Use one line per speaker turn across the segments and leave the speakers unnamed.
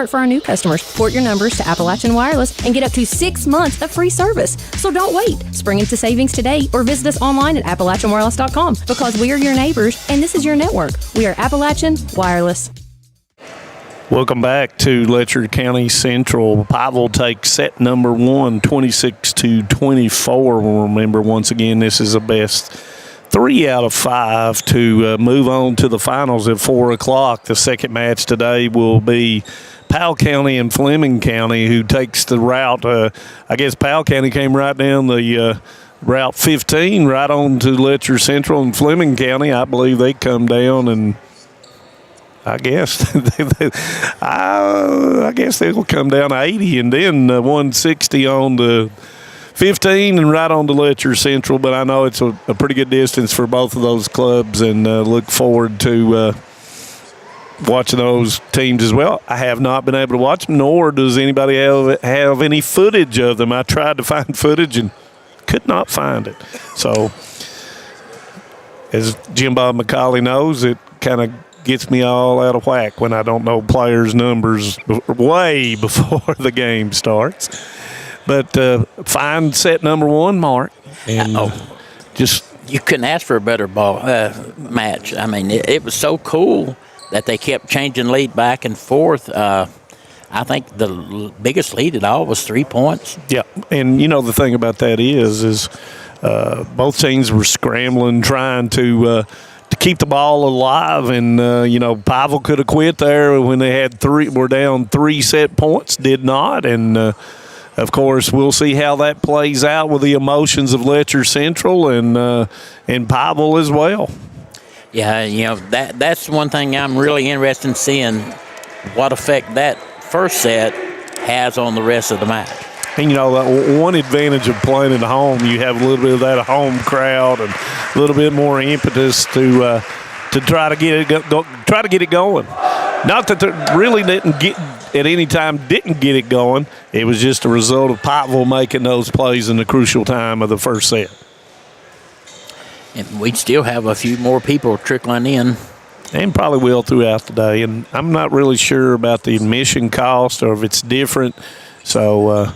start for our new customers. Port your numbers to Appalachian Wireless and get up to 6 months of free service. So don't wait. Spring into savings today or visit us online at AppalachianWireless.com because we are your neighbors and this is your network. We are Appalachian Wireless.
Welcome back to Letcher County Central. Pikeville takes set number 1, 26-24. Remember, once again, this is a best 3 out of 5 to move on to the finals at 4 o'clock. The second match today will be Powell County and Fleming County, who takes the route. I guess Powell County came right down the Route 15, right on to Letcher Central, and Fleming County, I believe they come down and I guess I guess they'll come down 80 and then 160 on the 15 and right on to Letcher Central. But I know it's a pretty good distance for both of those clubs, and look forward to watching those teams as well. I have not been able to watch them, nor does anybody have any footage of them. I tried to find footage and could not find it. So, as Jim Bob McCauley knows, it kind of gets me all out of whack when I don't know players' numbers way before the game starts. But find set number 1, Mark. And just
you couldn't ask for a better ball match. I mean, it was so cool that they kept changing lead back and forth. I think the biggest lead at all was 3 points. Yeah,
and you know the thing about that is both teams were scrambling, trying to keep the ball alive, and Pikeville could have quit there when they had were down 3 set points, did not, and of course we'll see how that plays out with the emotions of Letcher Central and Pikeville as well.
Yeah, that's one thing I'm really interested in seeing, what effect that first set has on the rest of the match.
And, that one advantage of playing at home, you have a little bit of that home crowd and a little bit more impetus to try to get it going. Not that they really didn't get it going. It was just a result of Pikeville making those plays in the crucial time of the first set.
And we'd still have a few more people trickling in.
And probably will throughout the day. And I'm not really sure about the admission cost or if it's different. So,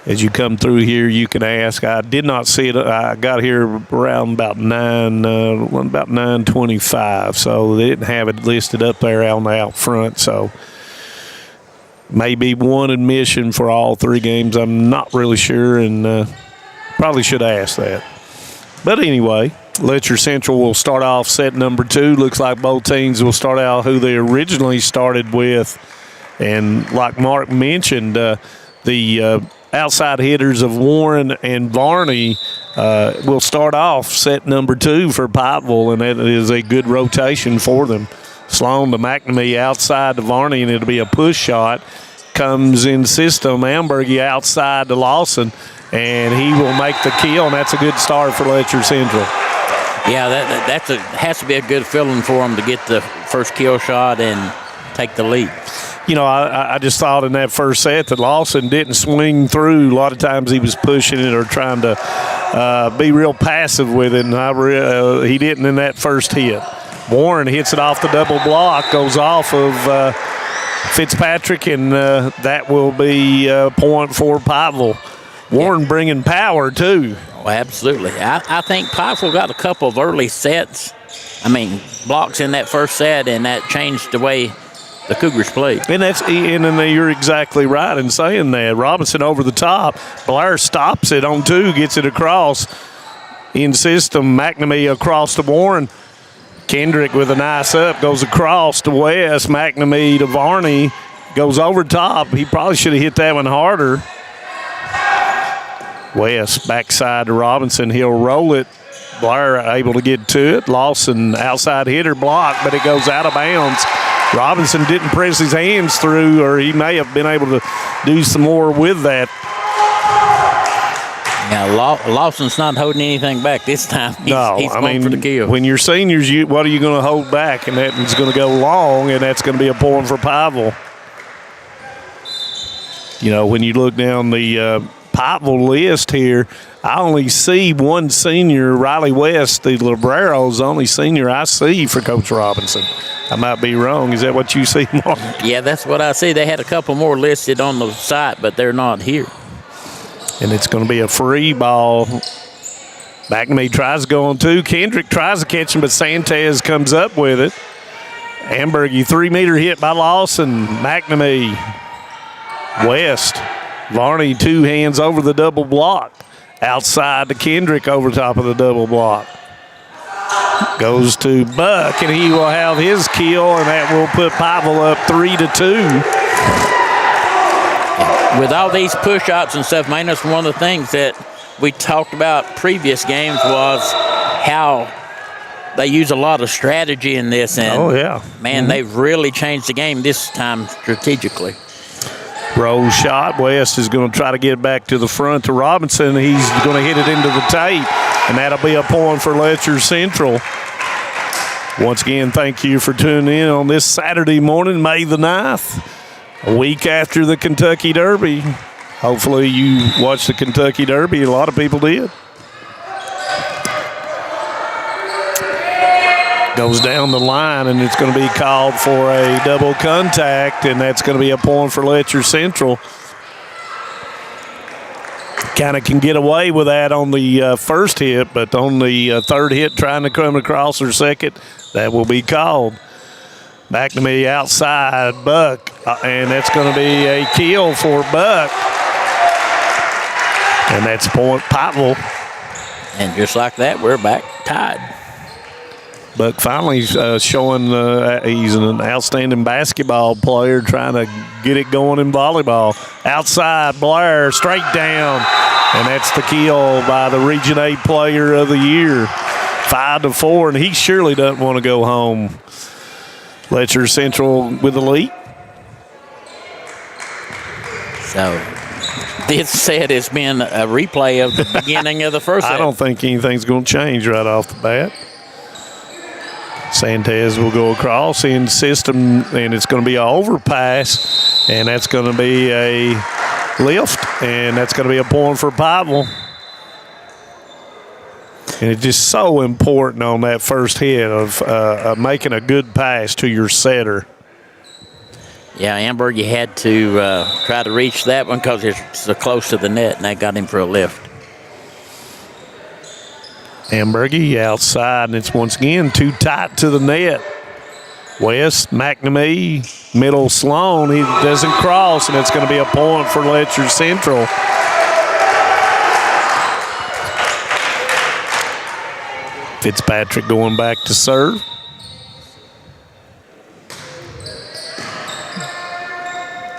as you come through here, you can ask. I did not see it. I got here around about 9:25, so they didn't have it listed up there on the out front. So maybe one admission for all 3 games. I'm not really sure, and probably should ask that. But anyway, Letcher Central will start off set number 2. Looks like both teams will start out who they originally started with, and like Mark mentioned, the outside hitters of Warren and Varney will start off set number 2 for Pikeville, and that is a good rotation for them. Sloan to McNamee outside to Varney, and it'll be a push shot. Comes in system, Ambergy outside to Lawson, and he will make the kill, and that's a good start for Letcher Central.
Yeah, that has to be a good feeling for them to get the first kill shot and take the lead.
I just thought in that first set that Lawson didn't swing through. A lot of times he was pushing it or trying to be real passive with it, and he didn't in that first hit. Warren hits it off the double block, goes off of Fitzpatrick, and that will be a point for Pikeville. Warren bringing power, too.
Oh, absolutely. I think Pikeville got a couple of early sets. Blocks in that first set, and that changed the way the Cougars played. And
you're exactly right in saying that. Robinson over the top. Blair stops it on 2, gets it across in system. McNamee across to Warren. Kendrick with a nice up, goes across to West. McNamee to Varney, goes over top. He probably should have hit that one harder. West backside to Robinson. He'll roll it. Blair able to get to it. Lawson outside hitter block, but it goes out of bounds. Robinson didn't press his hands through, or he may have been able to do some more with that.
Yeah, Lawson's not holding anything back this time. He's going for the kill.
When you're seniors, what are you going to hold back? And that's going to go long, and that's going to be a point for Pikeville. When you look down the Pikeville list here, I only see one senior, Riley West, the Librero's only senior I see for Coach Robinson. I might be wrong. Is that what you see, Mark?
Yeah, that's what I see. They had a couple more listed on the site, but they're not here.
And it's going to be a free ball. McNamee tries to go on two. Kendrick tries to catch him, but Santez comes up with it. Ambergy, 3-meter hit by Lawson. McNamee, West. Varney, 2 hands over the double block. Outside to Kendrick over top of the double block. Goes to Buck, and he will have his kill, and that will put Pikeville up 3-2.
With all these push-ups and stuff, man, that's one of the things that we talked about previous games was how they use a lot of strategy in this. And, man, they've really changed the game this time strategically.
Roll shot. West is going to try to get back to the front to Robinson. He's going to hit it into the tape, and that'll be a point for Letcher Central. Once again, thank you for tuning in on this Saturday morning, May the 9th, a week after the Kentucky Derby. Hopefully you watched the Kentucky Derby. A lot of people did. Goes down the line, and it's going to be called for a double contact, and that's going to be a point for Letcher Central. Kind of can get away with that on the first hit, but on the third hit, trying to come across her second, that will be called. McNamee outside, Buck, and that's going to be a kill for Buck. And that's point Pikeville.
And just like that, we're back tied.
Buck finally showing he's an outstanding basketball player, trying to get it going in volleyball. Outside, Blair, straight down, and that's the kill by the Region 8 Player of the Year. 5-4, and he surely doesn't want to go home. Letcher Central with the lead.
So this set has been a replay of the beginning of the first set.
I don't think anything's going to change right off the bat. Santez will go across in system, and it's going to be an overpass, and that's going to be a lift, and that's going to be a point for Pikeville. And it's just so important on that first hit of making a good pass to your setter.
Yeah, Amber, you had to try to reach that one because it's so close to the net, and that got him for a lift.
Ambergy outside, and it's once again too tight to the net. West, McNamee, middle Sloan. He doesn't cross, and it's going to be a point for Letcher Central. Fitzpatrick going back to serve.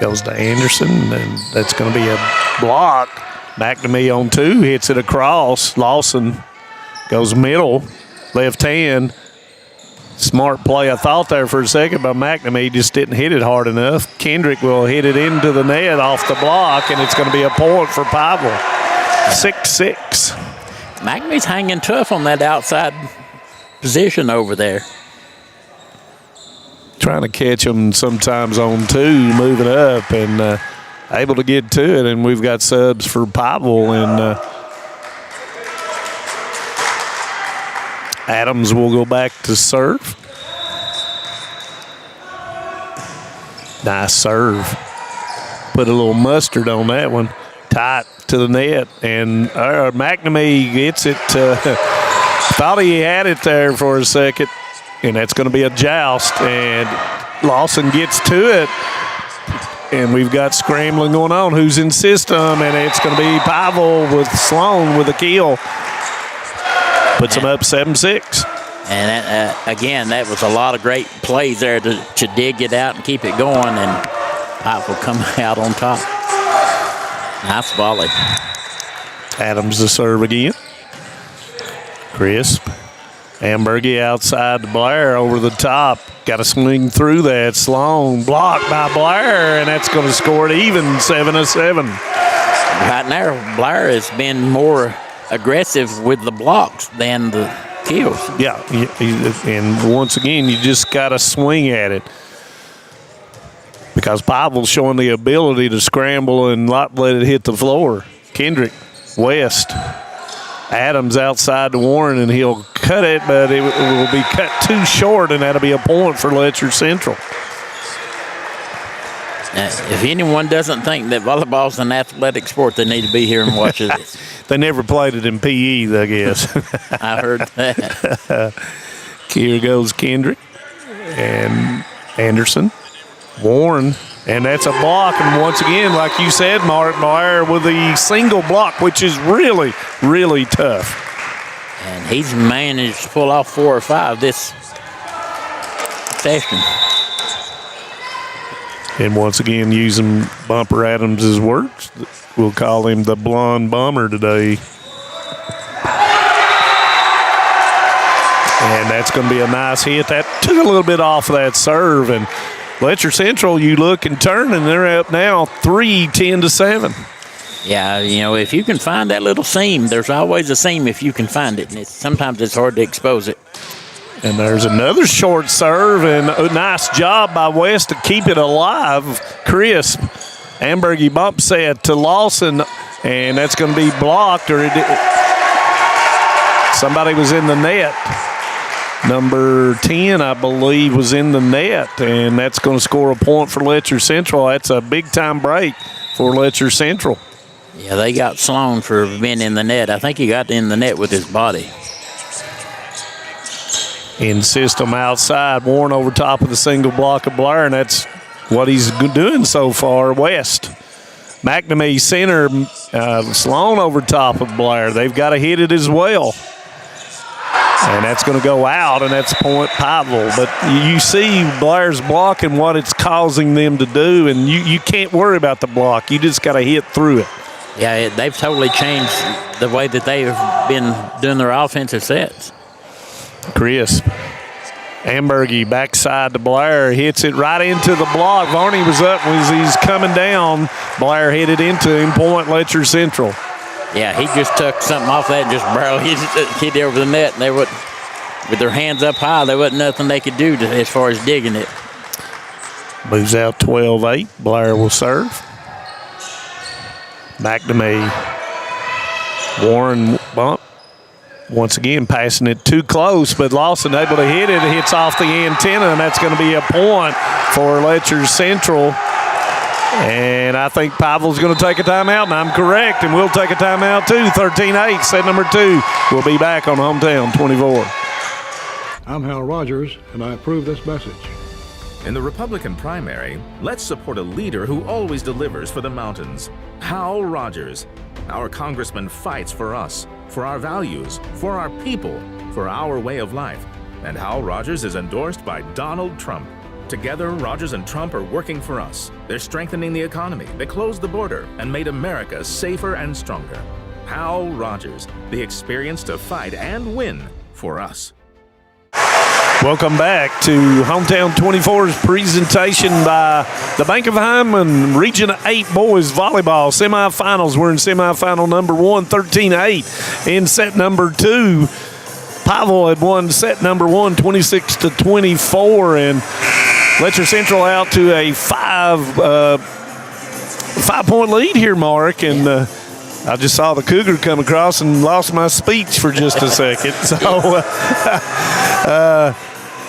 Goes to Anderson, and that's going to be a block. McNamee on 2, hits it across. Lawson goes middle, left hand. Smart play, I thought there for a second, but McNamee just didn't hit it hard enough. Kendrick will hit it into the net off the block, and it's going to be a point for Pikeville. 6-6.
McNamee's hanging tough on that outside position over there.
Trying to catch him sometimes on 2, moving up, and able to get to it, and we've got subs for Pikeville, and Adams will go back to serve. Nice serve. Put a little mustard on that one. Tight to the net. And McNamee gets it. Thought he had it there for a second. And that's going to be a joust. And Lawson gets to it. And we've got scrambling going on. Who's in system? And it's going to be Pikeville with Sloan with a kill. Puts them up 7-6.
And again, that was a lot of great plays there to dig it out and keep it going, and Pikeville will come out on top. Nice volley.
Adams to serve again. Crisp. Ambergy outside to Blair over the top. Got to swing through that. Sloan blocked by Blair, and that's going to score it even, 7-7.
Right now, Blair has been more aggressive with the blocks than the kills.
Yeah, and once again, you just got to swing at it because Pikeville's showing the ability to scramble and not let it hit the floor. Kendrick, West. Adams outside to Warren, and he'll cut it, but it will be cut too short, and that'll be a point for Letcher Central.
Now, if anyone doesn't think that volleyball's an athletic sport, they need to be here and watch it.
They never played it in PE, I guess.
I heard that.
Here goes Kendrick and Anderson, Warren, and that's a block. And once again, like you said, Mark Blair with the single block, which is really, really tough.
And he's managed to pull off 4 or 5 this session.
And once again, using Bumper Adams' words, we'll call him the blonde bomber today. And that's going to be a nice hit. That took a little bit off of that serve. And Letcher Central, you look and turn, and they're up now 10-7.
Yeah, you know, if you can find that little seam, there's always a seam if you can find it. And sometimes it's hard to expose it.
And there's another short serve, and a nice job by West to keep it alive. Crisp. Ambergy bump set to Lawson, and that's going to be blocked, or somebody was in the net. Number 10, I believe, was in the net, and that's going to score a point for Letcher Central. That's a big-time break for Letcher Central.
Yeah, they got Sloan for being in the net. I think he got in the net with his body.
In system outside, Warren over top of the single block of Blair, and that's what he's doing so far. West. McNamee center, Sloan over top of Blair. They've got to hit it as well. And that's going to go out, and that's point Pikeville. But you see Blair's block and what it's causing them to do, and you can't worry about the block. You just got to hit through it.
Yeah, they've totally changed the way that they've been doing their offensive sets.
Crisp. Ambergy backside to Blair, hits it right into the block. Varney was up as he's coming down. Blair hit it into him, point Letcher Central.
Yeah, he just took something off that and just barrel hit it over the net. And they would, with their hands up high, there wasn't nothing they could do as far as digging it.
Moves out 12-8. Blair will serve. McNamee. Warren bump. Once again, passing it too close, but Lawson able to hit it. It hits off the antenna, and that's going to be a point for Letcher Central. And I think Pikeville's going to take a timeout, and I'm correct, and we'll take a timeout too. 13-8, set number 2. We'll be back on Hometown 24.
I'm Hal Rogers, and I approve this message.
In the Republican primary, let's support a leader who always delivers for the mountains. Hal Rogers. Our congressman fights for us, for our values, for our people, for our way of life. And Hal Rogers is endorsed by Donald Trump. Together, Rogers and Trump are working for us. They're strengthening the economy, they closed the border, and made America safer and stronger. Hal Rogers, the experience to fight and win for us.
Welcome back to Hometown 24's presentation by the Bank of Hyman Region 8 Boys Volleyball Semifinals. We're in semifinal number 1, 13-8. In set number 2, Pikeville had won set number 1, 26-24, and Letcher Central out to a 5-point lead here, Mark, and I just saw the Cougar come across and lost my speech for just a second. So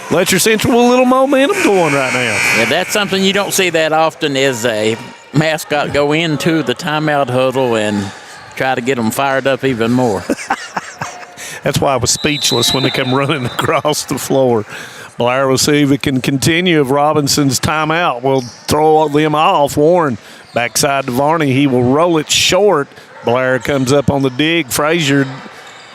Letcher Central with a little momentum going right now.
Yeah, that's something you don't see that often, is a mascot go into the timeout huddle and try to get them fired up even more.
That's why I was speechless when they come running across the floor. Blair will see if it can continue. If Robinson's timeout will throw them off. Warren backside to Varney. He will roll it short. Blair comes up on the dig. Frazier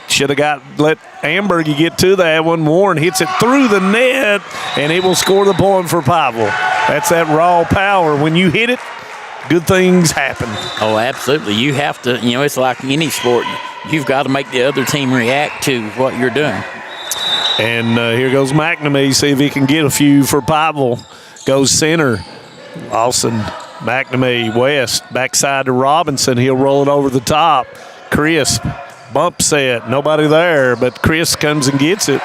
should have let Ambergy get to that one. Warren hits it through the net, and it will score the point for Pikeville. That's that raw power. When you hit it, good things happen.
Oh, absolutely. You have to, it's like any sport. You've got to make the other team react to what you're doing.
And here goes McNamee. See if he can get a few for Pikeville. Goes center. Lawson, McNamee, West, backside to Robinson. He'll roll it over the top. Crisp, bump set. Nobody there, but Crisp comes and gets it.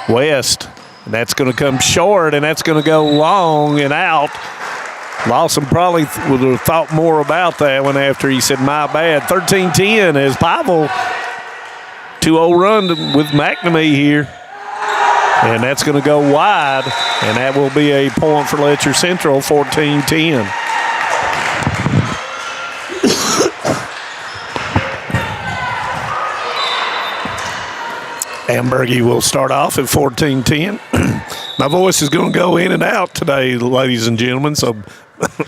West, and that's going to come short, and that's going to go long and out. Lawson probably would have thought more about that one after he said, my bad. 13-10 as Pavel 2-0 run with McNamee here. And that's going to go wide, and that will be a point for Letcher Central, 14-10. Ambergy will start off at 14-10. My voice is going to go in and out today, ladies and gentlemen, so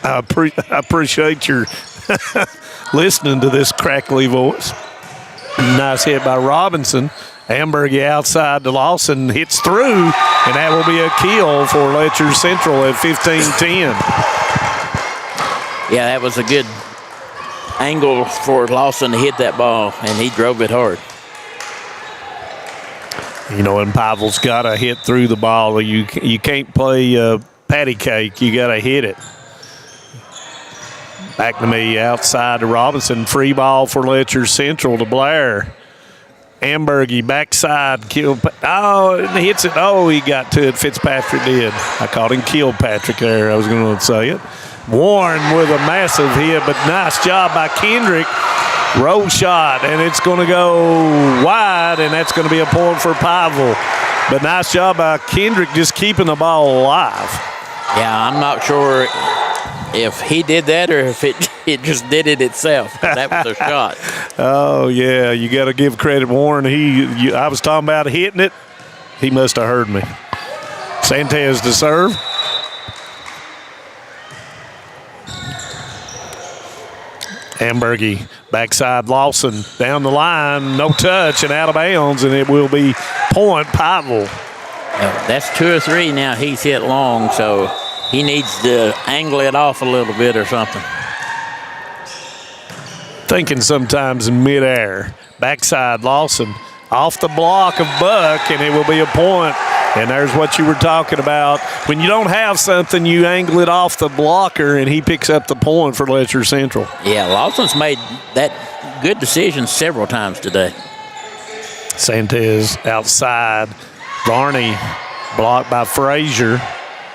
I appreciate your listening to this crackly voice. Nice hit by Robinson. Ambergy outside to Lawson, hits through, and that will be a kill for Letcher Central at 15-10.
Yeah, that was a good angle for Lawson to hit that ball, and he drove it hard.
You know, and Pavel's got to hit through the ball. You can't play patty cake. You got to hit it. McNamee outside to Robinson. Free ball for Letcher Central to Blair. Ambergy backside. He hits it. Oh, he got to it. Fitzpatrick did. I called him Kilpatrick there. I was going to say it. Warren with a massive hit, but nice job by Kendrick. Roll shot, and it's going to go wide, and that's going to be a point for Pavel. But nice job by Kendrick just keeping the ball alive.
Yeah, I'm not sure if he did that or if it just did it itself. That was a shot.
Oh, yeah, you got to give credit, Warren. I was talking about hitting it. He must have heard me. Sanchez to serve. Ambergy, backside Lawson, down the line, no touch and out of bounds, and it will be point Pavel.
That's 2 or 3 now he's hit long, so he needs to angle it off a little bit or something.
Thinking sometimes in midair. Backside Lawson, off the block of Buck, and it will be a point. And there's what you were talking about. When you don't have something, you angle it off the blocker, and he picks up the point for Letcher Central.
Yeah, Lawson's made that good decision several times today.
Sanchez outside. Varney blocked by Frazier.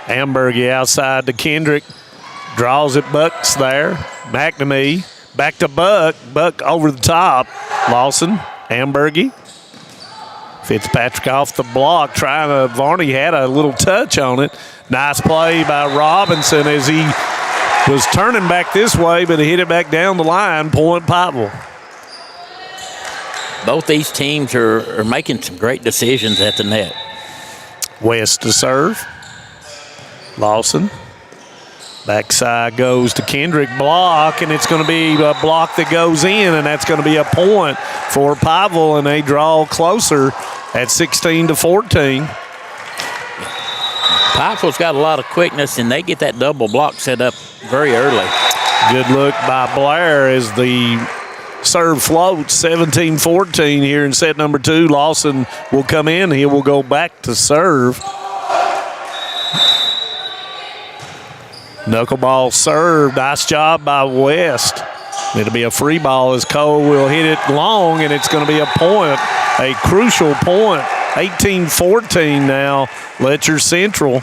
Ambergy outside to Kendrick. Draws it. Buck's there. McNamee. Back to Buck. Buck over the top. Lawson. Ambergy. Fitzpatrick off the block, Varney had a little touch on it. Nice play by Robinson as he was turning back this way, but he hit it back down the line. Point Pavel.
Both these teams are making some great decisions at the net.
West to serve. Lawson. Backside goes to Kendrick, block, and it's going to be a block that goes in, and that's going to be a point for Pavel, and they draw closer at 16-14.
Pavel's got a lot of quickness, and they get that double block set up very early.
Good look by Blair as the serve floats. 17-14 here in set number 2. Lawson will come in. He will go back to serve. Knuckleball serve. Nice job by West. It'll be a free ball as Cole will hit it long, and it's going to be a point, a crucial point. 18-14 now, Letcher Central.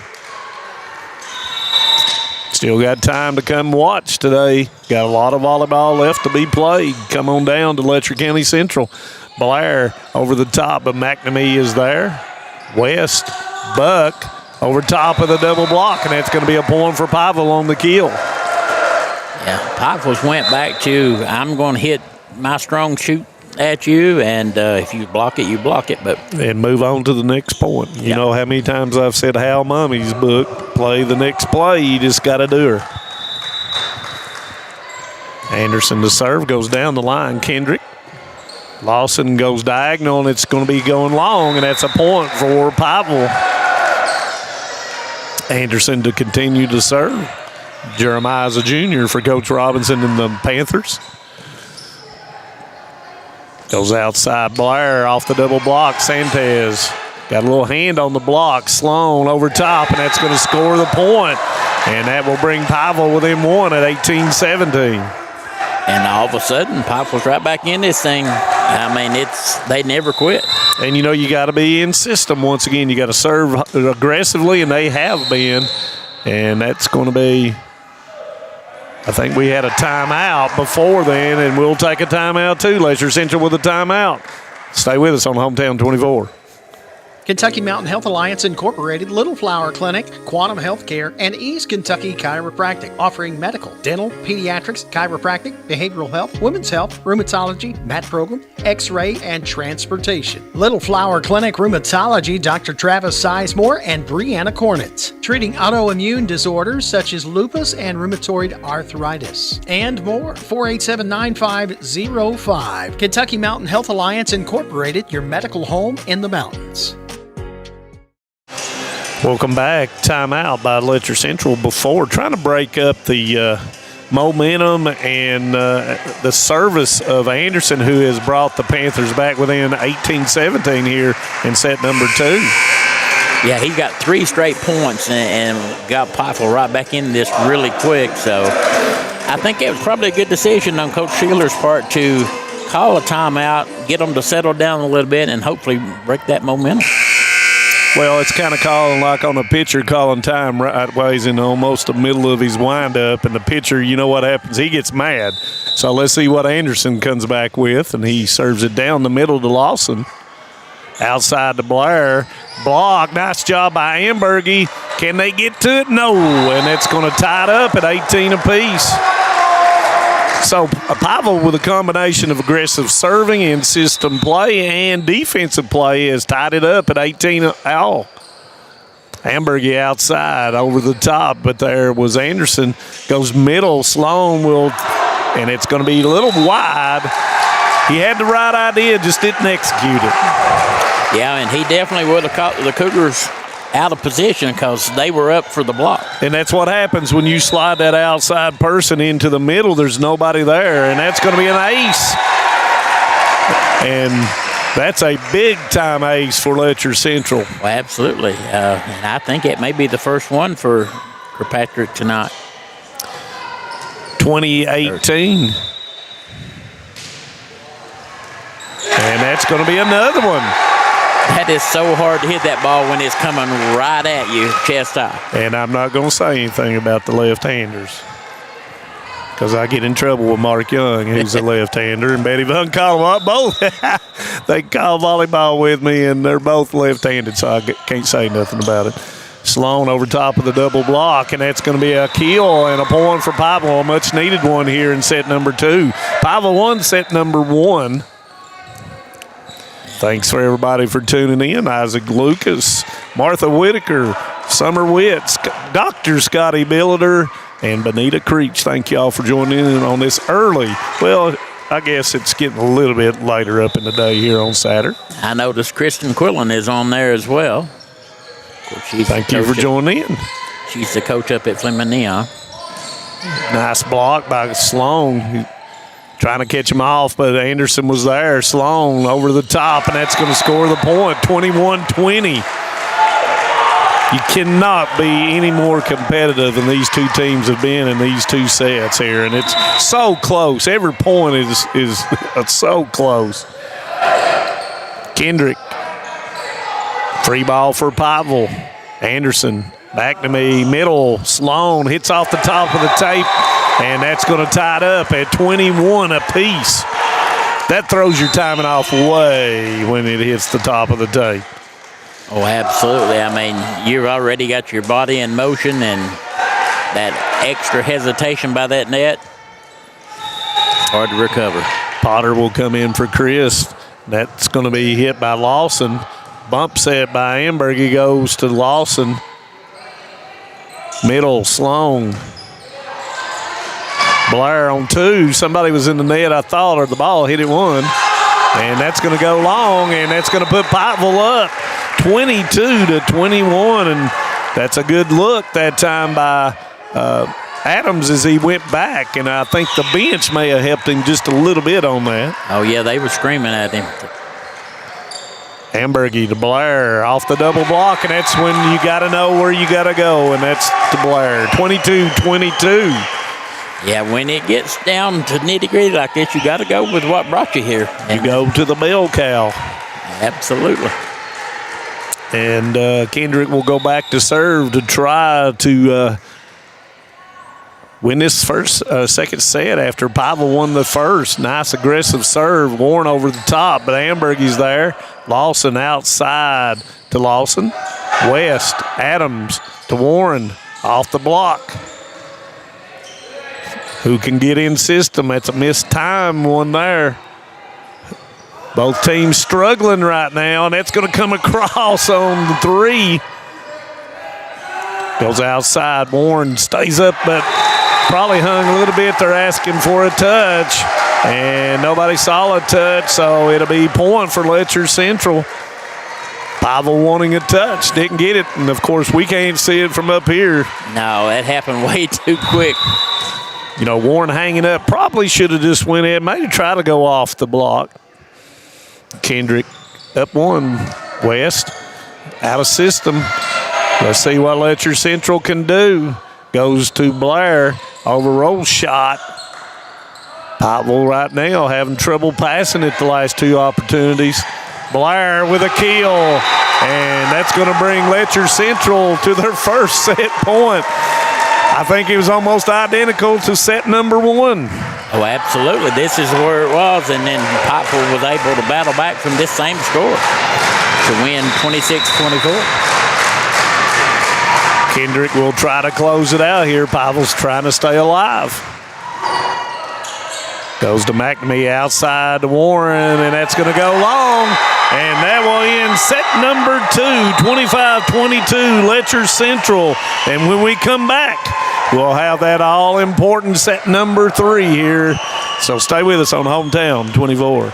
Still got time to come watch today. Got a lot of volleyball left to be played. Come on down to Letcher County Central. Blair over the top, but McNamee is there. West, Buck over top of the double block, and that's going to be a point for Pavel on the kill.
Yeah, Pavel's went back to, I'm going to hit my strong shoot at you, and if you block it, you block it.
And move on to the next point. You know how many times I've said Hal Mummy's book, play the next play, you just got to do her. Anderson to serve, goes down the line. Kendrick. Lawson goes diagonal, and it's going to be going long, and that's a point for Pavel. Anderson to continue to serve. Jeremiah's a junior for Coach Robinson and the Panthers. Goes outside Blair off the double block. Sanchez got a little hand on the block. Sloan over top, and that's going to score the point. And that will bring Pavel within one at 18-17.
And all of a sudden, Pavel's right back in this thing. I mean, they never quit.
And, you got to be in system once again. You got to serve aggressively, and they have been. And that's going to be I think we had a timeout before then, and we'll take a timeout too. Letcher Central with a timeout. Stay with us on Hometown 24.
Kentucky Mountain Health Alliance Incorporated, Little Flower Clinic, Quantum Healthcare, and East Kentucky Chiropractic, offering medical, dental, pediatrics, chiropractic, behavioral health, women's health, rheumatology, mat program, x-ray, and transportation. Little Flower Clinic Rheumatology, Dr. Travis Sizemore and Brianna Cornitz, treating autoimmune disorders such as lupus and rheumatoid arthritis, and more. 487-9505. Kentucky Mountain Health Alliance Incorporated, your medical home in the mountains.
Welcome back. Timeout by Letcher Central before trying to break up the momentum and the service of Anderson, who has brought the Panthers back within 18-17 here in set number 2.
Yeah, he got 3 straight points and got Pfeiffer right back in this really quick. So I think it was probably a good decision on Coach Sheeler's part to call a timeout, get them to settle down a little bit, and hopefully break that momentum.
Well, it's kind of calling like on a pitcher calling time right ways in almost the middle of his windup, and the pitcher, you know what happens? He gets mad. So let's see what Anderson comes back with, and he serves it down the middle to Lawson. Outside to Blair. Block. Nice job by Ambergy. Can they get to it? No. And it's going to tie it up at 18 apiece. So Pavel, with a combination of aggressive serving and system play and defensive play, has tied it up at 18 all. Ambergy outside over the top, but there was Anderson. Goes middle. Sloan will, and it's going to be a little wide. He had the right idea, just didn't execute it.
Yeah, and he definitely would have caught the Cougars out of position because they were up for the block.
And that's what happens when you slide that outside person into the middle. There's nobody there, and that's going to be an ace. And that's a big-time ace for Letcher Central.
Well, absolutely. And I think it may be the first one for Patrick tonight.
2018. And that's going to be another one.
That is so hard to hit that ball when it's coming right at you, chest high.
And I'm not going to say anything about the left-handers because I get in trouble with Mark Young, who's a left-hander, and Betty Von call them up both. They call volleyball with me, and they're both left-handed, so I can't say nothing about it. Sloan over top of the double block, and that's going to be a kill and a point for Pavel, a much-needed one here in set number 2. Pavel won set number 1. Thanks for everybody for tuning in. Isaac Lucas, Martha Whitaker, Summer Witts, Dr. Scotty Billiter, and Benita Creech. Thank you all for joining in on this early. Well, I guess it's getting a little bit later up in the day here on Saturday.
I noticed Kristen Quillen is on there as well.
Thank you for joining in.
She's the coach up at Fleming Neon.
Nice block by Sloan. Trying to catch him off, but Anderson was there. Sloan over the top, and that's going to score the point, 21-20. You cannot be any more competitive than these two teams have been in these two sets here, and it's so close. Every point is so close. Kendrick, free ball for Pikeville. Anderson, back to me, middle. Sloan hits off the top of the tape. And that's going to tie it up at 21 apiece. That throws your timing off way when it hits the top of the tape.
Oh, absolutely. I mean, you've already got your body in motion, and that extra hesitation by that net, hard to recover.
Potter will come in for Chris. That's going to be hit by Lawson. Bump set by Amberg. He goes to Lawson. Middle, Sloan. Blair on 2. Somebody was in the net, I thought, or the ball hit it 1. And that's going to go long, and that's going to put Pikeville up 22-21. And that's a good look that time by Adams as he went back. And I think the bench may have helped him just a little bit on that.
Oh, yeah, they were screaming at him.
Ambergy to Blair off the double block, and that's when you got to know where you got to go, and that's to Blair. 22-22.
Yeah, when it gets down to nitty-gritty like this, you got to go with what brought you here.
You go to the bell cow.
Absolutely.
And Kendrick will go back to serve to try to win this second set after Pavel won the first. Nice aggressive serve. Warren over the top, but Ambergy's there. Lawson outside to Lawson. West, Adams to Warren. Off the block. Who can get in system? That's a missed time one there. Both teams struggling right now, and that's going to come across on the 3. Goes outside. Warren stays up, but probably hung a little bit. They're asking for a touch, and nobody saw a touch, so it'll be point for Letcher Central. Pavel wanting a touch, didn't get it, and of course we can't see it from up here.
No, that happened way too quick.
You know, Warren hanging up, probably should have just went in, maybe try to go off the block. Kendrick up 1. West out of system. Let's see what Letcher Central can do. Goes to Blair. Overroll shot. Pikeville right now having trouble passing it the last 2 opportunities. Blair with a kill. And that's going to bring Letcher Central to their first set point. I think it was almost identical to set number 1.
Oh, absolutely. This is where it was, and then Pikeville was able to battle back from this same score to win 26-24.
Kendrick will try to close it out here. Pikeville's trying to stay alive. Goes to McNamee outside to Warren, and that's going to go long. And that will end set number 2, 25-22, Letcher Central. And when we come back, we'll have that all-important set number 3 here. So stay with us on Hometown 24.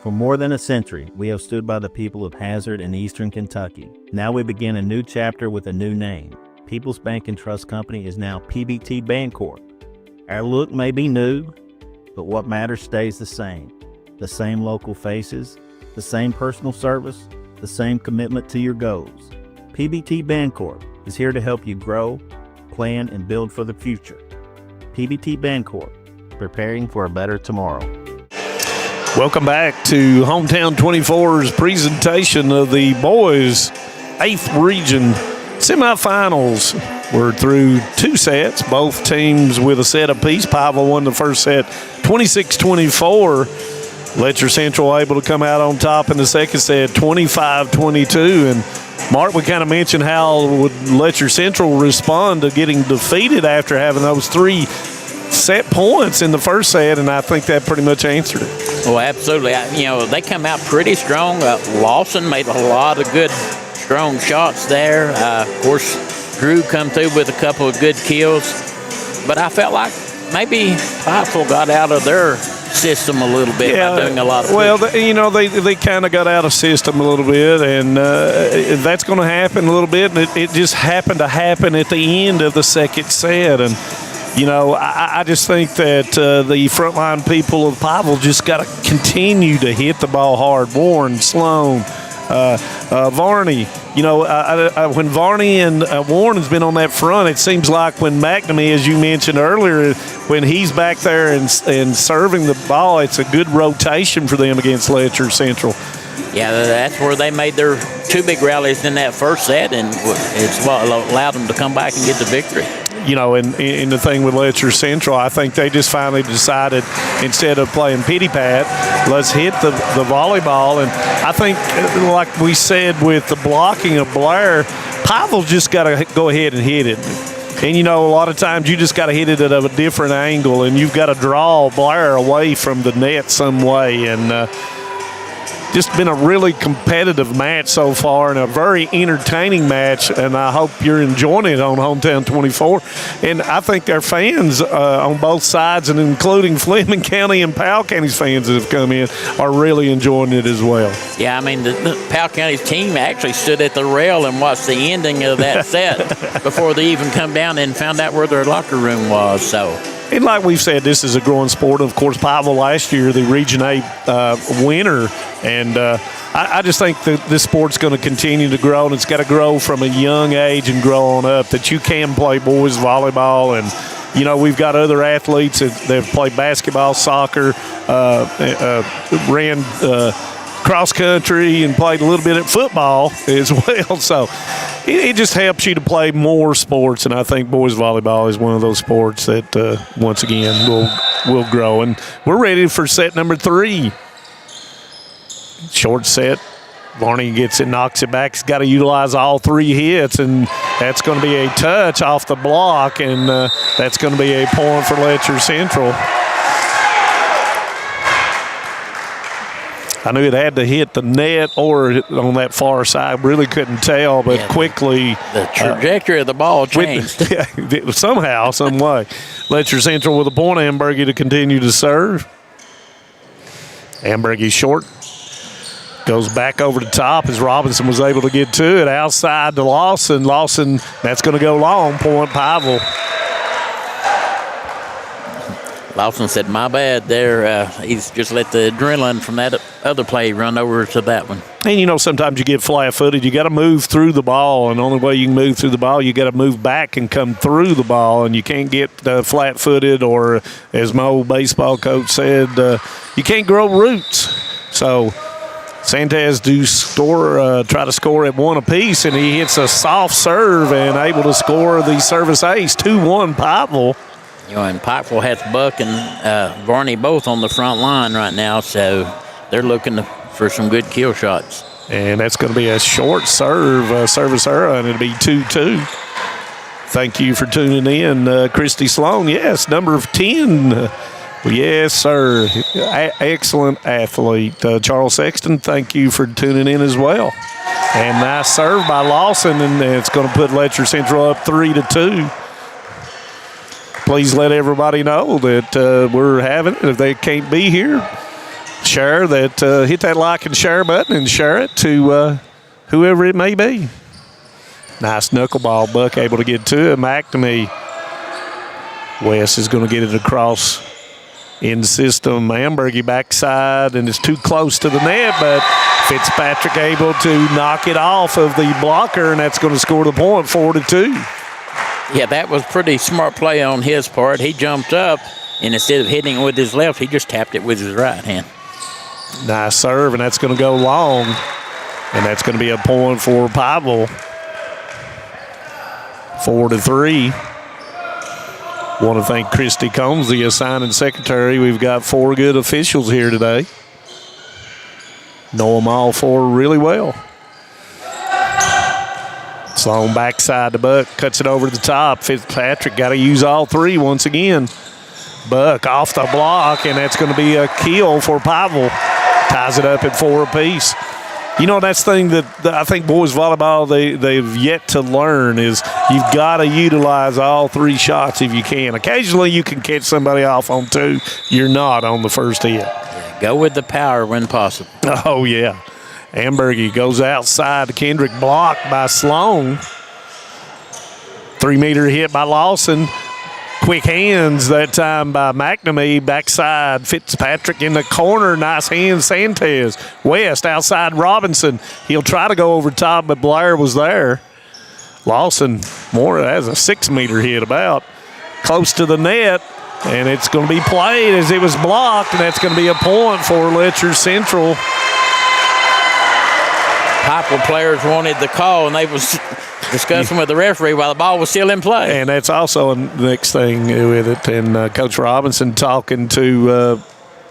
For more than a century, we have stood by the people of Hazard and Eastern Kentucky. Now we begin a new chapter with a new name. People's Bank and Trust Company is now PBT Bancorp. Our look may be new, but what matters stays the same. The same local faces, the same personal service, the same commitment to your goals. PBT Bancorp is here to help you grow, plan, and build for the future. PBT Bancorp, preparing for a better tomorrow.
Welcome back to Hometown 24's presentation of the boys' 8th region semifinals. We're through 2 sets, both teams with a set apiece. Pikeville won the first set 26-24. Letcher Central able to come out on top in the second set 25-22. And Mark, we kind of mentioned how would Letcher Central respond to getting defeated after having those 3 set points in the first set, and I think that pretty much answered it.
Oh, absolutely. They come out pretty strong. Lawson made a lot of good, strong shots there. Of course, Drew come through with a couple of good kills. But I felt like maybe Pikeville got out of their system a little bit by doing a lot of pushing.
Well, they kind of got out of system a little bit, and that's going to happen a little bit. And it just happened to happen at the end of the second set. And I just think that the frontline people of Pikeville just got to continue to hit the ball hard. Warren, Sloan, Varney. When Varney and Warren has been on that front, it seems like when McNamee, as you mentioned earlier, when he's back there and serving the ball, it's a good rotation for them against Letcher Central.
Yeah, that's where they made their 2 big rallies in that first set, and it's what allowed them to come back and get the victory.
And the thing with Letcher Central, I think they just finally decided instead of playing pity pat, let's hit the volleyball. And I think, like we said with the blocking of Blair, Pikeville just got to go ahead and hit it. And, a lot of times you just got to hit it at a different angle, and you've got to draw Blair away from the net some way. And just been a really competitive match so far and a very entertaining match, and I hope you're enjoying it on Hometown 24. And I think our fans on both sides, and including Fleming County and Powell County's fans that have come in, are really enjoying it as well.
Yeah, I mean, the Powell County's team actually stood at the rail and watched the ending of that set before they even come down and found out where their locker room was. So.
And like we've said, this is a growing sport. Of course, Pikeville last year, the Region 8 winner. And I just think that this sport's going to continue to grow, and it's got to grow from a young age and grow on up, that you can play boys volleyball. And, you know, we've got other athletes that have played basketball, soccer, ran cross country, and played a little bit at football as well. So it just helps you to play more sports, and I think boys volleyball is one of those sports that once again will grow. And we're ready for set number 3. Short set. Varney gets it, knocks it back. He's got to utilize all 3 hits, and that's going to be a touch off the block, and that's going to be a point for Letcher Central. I knew it had to hit the net or on that far side. Really couldn't tell, but quickly.
The trajectory of the ball changed.
Somehow, some way. Letcher Central with a point. Ambergy to continue to serve. Ambergy short. Goes back over the top as Robinson was able to get to it. Outside to Lawson. Lawson, that's going to go long. Point Pikeville.
Lawson said, my bad there. He's just let the adrenaline from that other play run over to that one.
And, you know, sometimes you get flat-footed. You got to move through the ball, and the only way you can move through the ball, you got to move back and come through the ball, and you can't get flat-footed, or, as my old baseball coach said, you can't grow roots. So Santez try to score at 1 apiece, and he hits a soft serve and able to score the service ace, 2-1 Pikeville.
You know, and Pikeville has Buck and Varney both on the front line right now, so they're looking for some good kill shots.
And that's going to be a short serve, service error, and it'll be 2-2. Thank you for tuning in, Christy Sloan. Yes, number 10. Yes, sir. Excellent athlete. Charles Sexton, thank you for tuning in as well. And nice serve by Lawson, and it's going to put Letcher Central up 3-2. Please let everybody know that we're having it. If they can't be here, share that. Hit that like and share button and share it to whoever it may be. Nice knuckleball. Buck able to get to it. McNamee. West is going to get it across in system. Ambergy backside, and it's too close to the net, but Fitzpatrick able to knock it off of the blocker, and that's going to score the point, 4-2.
Yeah, that was pretty smart play on his part. He jumped up, and instead of hitting it with his left, he just tapped it with his right hand.
Nice serve, and that's going to go long, and that's going to be a point for Pikeville. 4-3. Want to thank Christy Combs, the assigning secretary. We've got 4 good officials here today. Know them all 4 really well. Sloan backside to Buck, cuts it over the top. Fitzpatrick got to use all 3 once again. Buck off the block, and that's going to be a kill for Pikeville. Ties it up at 4 apiece. You know, that's the thing that I think boys volleyball, they've yet to learn is you've got to utilize all 3 shots if you can. Occasionally you can catch somebody off on 2. You're not on the first hit.
Yeah, go with the power when possible.
Oh, yeah. Ambergy goes outside to Kendrick, blocked by Sloan. 3-meter hit by Lawson. Quick hands that time by McNamee. Backside, Fitzpatrick in the corner. Nice hands, Santez. West outside Robinson. He'll try to go over top, but Blair was there. Lawson, more has a 6-meter hit about. Close to the net, and it's going to be played as it was blocked, and that's going to be a point for Letcher Central.
Pikeville players wanted the call, and they was discussing with the referee while the ball was still in play.
And that's also the next thing with it. And Coach Robinson talking to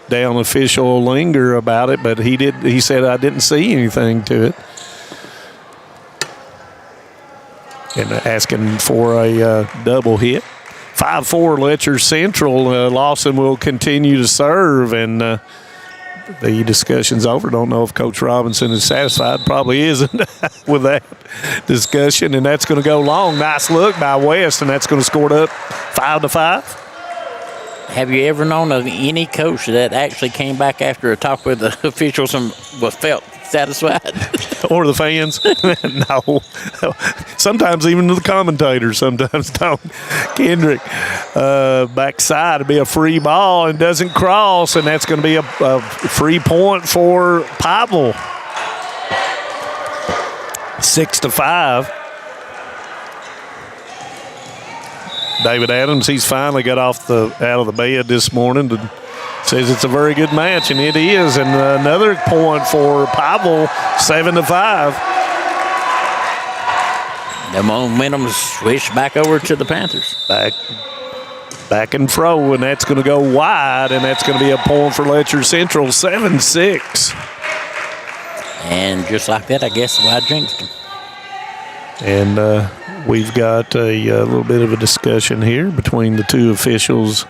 down official Linger about it, but he said, I didn't see anything to it. And asking for a double hit. 5-4 Letcher Central. Lawson will continue to serve, and the discussion's over. Don't know if Coach Robinson is satisfied. Probably isn't with that discussion, and that's going to go long. Nice look by West, and that's going to score it up 5-5.
Have you ever known of any coach that actually came back after a talk with the officials and was felt satisfied?
Or the fans? No. Sometimes even the commentators sometimes don't. Kendrick, backside to be a free ball and doesn't cross, and that's going to be a free point for Pavel. 6-5. David Adams, he's finally got out of the bed this morning and says it's a very good match, and it is. And another point for Pavel, 7-5.
The momentum switched back over to the Panthers.
Back and fro, and that's going to go wide, and that's going to be a point for Letcher Central, 7-6.
And just like that, I guess I jinxed them.
And we've got a little bit of a discussion here between the two officials.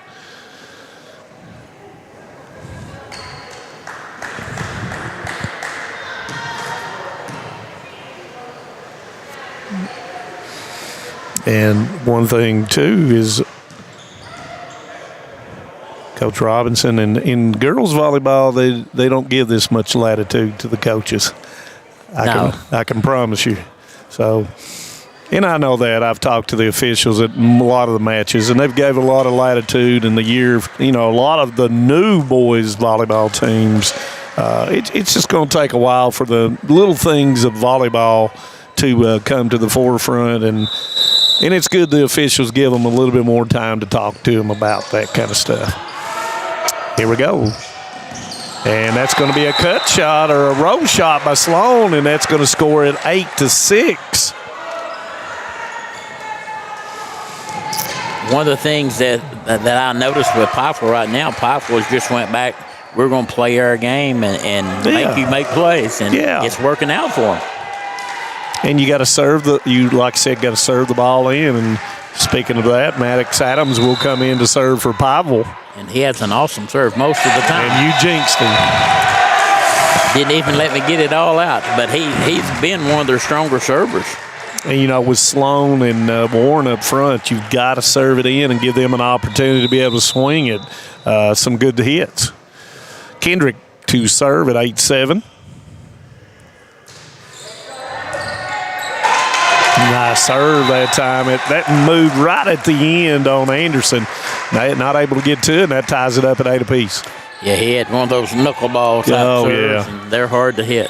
And one thing, too, is Coach Robinson, and in girls volleyball, they don't give this much latitude to the coaches. I can promise you. So, and I know that. I've talked to the officials at a lot of the matches, and they've gave a lot of latitude in the year. You know, a lot of the new boys volleyball teams, it's just going to take a while for the little things of volleyball to come to the forefront, and it's good the officials give them a little bit more time to talk to them about that kind of stuff. Here we go. And that's going to be a cut shot or a roll shot by Sloan, and that's going to score it 8-6.
One of the things that I noticed with Piper right now, Piper just went back, we're going to play our game and make you make plays, and it's working out for them.
And you got to serve like I said, got to serve the ball in. And speaking of that, Maddox Adams will come in to serve for Pavel.
And he has an awesome serve most of the time.
And you jinxed him.
Didn't even let me get it all out, but he's been one of their stronger servers.
And, you know, with Sloan and Warren up front, you've got to serve it in and give them an opportunity to be able to swing it. Some good hits. Kendrick to serve at 8-7. Nice serve that time. That moved right at the end on Anderson. Not able to get to it, and that ties it up at 8 apiece.
Yeah, he had one of those knuckleball type serves, and they're hard to hit.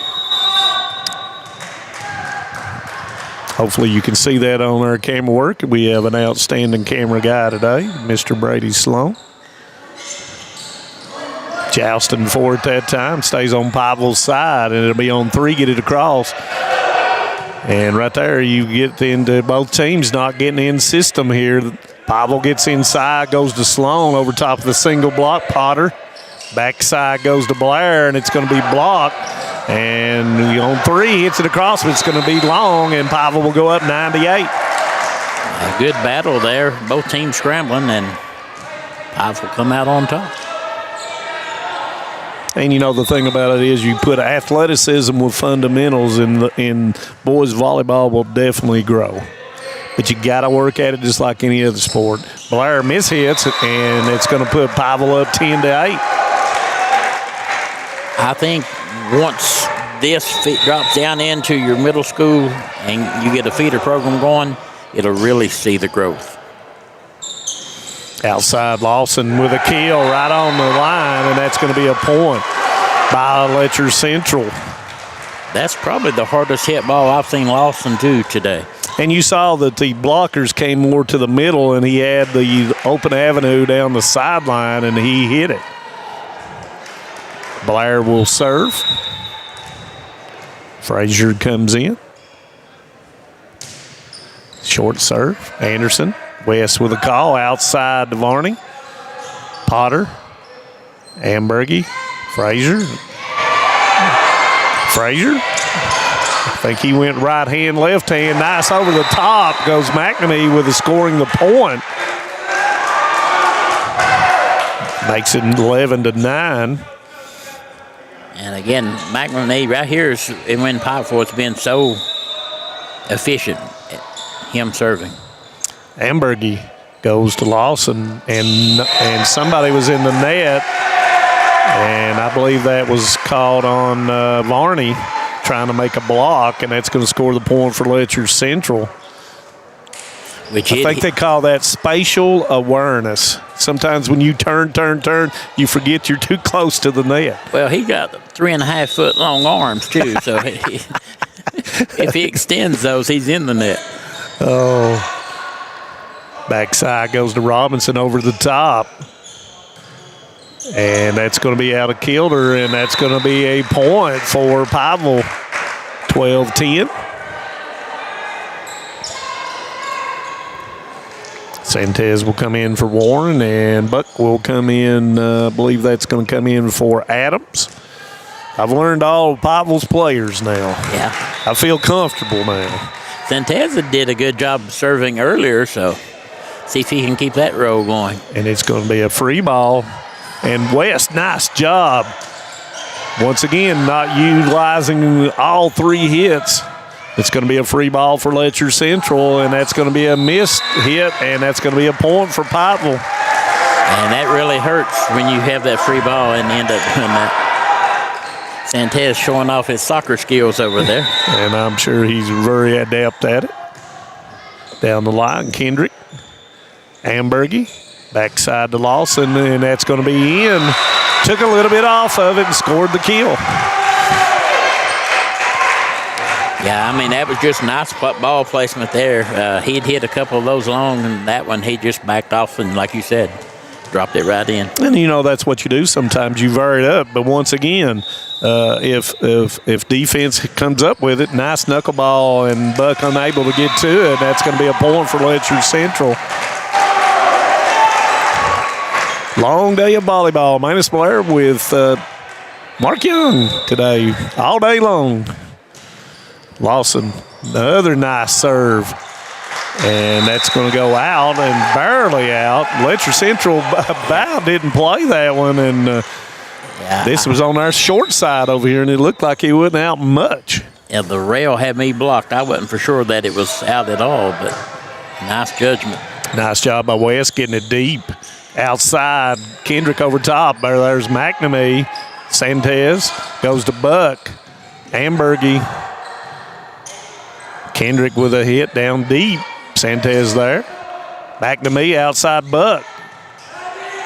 Hopefully you can see that on our camera work. We have an outstanding camera guy today, Mr. Brady Sloan. Jousting for it that time. Stays on Pavel's side, and it'll be on 3, get it across. And right there, you get into both teams not getting in system here. Pavel gets inside, goes to Sloan over top of the single block. Potter, backside goes to Blair, and it's going to be blocked. And on 3, hits it across, but it's going to be long, and Pavel will go up 9-8.
A good battle there. Both teams scrambling, and Pavel will come out on top.
And, you know, the thing about it is you put athleticism with fundamentals in boys volleyball will definitely grow. But you got to work at it just like any other sport. Blair mishits, and it's going to put Pavel up 10-8.
I think once this drops down into your middle school and you get a feeder program going, it'll really see the growth.
Outside Lawson with a kill right on the line, and that's going to be a point by Letcher Central.
That's probably the hardest hit ball I've seen Lawson do today.
And you saw that the blockers came more to the middle, and he had the open avenue down the sideline, and he hit it. Blair will serve. Frazier comes in. Short serve. Anderson. West with a call outside to Varney. Potter. Ambergy. Frazier. I think he went right hand, left hand. Nice over the top goes McNamee with scoring the point. Makes it 11-9.
And again, McNamee right here is when Power Forward's been so efficient, him serving.
Ambergy goes to Lawson, and somebody was in the net, and I believe that was called on Varney trying to make a block, and that's going to score the point for Letcher Central. I think they call that spatial awareness. Sometimes when you turn, you forget you're too close to the net.
Well, he got 3.5 foot long arms too, so if he extends those, he's in the net.
Oh, backside goes to Robinson over the top, and that's going to be out of kilter, and that's going to be a point for Pikeville. 12-10. Santez will come in for Warren, and Buck will come in. I believe that's going to come in for Adams. I've learned all of Pikeville's players now.
Yeah.
I feel comfortable now.
Santez did a good job serving earlier, so see if he can keep that roll going.
And it's going to be a free ball. And West, nice job. Once again, not utilizing all 3 hits. It's going to be a free ball for Letcher Central, and that's going to be a missed hit, and that's going to be a point for Pikeville.
And that really hurts when you have that free ball and end up doing that. Santez showing off his soccer skills over there.
And I'm sure he's very adept at it. Down the line, Kendrick. Ambergy, backside to Lawson, and that's going to be in. Took a little bit off of it and scored the kill.
Yeah, I mean, that was just nice ball placement there. He'd hit a couple of those long, and that one he just backed off and, like you said, dropped it right in.
And, you know, that's what you do sometimes. You vary it up. But once again, if defense comes up with it, nice knuckleball, and Buck unable to get to it, that's going to be a point for Letcher Central. Long day of volleyball. Manus Blair with Mark Young today, all day long. Lawson, the other nice serve. And that's going to go out and barely out. Letcher Central bow didn't play that one. And this was on our short side over here, and it looked like he wasn't out much.
Yeah, the rail had me blocked. I wasn't for sure that it was out at all, but nice judgment.
Nice job by West getting it deep. Outside, Kendrick over top. There's McNamee. Santez goes to Buck. Ambergy. Kendrick with a hit down deep. Santez there. Back to me, outside Buck.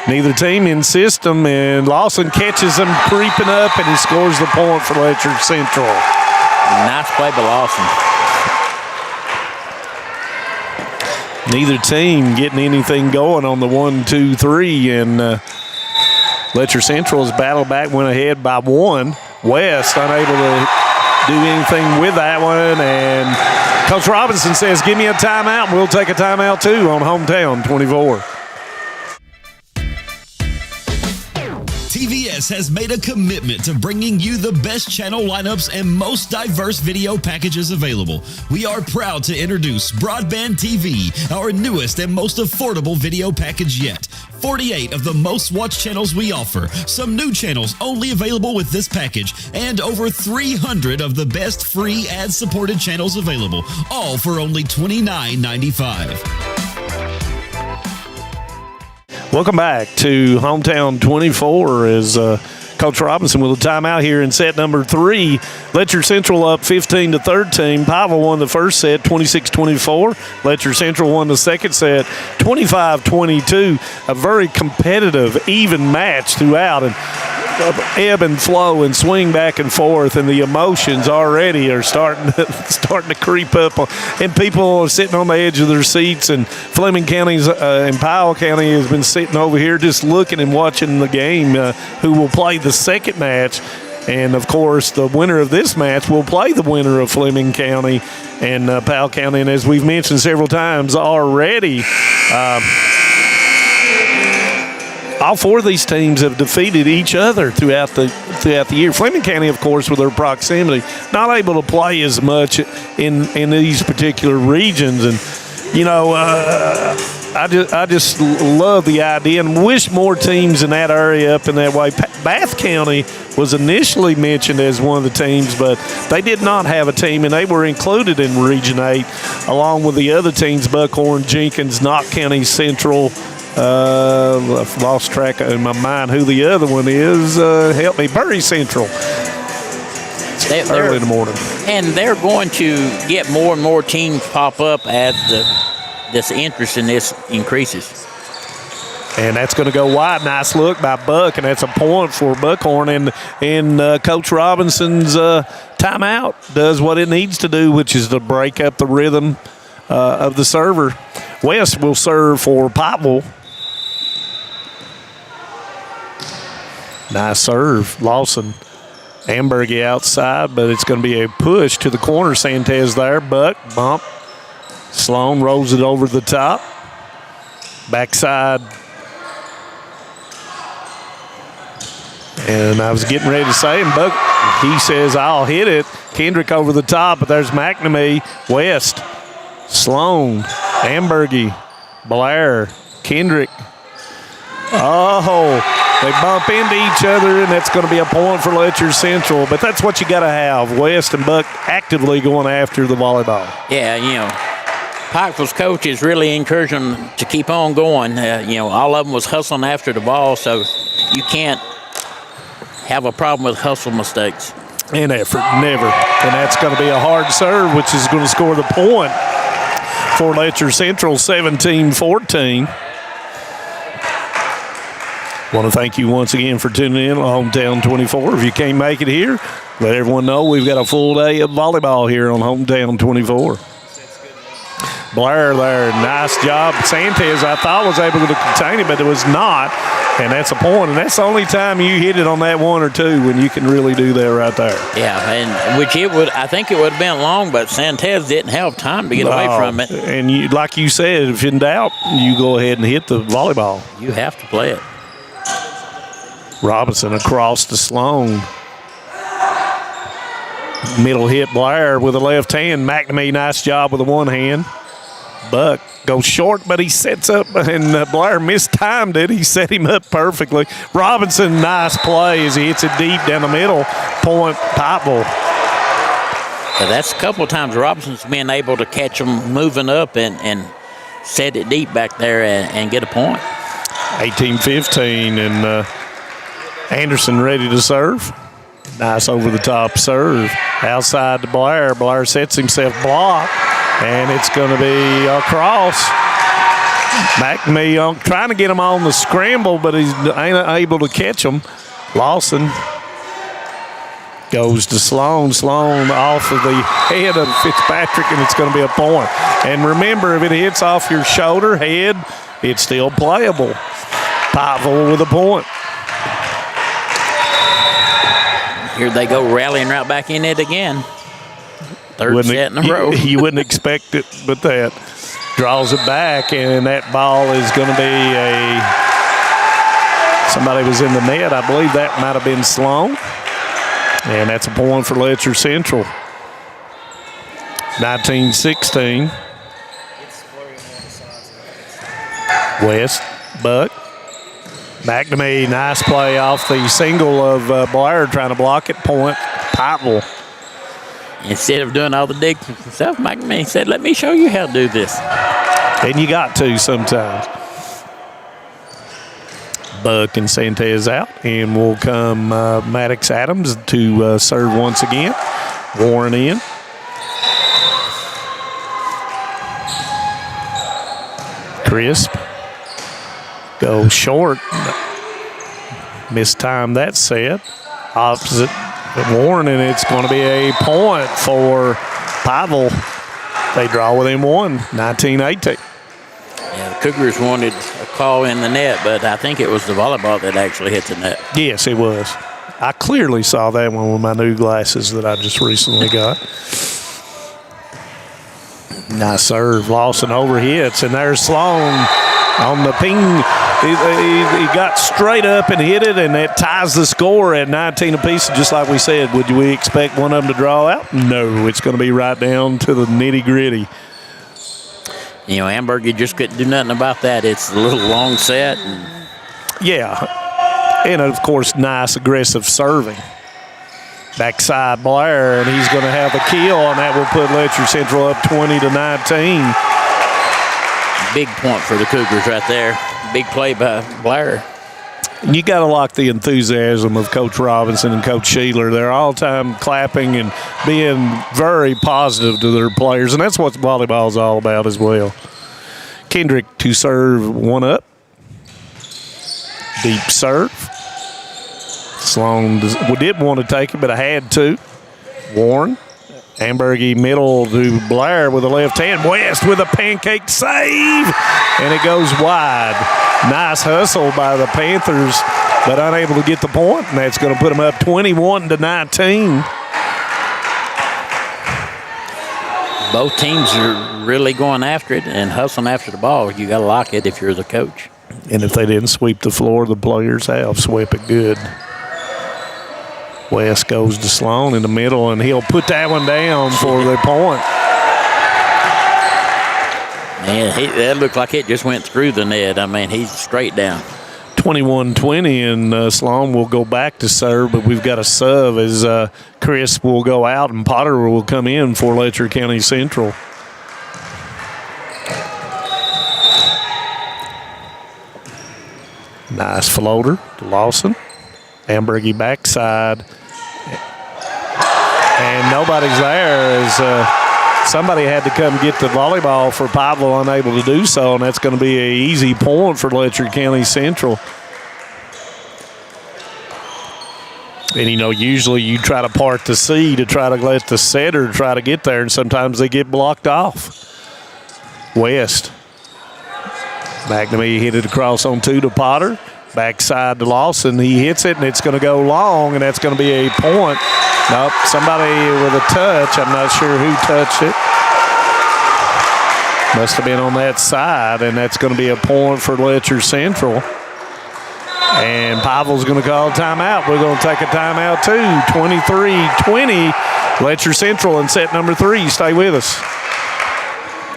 Neither team in system, and Lawson catches him creeping up, and he scores the point for Letcher Central.
Nice play by Lawson.
Neither team getting anything going on the 1-2-3, and Letcher Central has battled back, went ahead by 1. West unable to do anything with that one, and Coach Robinson says, give me a timeout. We'll take a timeout too on Hometown 24.
TVS has made a commitment to bringing you the best channel lineups and most diverse video packages available. We are proud to introduce Broadband TV, our newest and most affordable video package yet. 48 of the most watched channels we offer, some new channels only available with this package, and over 300 of the best free ad-supported channels available, all for only $29.95.
Welcome back to Hometown 24 as Coach Robinson with a timeout here in set number 3. Letcher Central up 15-13. Pikeville won the first set 26-24. Letcher Central won the second set 25-22. A very competitive, even match throughout, and ebb and flow and swing back and forth, and the emotions already are starting to creep up, and people are sitting on the edge of their seats. And Fleming County's and Powell County has been sitting over here just looking and watching the game. Who will play the second match? And of course, the winner of this match will play the winner of Fleming County and Powell County. And as we've mentioned several times already, all 4 of these teams have defeated each other throughout the year. Fleming County, of course, with their proximity, not able to play as much in these particular regions. And, you know, I just love the idea and wish more teams in that area up in that way. Bath County was initially mentioned as one of the teams, but they did not have a team, and they were included in Region 8 along with the other teams, Buckhorn, Jenkins, Knott County Central. I've lost track in my mind who the other one is. Help me, Bury Central. Early in the morning.
And they're going to get more and more teams pop up as this interest in this increases.
And that's going to go wide. Nice look by Buck, and that's a point for Buckhorn. And Coach Robinson's timeout does what it needs to do, which is to break up the rhythm of the server. West will serve for Pikeville. Nice serve. Lawson. Ambergy outside, but it's going to be a push to the corner. Santez there. Buck, bump. Sloan rolls it over the top. Backside. And I was getting ready to say, and Buck, he says, I'll hit it. Kendrick over the top, but there's McNamee. West. Sloan. Ambergy. Blair. Kendrick. Oh, they bump into each other, and that's going to be a point for Letcher Central. But that's what you got to have. West and Buck actively going after the volleyball.
Yeah, Pikeville's coach is really encouraging them to keep on going. All of them was hustling after the ball, so you can't have a problem with hustle mistakes.
And effort, never. And that's going to be a hard serve, which is going to score the point for Letcher Central, 17-14. Want to thank you once again for tuning in on Hometown 24. If you can't make it here, let everyone know we've got a full day of volleyball here on Hometown 24. Blair there, nice job. Santez, I thought, was able to contain it, but it was not. And that's a point. And that's the only time you hit it on that one or two when you can really do that right there.
Yeah, and I think it would have been long, but Santez didn't have time to get away from it.
And like you said, if in doubt, you go ahead and hit the volleyball.
You have to play it.
Robinson across to Sloan. Middle hit Blair with a left hand. McNamee, nice job with the one hand. Buck goes short, but he sets up, and Blair mistimed it. He set him up perfectly. Robinson, nice play as he hits it deep down the middle. Point, Pikeville.
Yeah, that's a couple of times Robinson's been able to catch them moving up and set it deep back there and get a point.
18-15, and Anderson ready to serve. Nice over-the-top serve. Outside to Blair. Blair sets himself blocked, and it's going to be across. McNamee trying to get him on the scramble, but he's ain't able to catch him. Lawson goes to Sloan. Sloan off of the head of Fitzpatrick, and it's going to be a point. And remember, if it hits off your shoulder, head, it's still playable. Pikeville with a point.
Here they go rallying right back in it again. Third set in a row.
You wouldn't expect it, but that draws it back, and that ball is going to be somebody was in the net. I believe that might have been Sloan. And that's a point for Letcher Central. 19-16. West, Buck. McNamee, nice play off the single of Blair trying to block it. Point, Pikeville.
Instead of doing all the digs himself, McNamee said, let me show you how to do this.
And you got to sometimes. Buck and Santez out, and will come Maddox Adams to serve once again. Warren in. Crisp. Go short. Mistimed that set. Opposite Warren, and it's going to be a point for Pikeville. They draw within one, 19-18.
Yeah, the Cougars wanted a call in the net, but I think it was the volleyball that actually hit the net.
Yes, it was. I clearly saw that one with my new glasses that I just recently got. Nice serve. Lawson overhits, and there's Sloan on the ping. He got straight up and hit it, and that ties the score at 19 apiece. Just like we said, would we expect one of them to draw out? No, it's going to be right down to the nitty-gritty.
Amberg, you just couldn't do nothing about that. It's a little long set.
Yeah. And, of course, nice aggressive serving. Backside Blair, and he's going to have a kill, and that will put Letcher Central up 20-19.
Big point for the Cougars right there. Big play by Blair.
You got to like the enthusiasm of Coach Robinson and Coach Sheeler. They're all-time clapping and being very positive to their players, and that's what volleyball is all about as well. Kendrick to serve one up. Deep serve. Sloan didn't want to take it, but I had to. Warren. Ambergy middle to Blair with a left hand. West with a pancake save, and it goes wide. Nice hustle by the Panthers, but unable to get the point, and that's going to put them up 21-19.
Both teams are really going after it and hustling after the ball. You got to lock it if you're the coach.
And if they didn't sweep the floor, the players have swept it good. West goes to Sloan in the middle, and he'll put that one down for the point.
Man, that looked like it just went through the net. I mean, he's straight down.
21-20, and Sloan will go back to serve, but we've got a sub as Chris will go out and Potter will come in for Letcher County Central. Nice floater to Lawson. Ambergy backside. And nobody's there as somebody had to come get the volleyball for Pablo, unable to do so, and that's going to be an easy point for Letcher County Central. And, usually you try to part the sea to try to let the setter try to get there, and sometimes they get blocked off. West. McNamee hit it across on two to Potter. Backside to Lawson. He hits it, and it's going to go long, and that's going to be a point. Nope, somebody with a touch. I'm not sure who touched it. Must have been on that side, and that's going to be a point for Letcher Central. And Pavel's going to call a timeout. We're going to take a timeout, too. 23-20, Letcher Central in set number 3. Stay with us.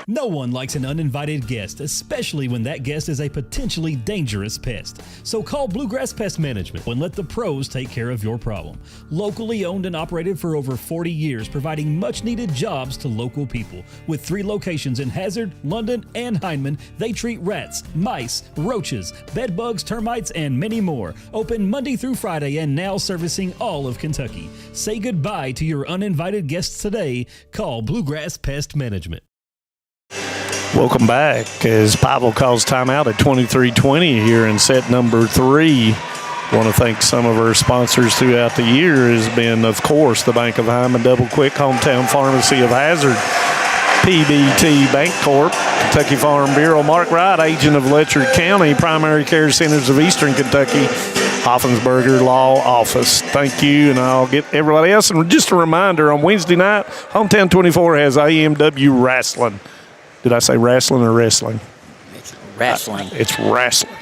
No one likes an uninvited guest, especially when that guest is a potentially dangerous pest. So call Bluegrass Pest Management and let the pros take care of your problem. Locally owned and operated for over 40 years, providing much-needed jobs to local people. With 3 locations in Hazard, London, and Hindman, they treat rats, mice, roaches, bed bugs, termites, and many more. Open Monday through Friday and now servicing all of Kentucky. Say goodbye to your uninvited guests today. Call Bluegrass Pest Management.
Welcome back as Pavel calls timeout at 23-20 here in set number 3. Want to thank some of our sponsors throughout the year has been, of course, the Bank of Hyman, Double Quick, Hometown Pharmacy of Hazard, PBT Bank Corp, Kentucky Farm Bureau, Mark Wright, agent of Letcher County, Primary Care Centers of Eastern Kentucky, Hoffensberger Law Office. Thank you, and I'll get everybody else. And just a reminder, on Wednesday night, Hometown 24 has AMW Wrestling. Did I say wrestling or wrestling?
It's wrestling.
It's wrestling.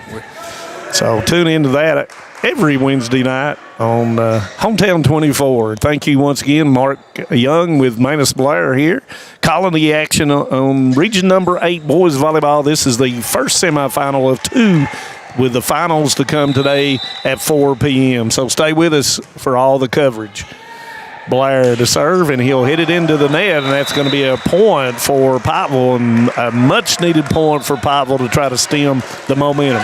So tune into that every Wednesday night on Hometown 24. Thank you once again, Mark Young with Manus Blair here. Calling the action on Region number 8 boys volleyball. This is the first semifinal of 2 with the finals to come today at 4 p.m. So stay with us for all the coverage. Blair to serve, and he'll hit it into the net, and that's going to be a point for Pikeville, and a much-needed point for Pikeville to try to stem the momentum.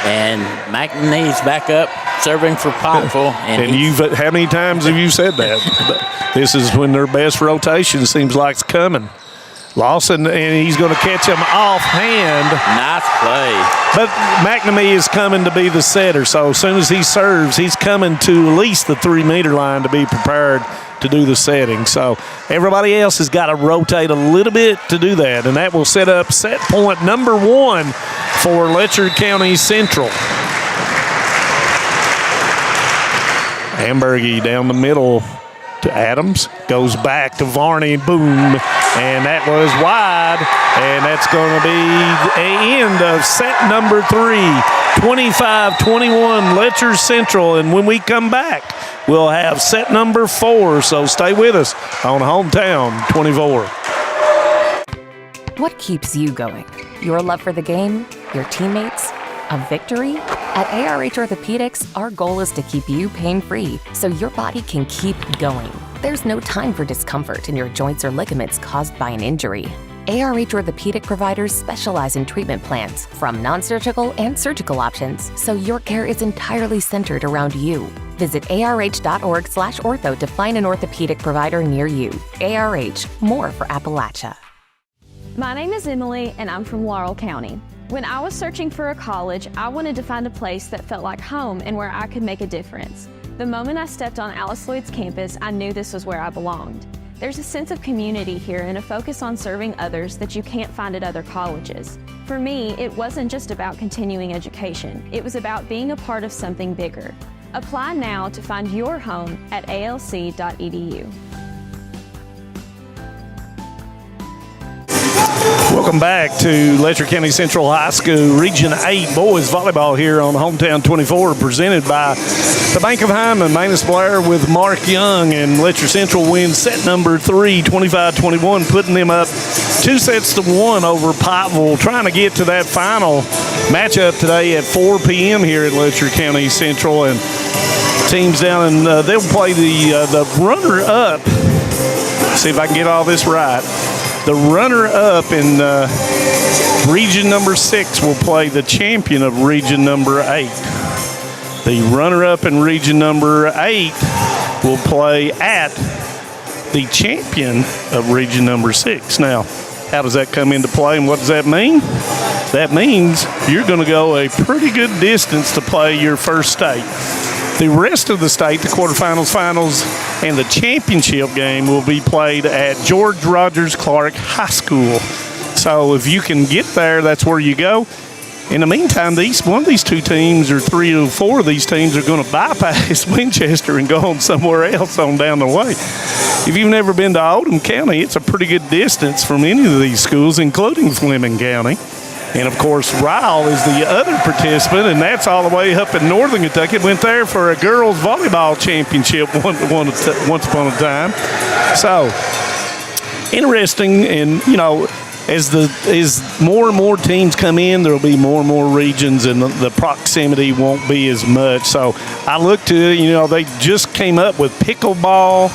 And McNee's back up serving for Pikeville.
And how many times have you said that? This is when their best rotation seems like it's coming. Lawson, and he's going to catch him offhand.
Nice play.
But McNamee is coming to be the setter, so as soon as he serves, he's coming to at least the 3-meter line to be prepared to do the setting. So everybody else has got to rotate a little bit to do that, and that will set up set point number 1 for Letcher County Central. Ambergy down the middle to Adams, goes back to Varney, boom, and that was wide, and that's going to be the end of set number 3, 25-21 Letcher Central, and when we come back, we'll have set number 4, so stay with us on Hometown 24.
What keeps you going? Your love for the game? Your teammates? A victory? At ARH Orthopedics, our goal is to keep you pain-free so your body can keep going. There's no time for discomfort in your joints or ligaments caused by an injury. ARH Orthopedic providers specialize in treatment plans, from non-surgical and surgical options, so your care is entirely centered around you. Visit arh.org/ortho to find an orthopedic provider near you. ARH, more for Appalachia.
My name is Emily, and I'm from Laurel County. When I was searching for a college, I wanted to find a place that felt like home and where I could make a difference. The moment I stepped on Alice Lloyd's campus, I knew this was where I belonged. There's a sense of community here and a focus on serving others that you can't find at other colleges. For me, it wasn't just about continuing education. It was about being a part of something bigger. Apply now to find your home at alc.edu.
Welcome back to Letcher County Central High School Region 8 Boys Volleyball here on Hometown 24, presented by the Bank of Hyman, Manus Blair with Mark Young, and Letcher Central wins set number 3, 25-21, putting them up 2-1 over Pikeville, trying to get to that final matchup today at 4 p.m. here at Letcher County Central, and teams down, and they'll play the runner-up. See if I can get all this right. The runner-up in Region number 6 will play the champion of Region number 8. The runner-up in Region number 8 will play at the champion of Region number 6. Now, how does that come into play, and what does that mean? That means you're going to go a pretty good distance to play your first state. The rest of the state, the quarterfinals, finals, and the championship game will be played at George Rogers Clark High School. So if you can get there, that's where you go. In the meantime, one of these two teams, or 3 or 4 of these teams, are going to bypass Winchester and go on somewhere else on down the way. If you've never been to Oldham County, it's a pretty good distance from any of these schools, including Fleming County. And, of course, Ryle is the other participant, and that's all the way up in northern Kentucky. It went there for a girls' volleyball championship once upon a time. So, interesting, and, you know, as more and more teams come in, there will be more and more regions, and the proximity won't be as much. So, I looked at it, you know, they just came up with pickleball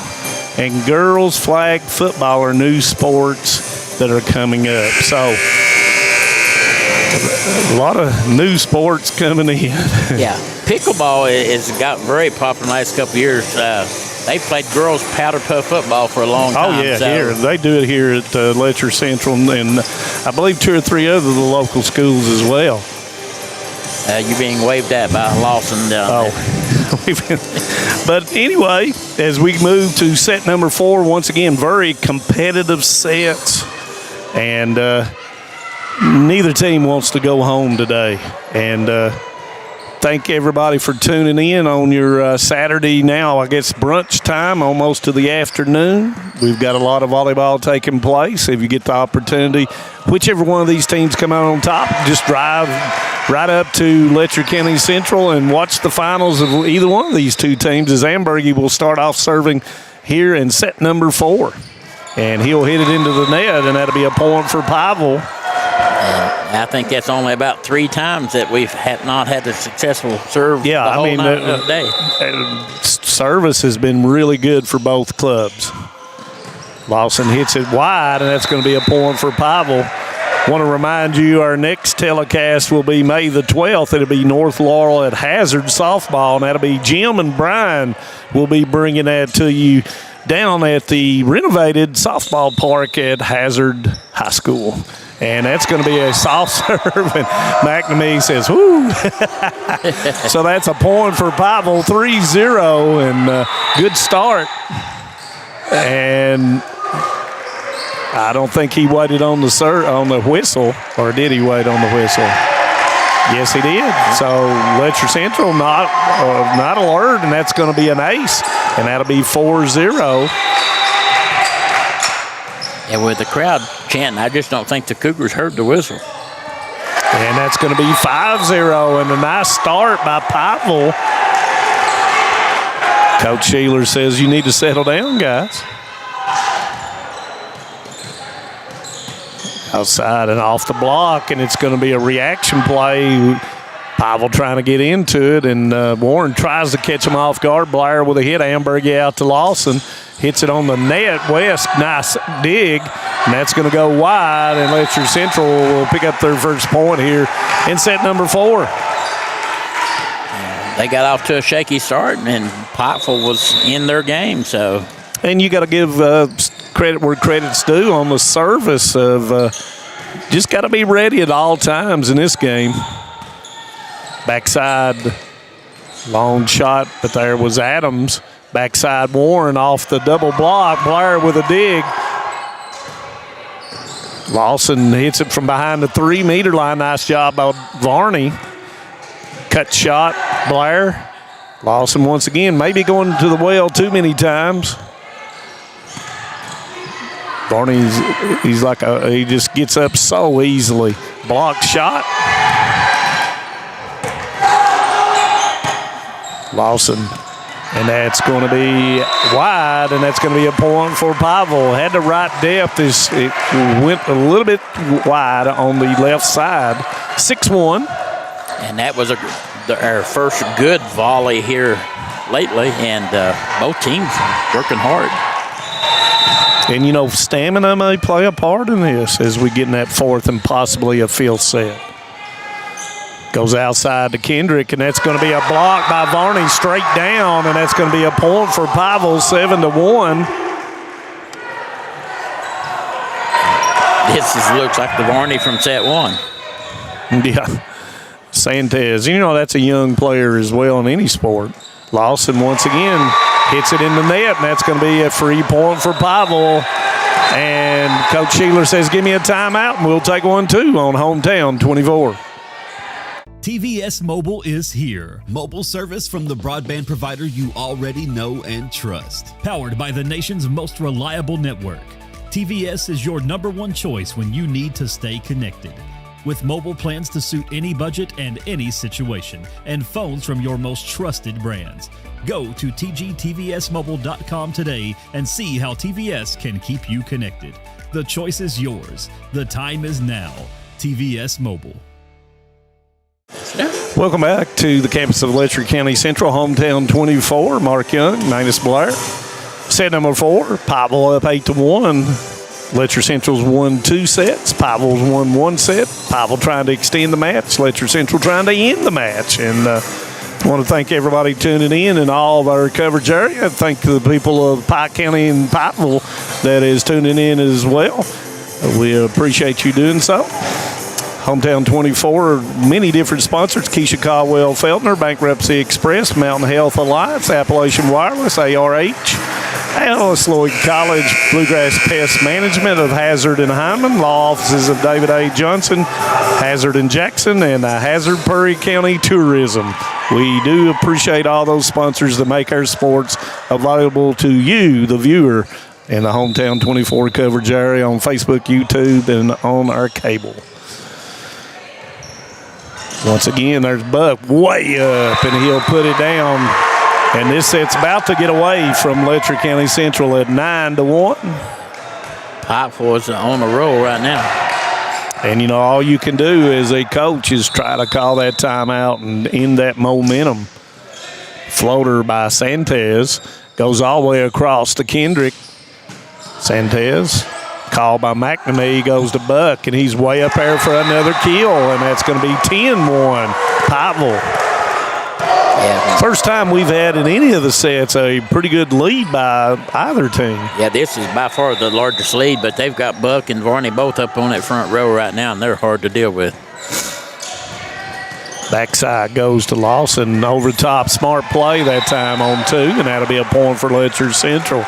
and girls' flag football are new sports that are coming up. So, a lot of new sports coming in.
Yeah, pickleball has got very popular in the last couple of years. They played girls powder puff football for a long time.
Oh, yeah,
so.
here. They do it here at Letcher Central, and I believe 2 or 3 other of the local schools as well.
You're being waved at by Lawson down there.
But anyway, as we move to set number 4, once again, very competitive sets, and neither team wants to go home today. And thank everybody for tuning in on your Saturday now, I guess, brunch time, almost to the afternoon. We've got a lot of volleyball taking place. If you get the opportunity, whichever one of these teams come out on top, just drive right up to Letcher County Central and watch the finals of either one of these two teams, as Ambergy will start off serving here in set number 4. And he'll hit it into the net, and that'll be a point for Pikeville.
I think that's only about 3 times that we've not had a successful serve the whole night of the day.
Service has been really good for both clubs. Lawson hits it wide, and that's going to be a point for Pikeville. Want to remind you, our next telecast will be May the 12th. It'll be North Laurel at Hazard softball, and that'll be Jim and Brian will be bringing that to you down at the renovated softball park at Hazard High School. And that's going to be a soft serve, and McNamee says, whoo. So that's a point for Pikeville, 3-0, and good start. And I don't think he waited on the whistle, or did he wait on the whistle? Yes, he did. So Letcher Central not alert, and that's going to be an ace, and that'll be 4-0.
And with the crowd chanting, I just don't think the Cougars heard the whistle.
And that's going to be 5-0, and a nice start by Pikeville. Coach Sheeler says you need to settle down, guys. Outside and off the block, and it's going to be a reaction play. Pavel trying to get into it, and Warren tries to catch him off guard. Blair with a hit. Ambergy out to Lawson. Hits it on the net. West, nice dig, and that's going to go wide, and Letcher Central will pick up their first point here in set number 4.
They got off to a shaky start, and Pikeville was in their game. So,
and you got to give credit where credit's due on the service of just got to be ready at all times in this game. Backside, long shot, but there was Adams. Backside Warren off the double block. Blair with a dig. Lawson hits it from behind the 3-meter line. Nice job by Varney. Cut shot, Blair. Lawson once again, maybe going to the well too many times. Varney's he just gets up so easily. Blocked shot. Lawson, and that's going to be wide, and that's going to be a point for Pikeville. Had the right depth. It went a little bit wide on the left side. 6-1.
And that was our first good volley here lately, and both teams working hard.
And, stamina may play a part in this as we get in that 4th and possibly a field set. Goes outside to Kendrick, and that's going to be a block by Varney straight down, and that's going to be a point for Pikeville, 7-1.
This looks like the Varney from set 1.
Yeah. Santez, that's a young player as well in any sport. Lawson once again hits it in the net, and that's going to be a free point for Pikeville. And Coach Sheeler says, give me a timeout, and we'll take one too on Hometown 24.
TVS Mobile is here. Mobile service from the broadband provider you already know and trust. Powered by the nation's most reliable network. TVS is your #1 choice when you need to stay connected. With mobile plans to suit any budget and any situation, and phones from your most trusted brands. Go to tgtvsmobile.com today and see how TVS can keep you connected. The choice is yours. The time is now. TVS Mobile.
Welcome back to the campus of Letcher County Central, Hometown 24. Mark Young, Magnus Blair. Set number 4, Pikeville up 8-1. Letcher Central's won 2 sets. Pikeville's won 1 set. Pikeville trying to extend the match. Letcher Central trying to end the match. And I want to thank everybody tuning in and all of our coverage area. Thank the people of Pike County and Pikeville that is tuning in as well. We appreciate you doing so. Hometown 24, many different sponsors: Keisha Caldwell Feltner, Bankruptcy Express, Mountain Health Alliance, Appalachian Wireless, ARH, Alice Lloyd College, Bluegrass Pest Management of Hazard and Hyman, Law Offices of David A. Johnson, Hazard and Jackson, and Hazard Perry County Tourism. We do appreciate all those sponsors that make our sports available to you, the viewer, in the Hometown 24 coverage area on Facebook, YouTube, and on our cable. Once again, there's Buck way up, and he'll put it down. And this set's about to get away from Letcher County Central at 9-1.
Pikeville is on a roll right now.
And, all you can do as a coach is try to call that timeout and end that momentum. Floater by Santez goes all the way across to Kendrick. Santez. Called by McNamee, goes to Buck, and he's way up there for another kill, and that's going to be 10-1. Pikeville.
Yeah.
First time we've had in any of the sets a pretty good lead by either team.
Yeah, this is by far the largest lead, but they've got Buck and Varney both up on that front row right now, and they're hard to deal with.
Backside goes to Lawson. Over the top, smart play that time on 2, and that'll be a point for Letcher Central.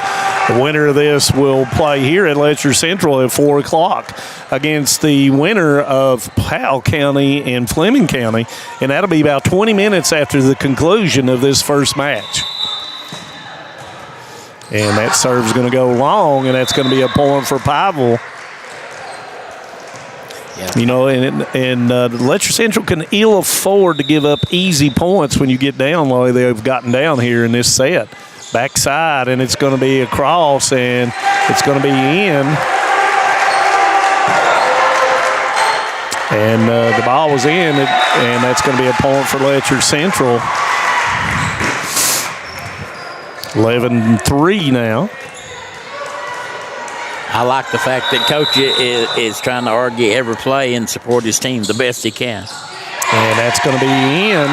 The winner of this will play here at Letcher Central at 4 o'clock against the winner of Powell County and Fleming County, and that'll be about 20 minutes after the conclusion of this first match. And that serve's going to go long, and that's going to be a point for Pikeville.
Yeah.
And Letcher Central can ill afford to give up easy points when you get down the way they've gotten down here in this set. Backside, and it's going to be across, and it's going to be in. And the ball was in, and that's going to be a point for Letcher Central. 11-3 now.
I like the fact that Coach is trying to argue every play and support his team the best he can.
And that's going to be in.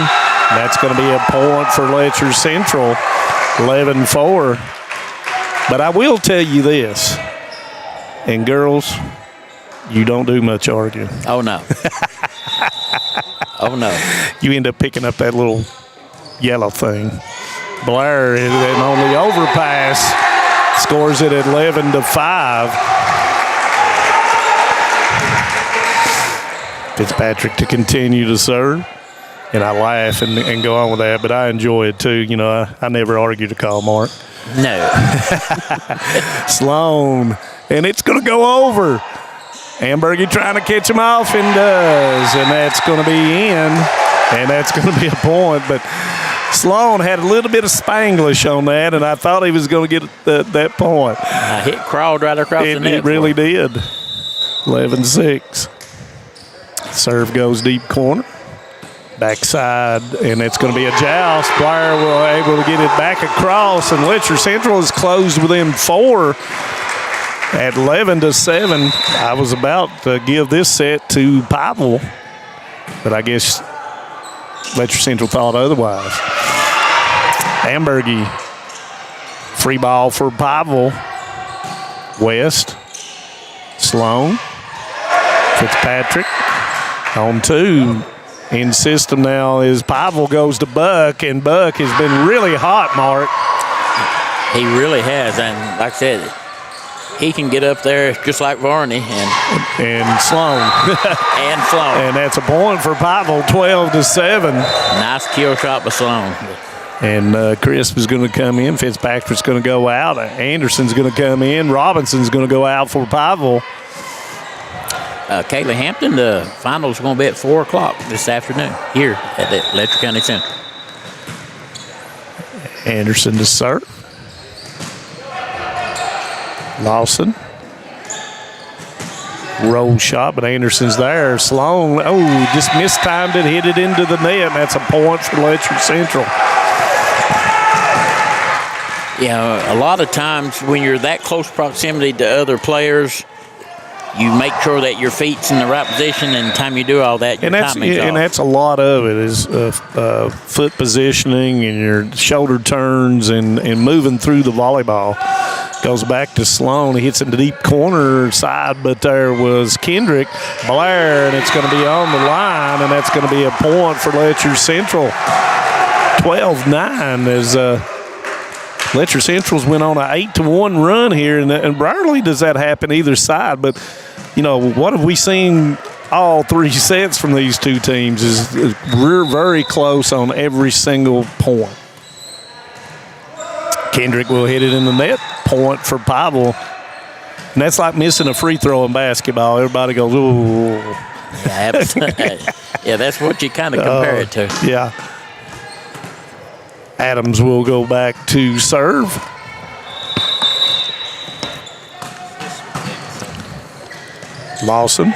That's going to be a point for Letcher Central, 11-4. But I will tell you this, and girls, you don't do much arguing.
Oh, no. Oh, no.
You end up picking up that little yellow thing. Blair, and on the overpass, scores it at 11-5. Fitzpatrick to continue to serve. And I laugh and go on with that, but I enjoy it too. You know, I never argue the call, Mark.
No.
Sloan, and it's going to go over. Ambergy trying to catch him off and does, and that's going to be in, and that's going to be a point. But Sloan had a little bit of Spanglish on that, and I thought he was going to get that point.
It crawled right across the net.
It really did. 11-6. Serve goes deep corner. Backside, and it's going to be a joust. Blair will able to get it back across, and Letcher Central is closed within 4 at 11-7. I was about to give this set to Pikeville, but I guess Letcher Central thought otherwise. Ambergy, free ball for Pikeville. West, Sloan, Fitzpatrick on 2. In system now is Pikeville goes to Buck, and Buck has been really hot, Mark.
He really has, and like I said, he can get up there just like Varney
and Sloan.
And Sloan.
And that's a point for Pikeville, 12-7.
Nice kill shot by Sloan.
And Crisp is going to come in. Fitzpatrick's going to go out. Anderson's going to come in. Robinson's going to go out for Pikeville.
Kaylee Hampton, the finals are going to be at 4 o'clock this afternoon here at the Letcher County Center.
Anderson to serve. Lawson. Roll shot, but Anderson's there. Sloan, just mistimed it, hit it into the net, and that's a point for Letcher Central.
Yeah, a lot of times when you're that close proximity to other players, you make sure that your feet's in the right position, and the time you do all that, your timing's off.
And that's a lot of it is foot positioning and your shoulder turns and moving through the volleyball. Goes back to Sloan. He hits in the deep corner side, but there was Kendrick. Blair, and it's going to be on the line, and that's going to be a point for Letcher Central. 12-9 as Letcher Central's went on an 8-1 run here, and rarely does that happen either side. But, you know, what have we seen all 3 sets from these two teams is we're very close on every single point. Kendrick will hit it in the net. Point for Pikeville. And that's like missing a free throw in basketball. Everybody goes, ooh.
Yeah, that's what you kind of compare it to.
Yeah. Adams will go back to serve. Lawson.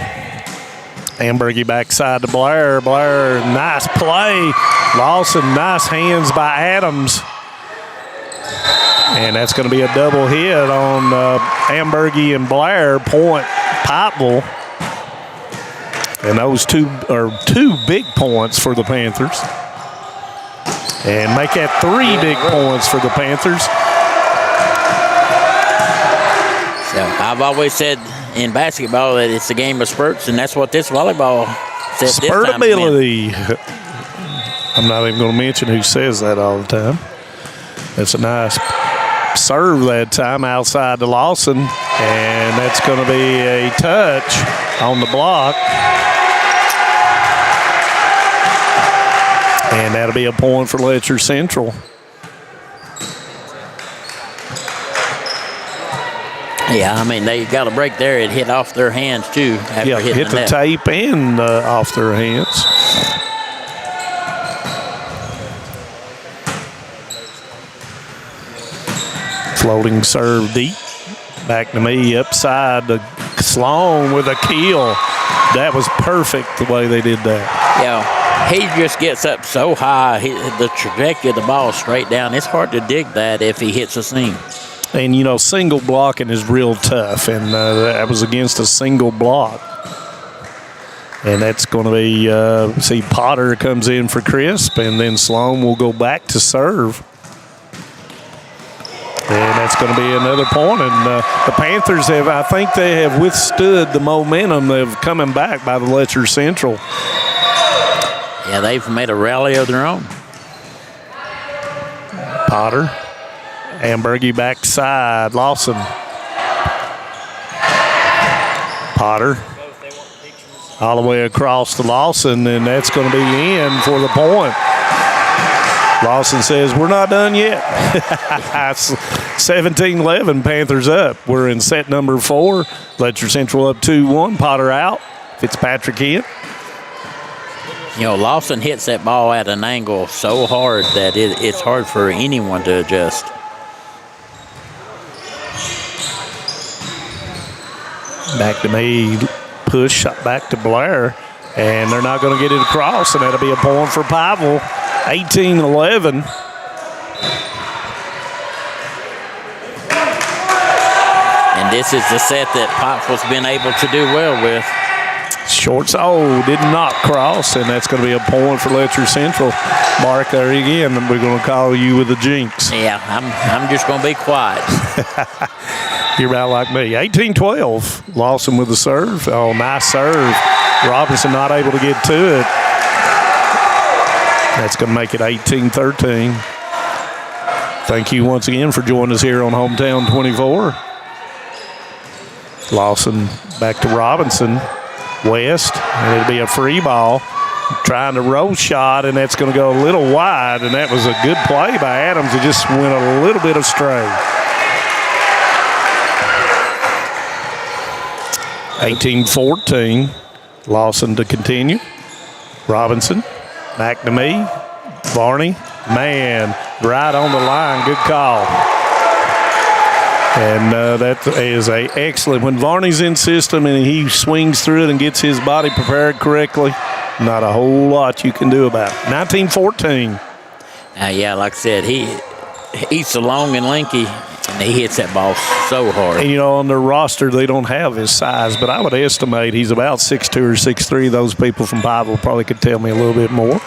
Ambergy backside to Blair. Blair, nice play. Lawson, nice hands by Adams. And that's going to be a double hit on Ambergy and Blair. Point Pikeville. And those two are 2 big points for the Panthers. And make that 3 big points for the Panthers.
So I've always said in basketball that it's a game of spurts, and that's what this volleyball says.
Spurtability. I'm not even going to mention who says that all the time. That's a nice serve that time outside to Lawson, and that's going to be a touch on the block. And that'll be a point for Letcher Central.
Yeah, I mean, they got a break there. It hit off their hands, too.
Yeah, hit the tape and off their hands. Floating serve deep. Back to me, upside to Sloan with a kill. that was perfect the way they did that.
Yeah, he just gets up so high. The trajectory of the ball is straight down. It's hard to dig that if he hits a seam.
And, you know, single blocking is real tough, and that was against a single block. And that's going to be, see, Potter comes in for Crisp, and then Sloan will go back to serve. And that's going to be another point. And the Panthers have, I think they have withstood the momentum of coming back by the Letcher Central.
Yeah, they've made a rally of their own.
Potter. Ambergy backside. Lawson. Potter. All the way across to Lawson, and that's going to be in for the point. Lawson says, we're not done yet. 17-11, Panthers up. We're in set number 4. Letcher Central up 2-1. Potter out. Fitzpatrick in.
You know, Lawson hits that ball at an angle so hard that it's hard for anyone to adjust.
Back to me, push, shot back to Blair, and they're not going to get it across, and that'll be a point for Pikeville. 18-11.
And this is the set that Pikeville's been able to do well with.
Shorts, did not cross, and that's going to be a point for Letcher Central. Mark, there again, and we're going to call you with a jinx.
Yeah, I'm just going to be quiet.
You're about like me. 18-12. Lawson with the serve. Oh, nice serve. Robinson not able to get to it. That's going to make it 18-13. Thank you once again for joining us here on Hometown 24. Lawson back to Robinson. West, and it'll be a free ball. Trying to roll shot, and that's going to go a little wide, and that was a good play by Adams. It just went a little bit astray. 18-14. Lawson to continue. Robinson, back to me. Varney, man, right on the line. Good call. And that is a excellent. When Varney's in system and he swings through it and gets his body prepared correctly, not a whole lot you can do about it. 19-14.
Yeah, like I said, he's so long and lanky, and he hits that ball so hard.
And, you know, on their roster, they don't have his size, but I would estimate he's about 6'2 or 6'3. Those people from Pikeville probably could tell me a little bit more.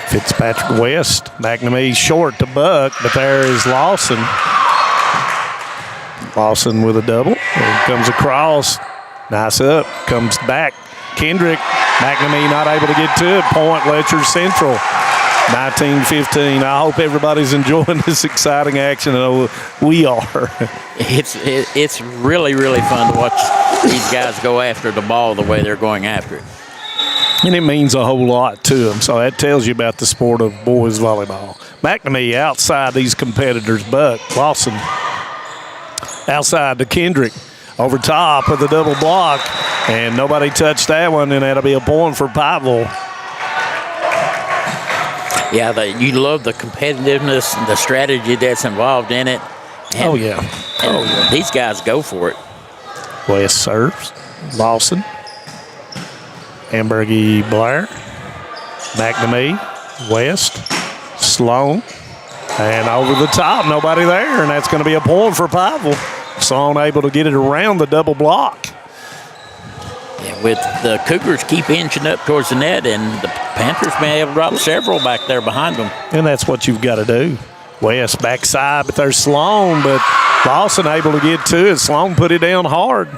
Fitzpatrick West, McNamee short to Buck, but there is Lawson. Lawson with a double. And comes across. Nice up. Comes back. Kendrick. McNamee not able to get to it. Point Letcher Central. 19-15. I hope everybody's enjoying this exciting action. We are.
It's really, really fun to watch these guys go after the ball the way they're going after it.
And it means a whole lot to them. So that tells you about the sport of boys volleyball. McNamee outside these competitors. Buck, Lawson outside to Kendrick. Over top of the double block. And nobody touched that one, and that'll be a point for Pikeville.
Yeah, you love the competitiveness and the strategy that's involved in it. And,
yeah.
These guys go for it.
West serves. Lawson. Ambergy Blair. McNamee. West. Sloan. And over the top, nobody there, and that's going to be a point for Pikeville. Sloan able to get it around the double block.
Yeah, with the Cougars keep inching up towards the net, and the Panthers may have dropped several back there behind them.
And that's what you've got to do. West backside, but there's Sloan, but Lawson able to get to it. Sloan put it down hard.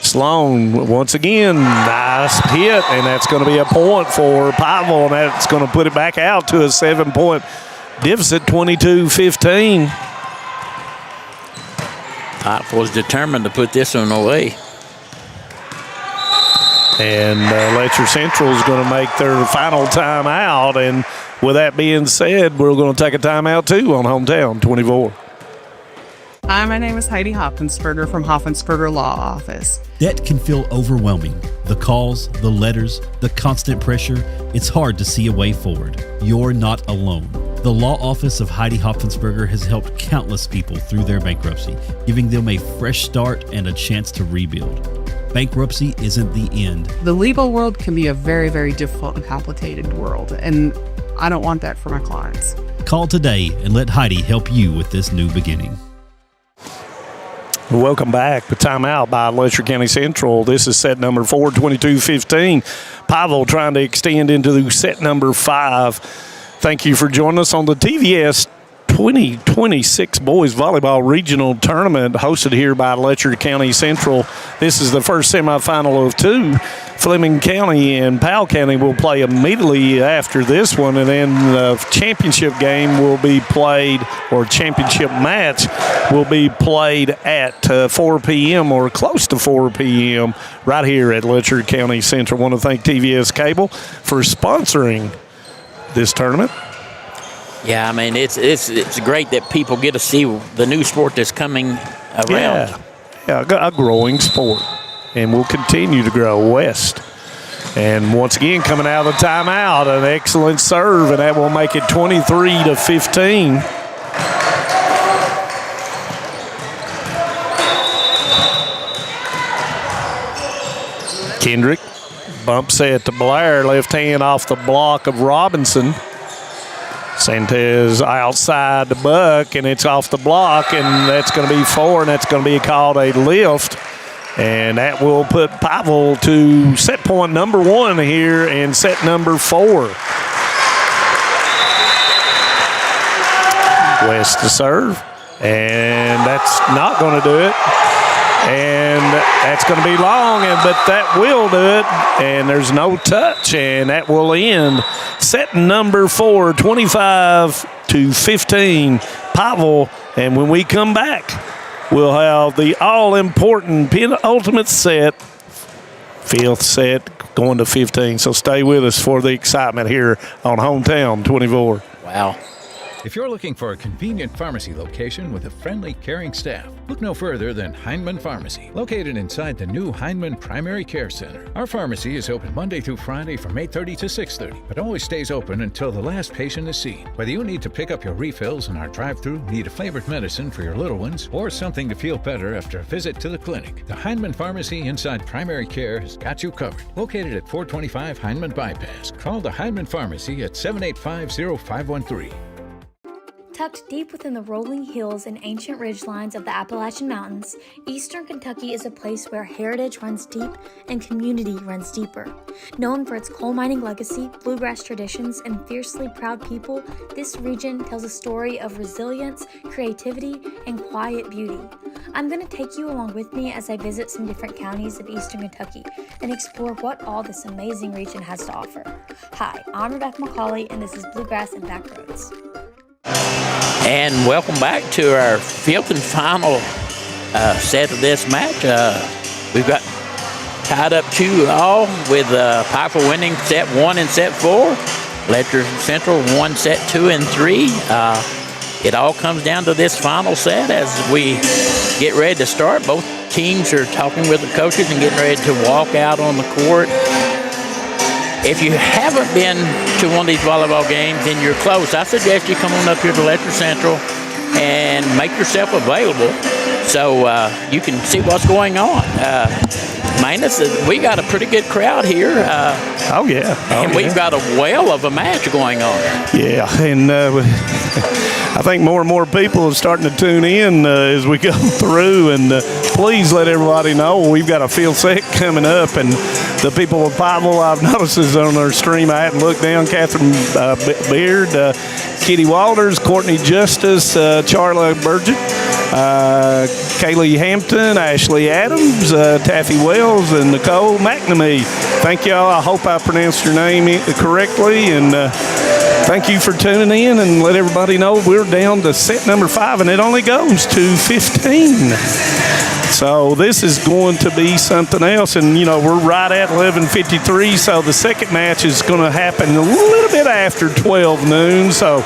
Sloan, once again, nice hit, and that's going to be a point for Pikeville, and that's going to put it back out to a 7-point deficit, 22-15.
Pikeville was determined to put this one away.
And Letcher Central is going to make their final timeout, and with that being said, we're going to take a timeout too on Hometown 24.
Hi, my name is Heidi Hoffensperger from Hoffensperger Law Office.
Debt can feel overwhelming. The calls, the letters, the constant pressure, it's hard to see a way forward. You're not alone.
The law office of Heidi Hoffensperger has helped countless people through their bankruptcy, giving them a fresh start and a chance to rebuild. Bankruptcy isn't the end.
The legal world can be a very, very difficult and complicated world, and I don't want that for my clients.
Call today and let Heidi help you with this new beginning.
Welcome back. The timeout by Letcher County Central. This is set number 4, 22-15. Pavel trying to extend into set number 5. Thank you for joining us on the TVS 2026 Boys Volleyball Regional Tournament hosted here by Letcher County Central. This is the first semifinal of 2. Fleming County and Powell County will play immediately after this one, and then the championship game will be played, or championship match will be played at 4 p.m. or close to 4 p.m. right here at Letcher County Central. I want to thank TVS Cable for sponsoring this tournament.
Yeah, I mean, it's great that people get to see the new sport that's coming around.
Yeah, a growing sport, and will continue to grow west. And once again, coming out of the timeout, an excellent serve, and that will make it 23-15. Kendrick bump set to Blair, left hand off the block of Robinson. Santez outside the buck, and it's off the block, and that's going to be 4, and that's going to be called a lift. And that will put Pavel to set point number 1 here in set number 4. West to serve, and that's not going to do it. And that's going to be long, but that will do it. And there's no touch, and that will end set number 4, 25-15. Pavel, and when we come back, we'll have the all-important penultimate set, 5th set, going to 15. So stay with us for the excitement here on Hometown 24.
Wow.
If you're looking for a convenient pharmacy location with a friendly, caring staff, look no further than Heinemann Pharmacy, located inside the new Heinemann Primary Care Center. Our pharmacy is open Monday through Friday from 8:30 to 6:30, but always stays open until the last patient is seen. Whether you need to pick up your refills in our drive-thru, need a favorite medicine for your little ones, or something to feel better after a visit to the clinic, the Heinemann Pharmacy inside Primary Care has got you covered. Located at 425 Heinemann Bypass. Call the Heinemann Pharmacy at 785-0513.
Tucked deep within the rolling hills and ancient ridgelines of the Appalachian Mountains, Eastern Kentucky is a place where heritage runs deep and community runs deeper. Known for its coal mining legacy, bluegrass traditions, and fiercely proud people, this region tells a story of resilience, creativity, and quiet beauty. I'm going to take you along with me as I visit some different counties of Eastern Kentucky and explore what all this amazing region has to offer. Hi, I'm Rebecca McCauley, and this is Bluegrass and Backroads.
And welcome back to our 5th and final set of this match. We've got tied up 2-all with Piper winning set 1 and set 4. Letcher Central won set 2 and 3. It all comes down to this final set as we get ready to start. Both teams are talking with the coaches and getting ready to walk out on the court. If you haven't been to one of these volleyball games and you're close, I suggest you come on up here to Letcher Central and make yourself available so you can see what's going on. Manus, we got a pretty good crowd here. And we've got a whale of a match going on.
Yeah, and I think more and more people are starting to tune in as we go through. And please let everybody know we've got a field set coming up. And the people of Pikeville, I've noticed is on their stream. I hadn't looked down. Catherine Beard, Kitty Walters, Courtney Justice, Charla Burgett, Kaylee Hampton, Ashley Adams, Taffy Wells, and Nicole McNamee. Thank y'all. I hope I pronounced your name correctly. And thank you for tuning in, and let everybody know we're down to set number 5, and it only goes to 15. So this is going to be something else, and, you know, we're right at 11:53, so the second match is going to happen a little bit after 12 noon. So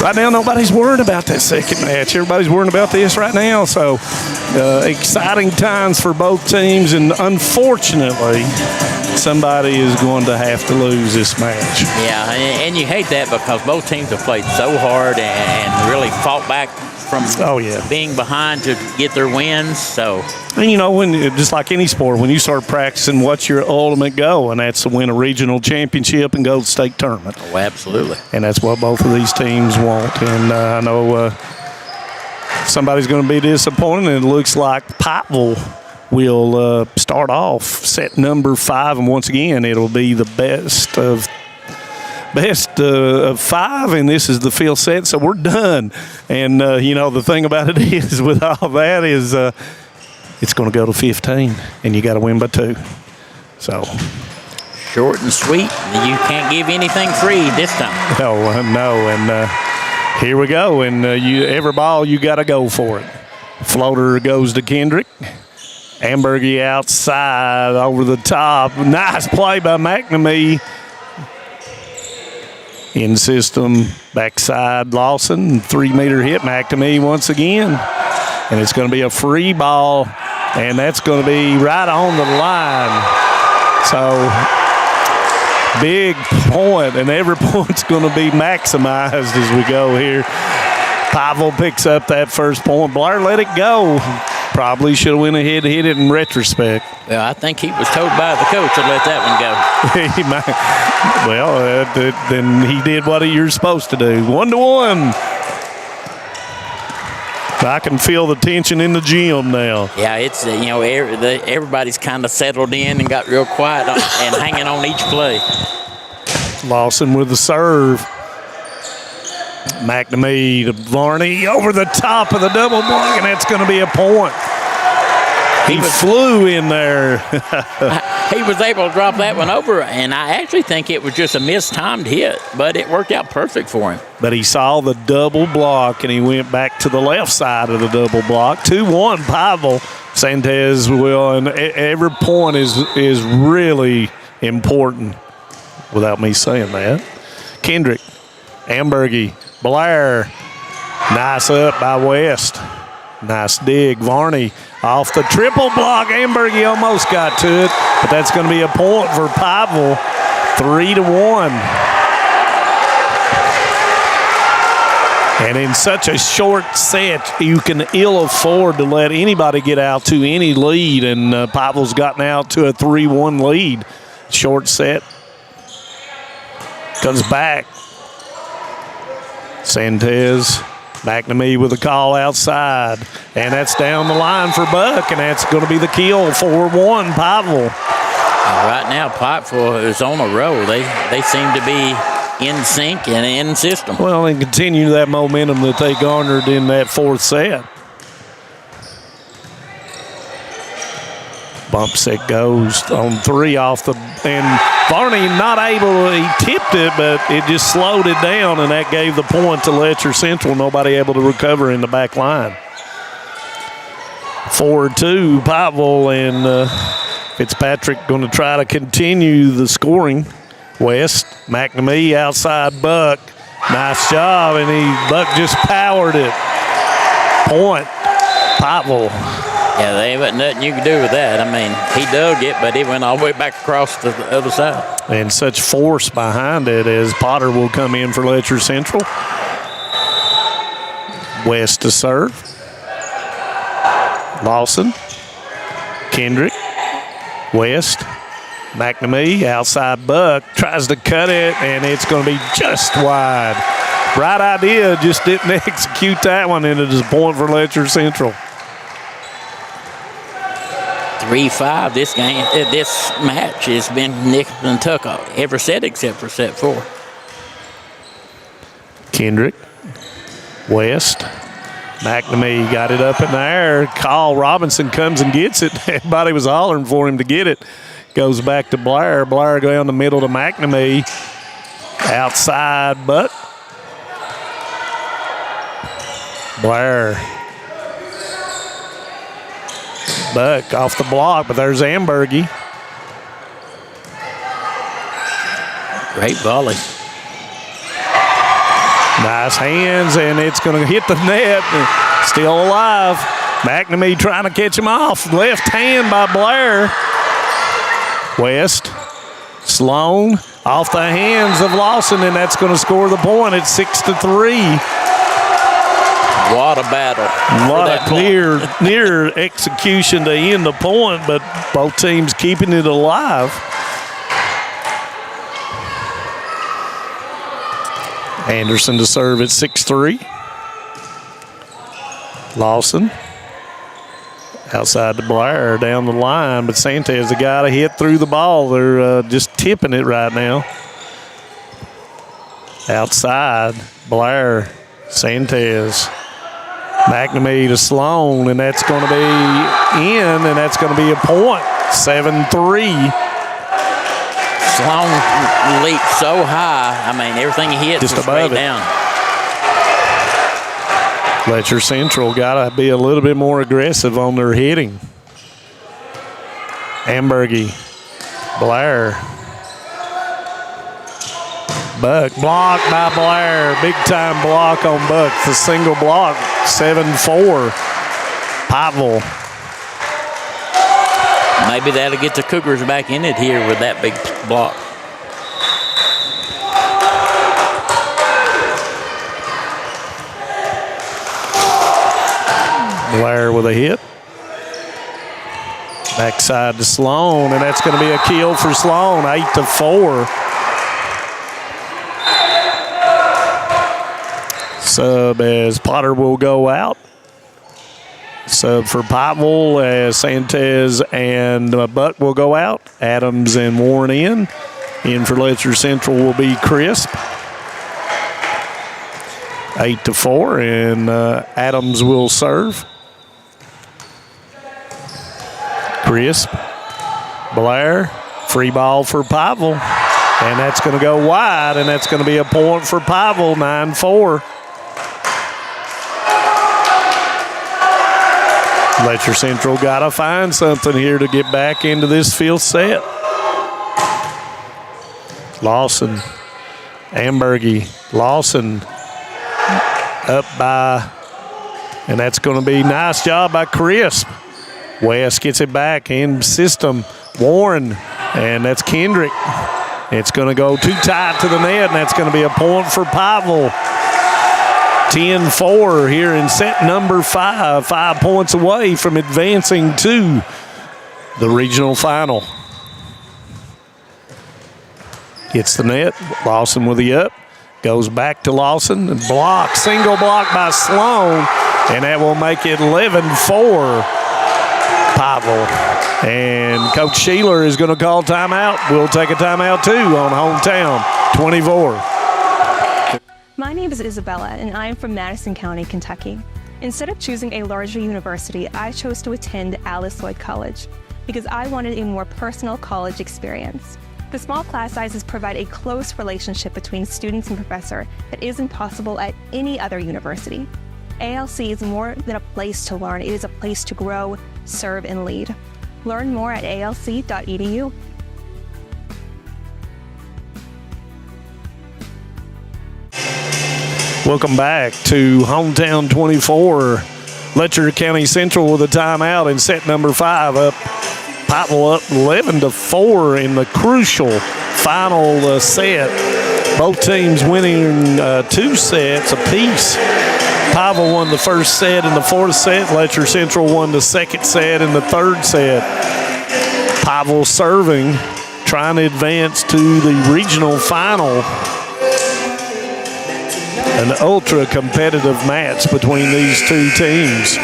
right now nobody's worried about that second match. Everybody's worried about this right now. So exciting times for both teams, and unfortunately, somebody is going to have to lose this match.
Yeah, and you hate that because both teams have played so hard and really fought back from being behind to get their wins. So,
and when just like any sport, when you start practicing, what's your ultimate goal? And that's to win a regional championship and go to the state tournament.
Oh, absolutely.
And that's what both of these teams want. And I know somebody's going to be disappointed. And it looks like Pikeville will start off set number 5, and once again, it'll be the best of 5, and this is the 5th set, so we're done. And the thing about it is, with all that, is it's going to go to 15, and you got to win by 2. So
short and sweet. You can't give anything free this time.
No, and here we go. And every ball you got to go for it. Floater goes to Kendrick. Ambergy outside over the top. Nice play by McNamee. In system, backside Lawson, 3-meter hit. McNamee once again. And it's going to be a free ball, and that's going to be right on the line. So, big point, and every point's going to be maximized as we go here. Pikeville picks up that first point. Blair let it go. Probably should have went ahead and hit it in retrospect.
Well, I think he was told by the coach to let that
one go. Then he did what you're supposed to do. 1-1. I can feel the tension in the gym now.
Yeah, it's everybody's kind of settled in and got real quiet and hanging on each play.
Lawson with the serve. McNamee to Varney over the top of the double block, and that's going to be a point. He flew in there.
He was able to drop that one over, and I actually think it was just a mistimed hit, but it worked out perfect for him.
But he saw the double block, and he went back to the left side of the double block. 2-1 Pikeville. Santez will, and every point is really important without me saying that. Kendrick, Ambergy, Blair. Nice up by West. Nice dig. Varney off the triple block. Ambergy almost got to it, but that's going to be a point for Pikeville. 3-1. And in such a short set, you can ill afford to let anybody get out to any lead, and Pikeville's gotten out to a 3-1 lead. Short set. Comes back. Santez, McNamee with a call outside, and that's down the line for Buck, and that's going to be the kill. 4-1 Pikeville.
Right now, Pikeville is on a roll. They seem to be in sync and in system.
Well, and continue that momentum that they garnered in that 4th set. Bump set goes on 3 off the, and Varney not able, he tipped it, but it just slowed it down, and that gave the point to Letcher Central. Nobody able to recover in the back line. 4-2 Pikeville, and Fitzpatrick going to try to continue the scoring. West, McNamee outside Buck. Nice job, and Buck just powered it. Point, Pikeville.
Yeah, there ain't nothing you can do with that. I mean, he dug it, but it went all the way back across to the other side.
And such force behind it as Potter will come in for Letcher Central. West to serve. Lawson. Kendrick. West. McNamee outside Buck. Tries to cut it, and it's going to be just wide. Right idea, just didn't execute that one, and it is a point for Letcher Central.
3-5 this game. This match has been nick and tuck every set except for set 4.
Kendrick, West, McNamee got it up in the air. Kyle Robinson comes and gets it. Everybody was hollering for him to get it. Goes back to Blair. Blair down the middle to McNamee. Outside Buck. Blair. Buck off the block, but there's Ambergy.
Great volley.
Nice hands, and it's going to hit the net. Still alive. McNamee trying to catch him off. Left hand by Blair. West. Sloan off the hands of Lawson, and that's going to score the point. It's 6-3.
What a battle.
A lot of near execution to end the point, but both teams keeping it alive. Anderson to serve at 6-3. Lawson outside to Blair down the line, but Sanchez, the guy to hit through the ball. They're just tipping it right now. Outside, Blair, Sanchez, McNamee to Sloan, and that's going to be in, and that's going to be a point. 7-3.
Sloan leaped so high. I mean, everything he hit
just
was
above
straight down.
Letcher Central got to be a little bit more aggressive on their hitting. Ambergy, Blair. Buck blocked by Blair. Big time block on Buck. The single block. 7-4. Pikeville.
Maybe that'll get the Cougars back in it here with that big block.
Blair with a hit. Backside to Sloan, and that's going to be a kill for Sloan. 8-4. Sub as Potter will go out. Sub for Pikeville as Sanchez and Buck will go out. Adams and Warren in. In for Letcher Central will be Crisp. 8-4, and Adams will serve. Crisp, Blair, free ball for Pikeville, and that's going to go wide, and that's going to be a point for Pikeville. 9-4. Letcher Central got to find something here to get back into this field set. Lawson, Ambergy, Lawson up by, and that's going to be nice job by Crisp. West gets it back in system. Warren, and that's Kendrick. It's going to go too tight to the net, and that's going to be a point for Pikeville. 10-4 here in set number 5. 5 points away from advancing to the regional final. Hits the net. Lawson with the up. Goes back to Lawson. And block. Single block by Sloan. And that will make it 11-4. Pikeville. And Coach Sheeler is going to call timeout. We'll take a timeout too on hometown. 24.
My name is Isabella, and I am from Madison County, Kentucky. Instead of choosing a larger university, I chose to attend Alice Lloyd College because I wanted a more personal college experience. The small class sizes provide a close relationship between students and professor that isn't possible at any other university. ALC is more than a place to learn, it is a place to grow, serve, and lead. Learn more at alc.edu.
Welcome back to Hometown 24. Letcher County Central with a timeout in set number 5 up. Pikeville up 11-4 in the crucial final set. Both teams winning 2 sets apiece. Pikeville won the first set in the 4th set. Letcher Central won the 2nd set in the 3rd set. Pikeville serving, trying to advance to the regional final. An ultra-competitive match between these two teams.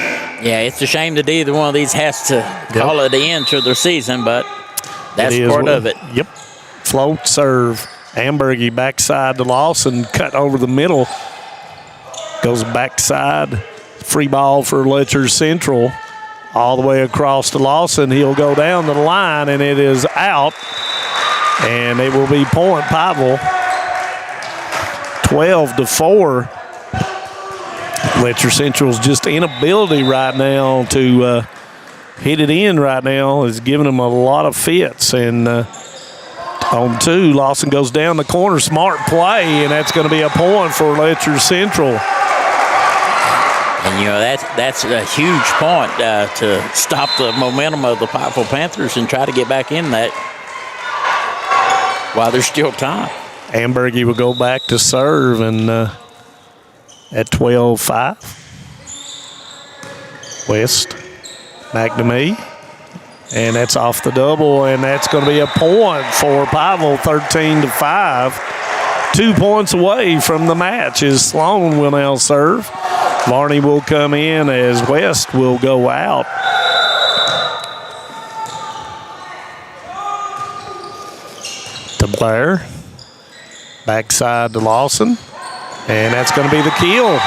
Yeah, it's a shame that either one of these has to call it the end to their season, but that's part of it.
Yep. Float, serve. Ambergy backside to Lawson, cut over the middle. Goes backside. Free ball for Letcher Central. All the way across to Lawson. He'll go down the line, and it is out. And it will be point Pikeville. 12-4. Letcher Central's just inability right now to hit it in right now is giving them a lot of fits. And On 2, Lawson goes down the corner. Smart play, and that's going to be a point for Letcher Central.
And, that's a huge point to stop the momentum of the Pikeville Panthers and try to get back in that while there's still time.
Ambergy will go back to serve, and at 12-5. West, McNamee. And that's off the double, and that's going to be a point for Pikeville, 13-5. 2 points away from the match as Sloan will now serve. Varney will come in as West will go out. To Blair. Backside to Lawson. And that's going to be the kill.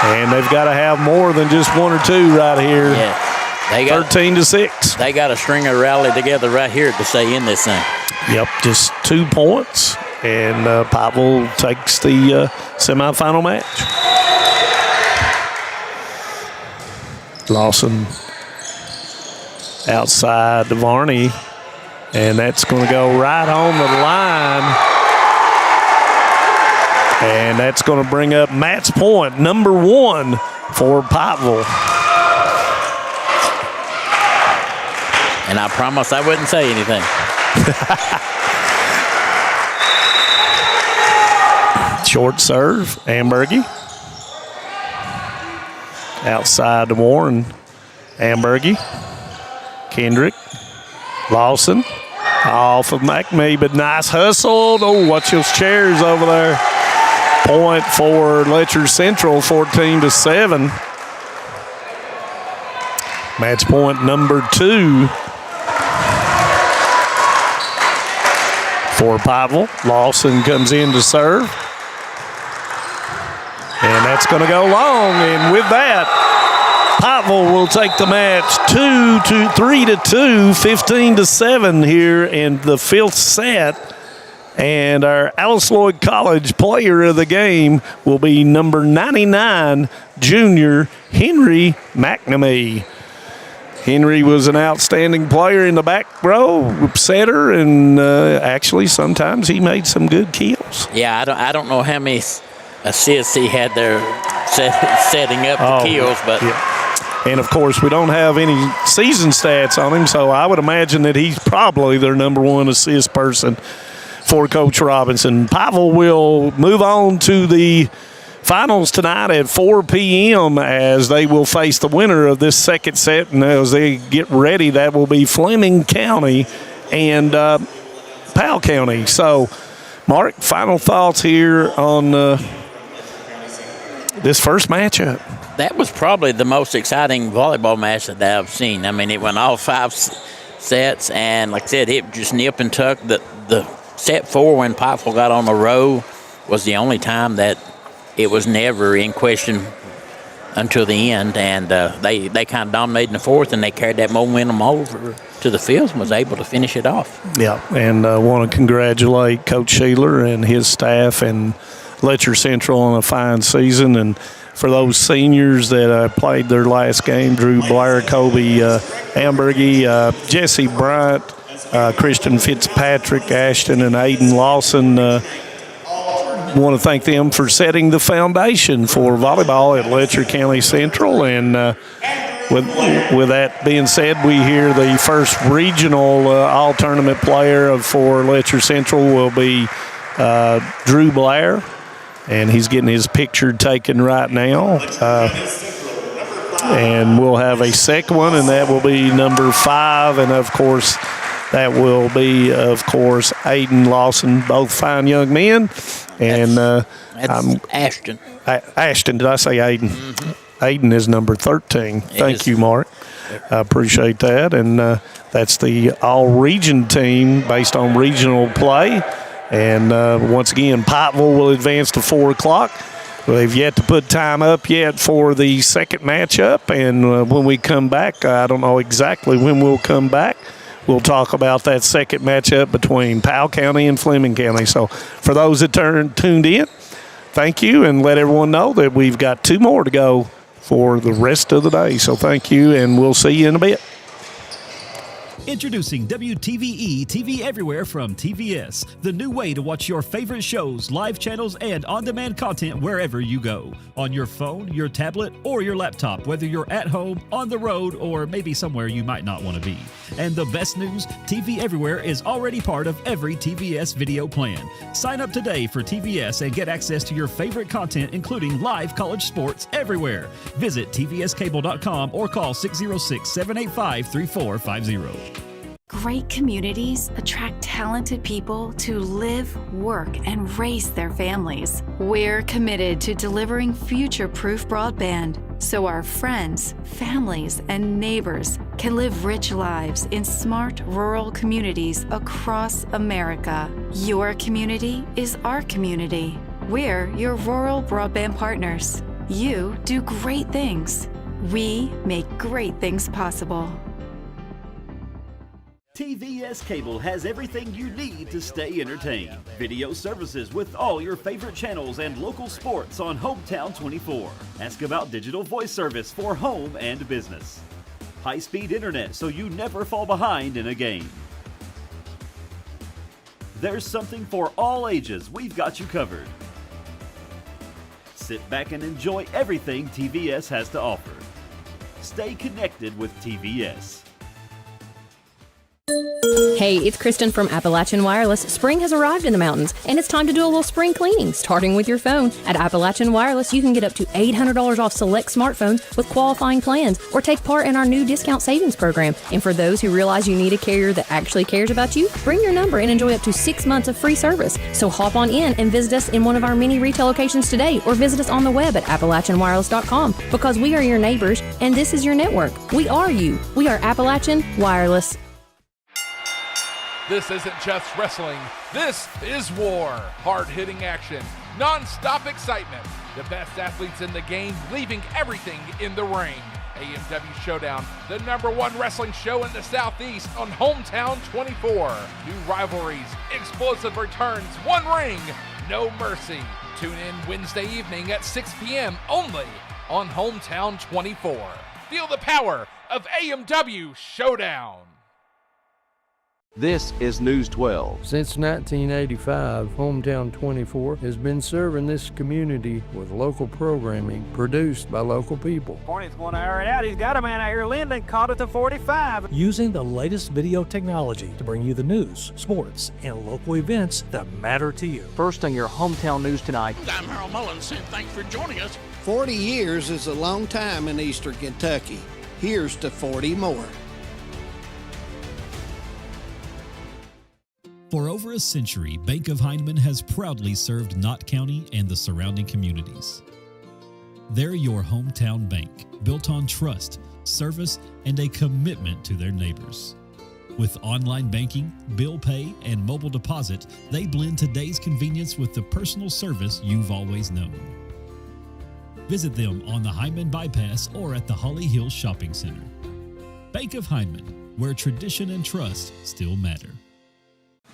And they've got to have more than just 1 or 2 right here.
Yeah.
13-6.
They got a string of rally together right here to stay in this thing.
Yep, just 2 points. And Pikeville takes the semifinal match. Lawson outside to Varney. And that's going to go right on the line. And that's going to bring up match point number 1 for Pikeville.
And I promise I wouldn't say anything.
Short serve, Ambergy. Outside to Warren. Ambergy. Kendrick. Lawson. Off of McNamee, but nice hustle. Oh, watch those chairs over there. Point for Letcher Central, 14-7. Match point number 2 for Pikeville. Lawson comes in to serve. And that's going to go long. And with that, Pikeville will take the match 3-2, 15-7 here in the 5th set. And our Alice Lloyd College player of the game will be number 99, junior Henry McNamee. Henry was an outstanding player in the back row, setter, and actually sometimes he made some good kills.
Yeah, I don't know how many assists he had there setting up the kills, but
yeah. And of course we don't have any season stats on him, so I would imagine that he's probably their number 1 assist person for Coach Robinson. Pikeville will move on to the finals tonight at 4 p.m. as they will face the winner of this second set. And as they get ready, that will be Fleming County and Powell County. So, Mark, final thoughts here on this first matchup.
that was probably the most exciting volleyball match that I've seen. I mean, it went all 5 sets, and like I said, it just nip and tuck. The set 4 when Pikeville got on the row was the only time that it was never in question until the end, and they kind of dominated in the 4th, and they carried that momentum over to the 5th and was able to finish it off.
Yeah, and I want to congratulate Coach Sheeler and his staff and Letcher Central on a fine season. And for those seniors that played their last game, Drew Blair, Kobe Ambergy, Jesse Bryant, Christian Fitzpatrick, Ashton, and Aiden Lawson, want to thank them for setting the foundation for volleyball at Letcher County Central. And with that being said, we hear the first regional all-tournament player for Letcher Central will be Drew Blair, and he's getting his picture taken right now. And we'll have a second one, and that will be number 5, and of course that will be, Aiden Lawson, both fine young men. And
that's Ashton.
Ashton, did I say Aiden? Mm-hmm. Aiden is number 13. Thank you, Mark. I appreciate that. And that's the all-region team based on regional play. And once again, Pikeville will advance to 4 o'clock. They've yet to put time up yet for the second matchup. And when we come back, I don't know exactly when we'll come back. We'll talk about that second matchup between Powell County and Fleming County. So for those that tuned in, thank you, and let everyone know that we've got 2 more to go for the rest of the day. So thank you, and we'll see you in a bit.
Introducing WTVE TV Everywhere from TVS, the new way to watch your favorite shows, live channels, and on-demand content wherever you go. On your phone, your tablet, or your laptop, whether you're at home, on the road, or maybe somewhere you might not want to be. And the best news, TV Everywhere is already part of every TVS video plan. Sign up today for TVS and get access to your favorite content, including live college sports everywhere. Visit tvscable.com or call 606-785-3450.
Great communities attract talented people to live, work, and raise their families. We're committed to delivering future-proof broadband so our friends, families, and neighbors can live rich lives in smart rural communities across America. Your community is our community. We're your rural broadband partners. You do great things. We make great things possible.
TVS Cable has everything you need to stay entertained. Video services with all your favorite channels and local sports on Hometown 24. Ask about digital voice service for home and business. High-speed internet so you never fall behind in a game. There's something for all ages. We've got you covered. Sit back and enjoy everything TVS has to offer. Stay connected with TVS.
Hey, it's Kristen from Appalachian Wireless. Spring has arrived in the mountains, and it's time to do a little spring cleaning, starting with your phone. At Appalachian Wireless, you can get up to $800 off select smartphones with qualifying plans, or take part in our new discount savings program. And for those who realize you need a carrier that actually cares about you, bring your number and enjoy up to 6 months of free service. So hop on in and visit us in one of our many retail locations today, or visit us on the web at AppalachianWireless.com, because we are your neighbors, and this is your network. We are you. We are Appalachian Wireless.
This isn't just wrestling. This is war. Hard-hitting action, non-stop excitement. The best athletes in the game leaving everything in the ring. AMW Showdown, the #1 wrestling show in the Southeast on Hometown 24. New rivalries, explosive returns, one ring, no mercy. Tune in Wednesday evening at 6 p.m. only on Hometown 24. Feel the power of AMW Showdown.
This is News 12.
Since 1985, Hometown 24 has been serving this community with local programming produced by local people.
Hornet's going to air it out. He's got a man out here. Linden caught it to 45.
Using the latest video technology to bring you the news, sports, and local events that matter to you.
First on your Hometown News tonight.
I'm Harold Mullins, and thanks for joining us.
40 years is a long time in Eastern Kentucky. Here's to 40 more.
For over a century, Bank of Hindman has proudly served Knott County and the surrounding communities. They're your hometown bank, built on trust, service, and a commitment to their neighbors. With online banking, bill pay, and mobile deposit, they blend today's convenience with the personal service you've always known. Visit them on the Hindman Bypass or at the Holly Hills Shopping Center. Bank of Hindman, where tradition and trust still matter.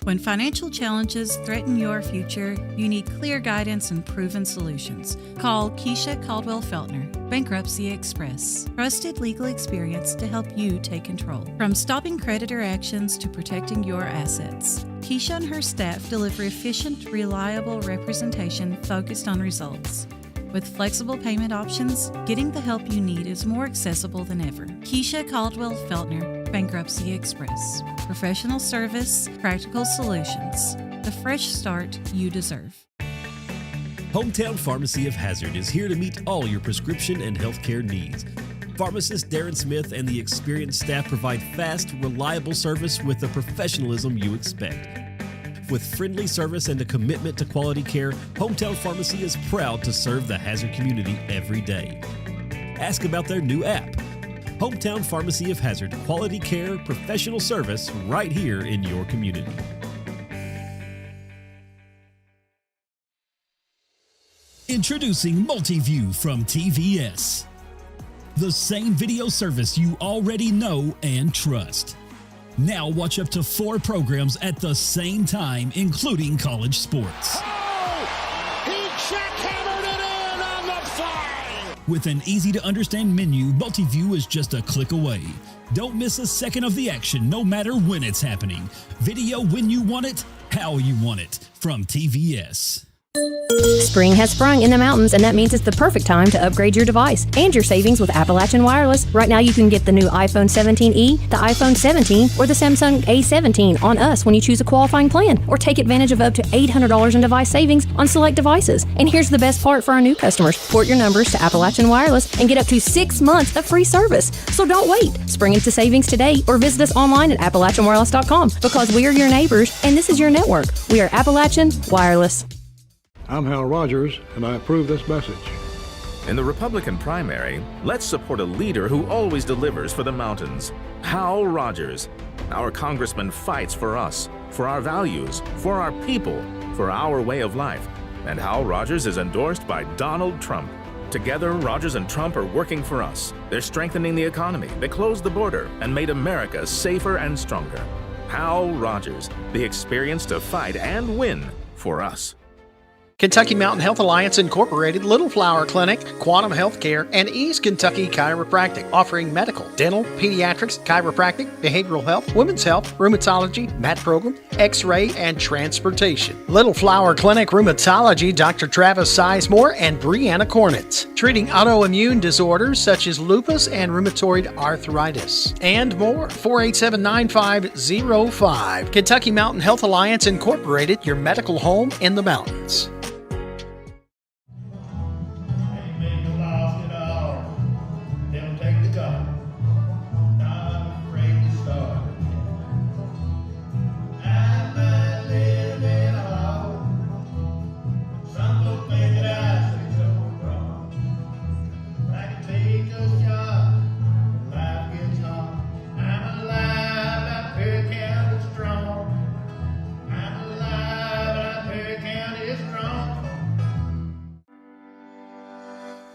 When financial challenges threaten your future, you need clear guidance and proven solutions. Call Keisha Caldwell-Feltner, Bankruptcy Express. Trusted legal experience to help you take control. From stopping creditor actions to protecting your assets. Keisha and her staff deliver efficient, reliable representation focused on results. With flexible payment options, getting the help you need is more accessible than ever. Keisha Caldwell-Feltner, Bankruptcy Express. Professional service, practical solutions. The fresh start you deserve.
Hometown Pharmacy of Hazard is here to meet all your prescription and healthcare needs. Pharmacist Darren Smith and the experienced staff provide fast, reliable service with the professionalism you expect. With friendly service and a commitment to quality care, Hometown Pharmacy is proud to serve the Hazard community every day. Ask about their new app. Hometown Pharmacy of Hazard, quality care, professional service right here in your community. Introducing Multiview from TVS. The same video service you already know and trust. Now watch up to 4 programs at the same time, including college sports.
Oh! He jackhammered it in on the fly!
With an easy-to-understand menu, Multiview is just a click away. Don't miss a second of the action, no matter when it's happening. Video when you want it, how you want it. From TVS.
Spring has sprung in the mountains, and that means it's the perfect time to upgrade your device and your savings with Appalachian Wireless. Right now, you can get the new iPhone 17e, the iPhone 17, or the Samsung A17 on us when you choose a qualifying plan, or take advantage of up to $800 in device savings on select devices. And here's the best part for our new customers. Port your numbers to Appalachian Wireless and get up to 6 months of free service. So don't wait. Spring into savings today or visit us online at AppalachianWireless.com because we are your neighbors and this is your network. We are Appalachian Wireless.
I'm Hal Rogers, and I approve this message.
In the Republican primary, let's support a leader who always delivers for the mountains. Hal Rogers. Our congressman fights for us, for our values, for our people, for our way of life. And Hal Rogers is endorsed by Donald Trump. Together, Rogers and Trump are working for us. They're strengthening the economy, they closed the border, and made America safer and stronger. Hal Rogers, the experience to fight and win for us.
Kentucky Mountain Health Alliance Incorporated, Little Flower Clinic, Quantum Healthcare, and East Kentucky Chiropractic, offering medical, dental, pediatrics, chiropractic, behavioral health, women's health, rheumatology, mat program, x-ray, and transportation. Little Flower Clinic Rheumatology, Dr. Travis Sizemore and Brianna Cornitz, treating autoimmune disorders such as lupus and rheumatoid arthritis, and more. 487-9505. Kentucky Mountain Health Alliance Incorporated, your medical home in the mountains.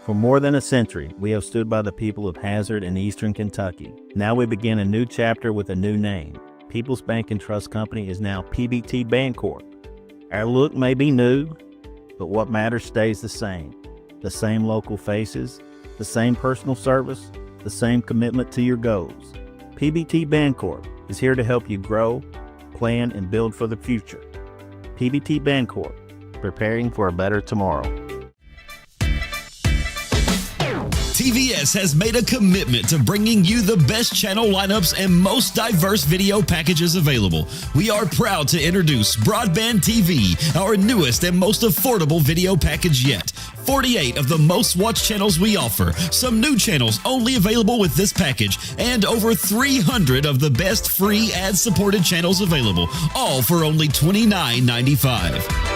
For more than a century, we have stood by the people of Hazard and Eastern Kentucky. Now we begin a new chapter with a new name. People's Bank and Trust Company is now PBT Bancorp. Our look may be new, but what matters stays the same. The same local faces, the same personal service, the same commitment to your goals. PBT Bancorp is here to help you grow, plan, and build for the future. PBT Bancorp, preparing for a better tomorrow.
TVS has made a commitment to bringing you the best channel lineups and most diverse video packages available. We are proud to introduce Broadband TV, our newest and most affordable video package yet. 48 of the most watched channels we offer, some new channels only available with this package, and over 300 of the best free ad-supported channels available, all for only $29.95.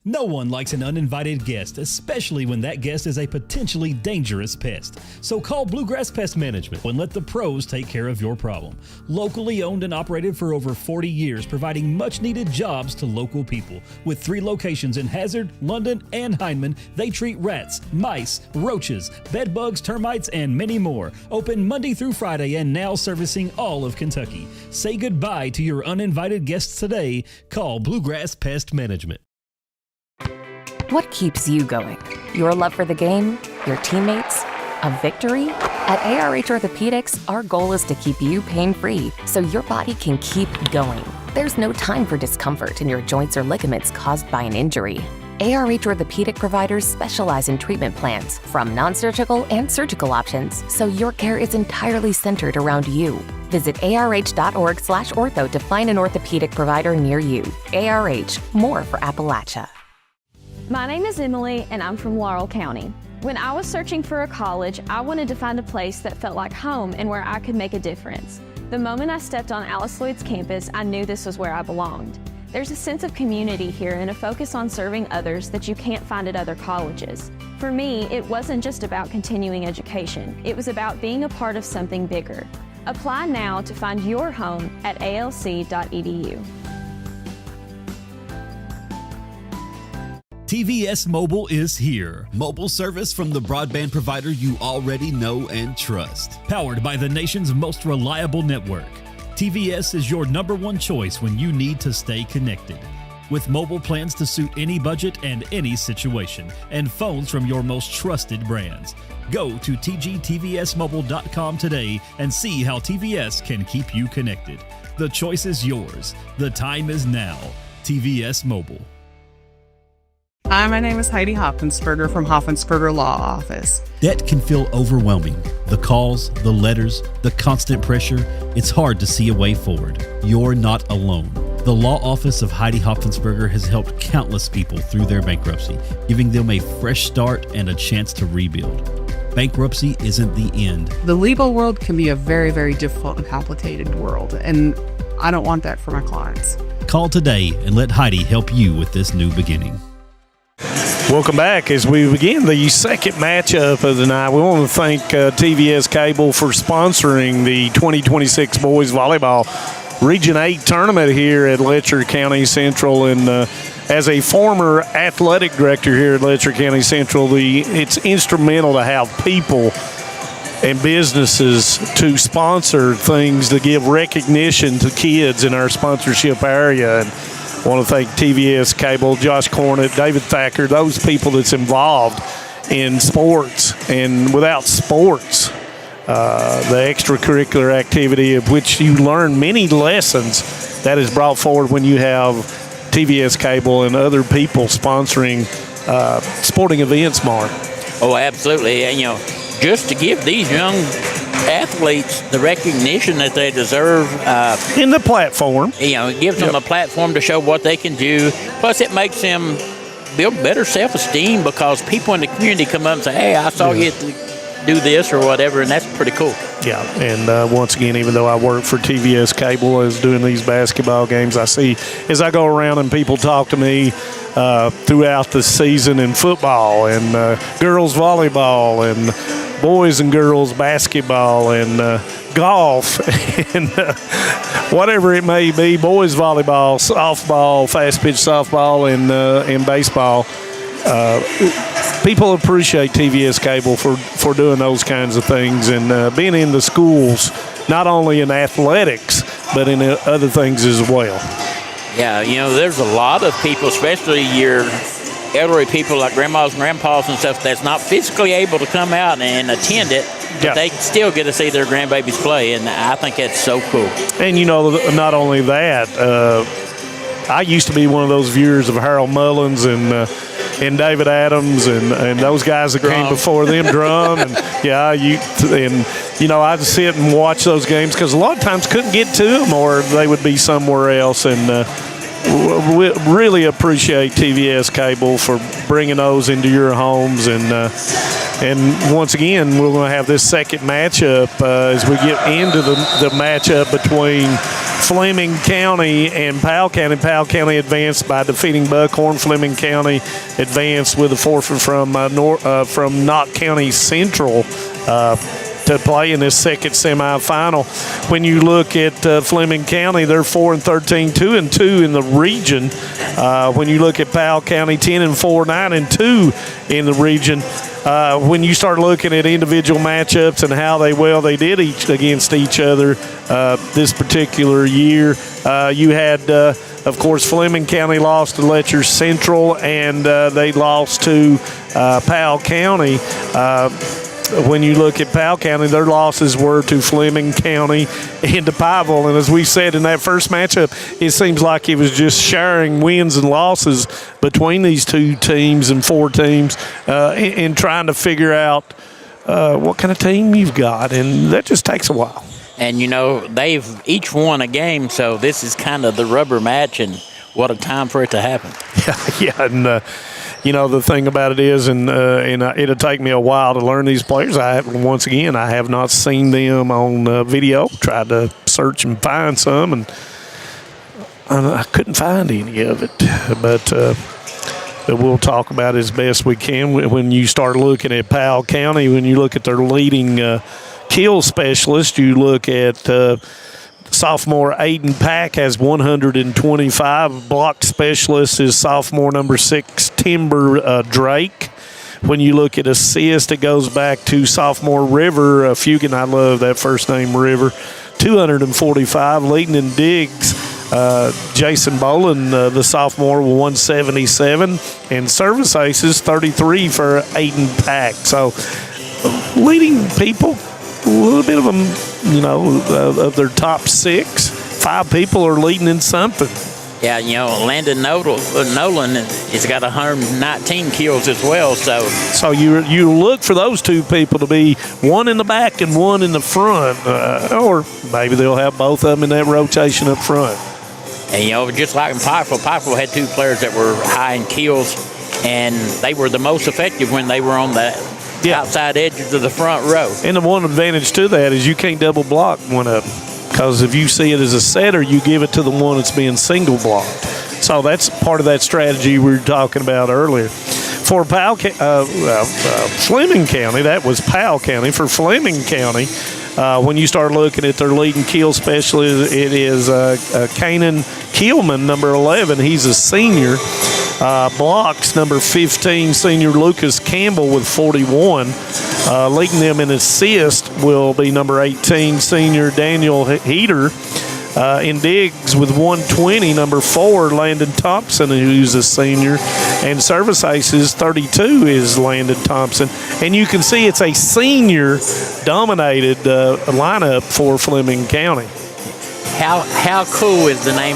No one likes an uninvited guest, especially when that guest is a potentially dangerous pest. So call Bluegrass Pest Management and let the pros take care of your problem. Locally owned and operated for over 40 years, providing much-needed jobs to local people. With 3 locations in Hazard, London, and Hindman, they treat rats, mice, roaches, bed bugs, termites, and many more. Open Monday through Friday and now servicing all of Kentucky. Say goodbye to your uninvited guests today. Call Bluegrass Pest Management.
What keeps you going? Your love for the game? Your teammates? A victory? At ARH Orthopedics, our goal is to keep you pain-free so your body can keep going. There's no time for discomfort in your joints or ligaments caused by an injury. ARH Orthopedic providers specialize in treatment plans, from non-surgical and surgical options, so your care is entirely centered around you. Visit arh.org/ortho to find an orthopedic provider near you. ARH, more for Appalachia.
My name is Emily, and I'm from Laurel County. When I was searching for a college, I wanted to find a place that felt like home and where I could make a difference. The moment I stepped on Alice Lloyd's campus, I knew this was where I belonged. There's a sense of community here and a focus on serving others that you can't find at other colleges. For me, it wasn't just about continuing education. It was about being a part of something bigger. Apply now to find your home at alc.edu.
TVS Mobile is here. Mobile service from the broadband provider you already know and trust.
Powered by the nation's most reliable network, TVS is your #1 choice when you need to stay connected. with mobile plans to suit any budget and any situation, and phones from your most trusted brands. Go to tgtvsmobile.com today and see how TVS can keep you connected. The choice is yours. The time is now. TVS Mobile.
Hi, my name is Heidi Hoffensperger from Hoffensperger Law Office.
Debt can feel overwhelming. The calls, the letters, the constant pressure, it's hard to see a way forward. You're not alone. The law office of Heidi Hoffensperger has helped countless people through their bankruptcy, giving them a fresh start and a chance to rebuild. Bankruptcy isn't the end.
The legal world can be a very, very difficult and complicated world, and I don't want that for my clients.
Call today and let Heidi help you with this new beginning.
Welcome back as we begin the second matchup of the night. We want to thank TVS Cable for sponsoring the 2026 Boys Volleyball Region 8 tournament here at Letcher County Central. And as a former athletic director here at Letcher County Central, it's instrumental to have people and businesses to sponsor things to give recognition to kids in our sponsorship area. And I want to thank TVS Cable, Josh Cornett, David Thacker, those people that's involved in sports. And without sports, the extracurricular activity of which you learn many lessons that is brought forward when you have TVS Cable and other people sponsoring sporting events, Mark.
Oh, absolutely. And, just to give these young athletes the recognition that they deserve.
In the platform.
It gives them a platform to show what they can do. Plus, it makes them build better self-esteem because people in the community come up and say, hey, I saw you do this or whatever, and that's pretty cool.
Yeah, and once again, even though I work for TVS Cable as doing these basketball games, I see as I go around and people talk to me throughout the season in football and girls volleyball and boys and girls basketball and golf and whatever it may be, boys volleyball, softball, fast pitch softball, and baseball. People appreciate TVS Cable for doing those kinds of things and being in the schools, not only in athletics, but in other things as well.
Yeah, there's a lot of people, especially your elderly people like grandmas and grandpas and stuff, that's not physically able to come out and attend it, but they still get to see their grandbabies play, and I think that's so cool.
And, not only that, I used to be one of those viewers of Harold Mullins and David Adams and those guys that came before them, Drum, and I'd sit and watch those games because a lot of times couldn't get to them or they would be somewhere else, and we really appreciate TVS Cable for bringing those into your homes, and once again we're going to have this second matchup as we get into the matchup between Fleming County and Powell County. Powell County advanced by defeating Buckhorn. Fleming County advanced with a forfeit from Knott County Central to play in this second semifinal. When you look at Fleming County, they're 4-13, 2-2 in the region. When you look at Powell County, 10-4, 9-2 in the region. When you start looking at individual matchups and how they did against each other this particular year, you had, of course, Fleming County lost to Letcher Central, and they lost to Powell County. When you look at Powell County, their losses were to Fleming County and to Pikeville. And as we said in that first matchup, it seems like it was just sharing wins and losses between these two teams and four teams and trying to figure out what kind of team you've got. And that just takes a while.
And, they've each won a game, so this is kind of the rubber match, and what a time for it to happen.
Yeah, and the thing about it is, and it'll take me a while to learn these players. I have not seen them on video. Tried to search and find some, and I couldn't find any of it. But we'll talk about it as best we can. When you start looking at Powell County, when you look at their leading kill specialist, you look at sophomore Aiden Pack has 125. Block specialist is sophomore number 6 Timber Drake. When you look at assist, it goes back to sophomore River Fugan. I love that first name, River. 245. Leading in digs, Jason Bolin, the sophomore, with 177, and service aces 33 for Aiden Pack. So leading people, a little bit of them, of their top 6, 5 people are leading in something.
Yeah, Landon Nolan has got 119 kills as well.
So you look for those 2 people to be one in the back and one in the front, or maybe they'll have both of them in that rotation up front.
And, just like in Pikeville had 2 players that were high in kills, and they were the most effective when they were on the outside edges of the front row.
And the one advantage to that is you can't double block one of them, because if you see it as a setter, you give it to the one that's being single blocked. So that's part of that strategy we were talking about earlier. For Fleming County, that was Powell County. For Fleming County, when you start looking at their leading kill specialist, it is Kanan Keelman, number 11. He's a senior. Blocks, number 15, senior Lucas Campbell with 41. Leading them in assist will be number 18, senior Daniel Heater. In digs with 120, number 4, Landon Thompson, who's a senior. And service aces, 32 is Landon Thompson. And you can see it's a senior-dominated lineup for Fleming County.
How cool is the name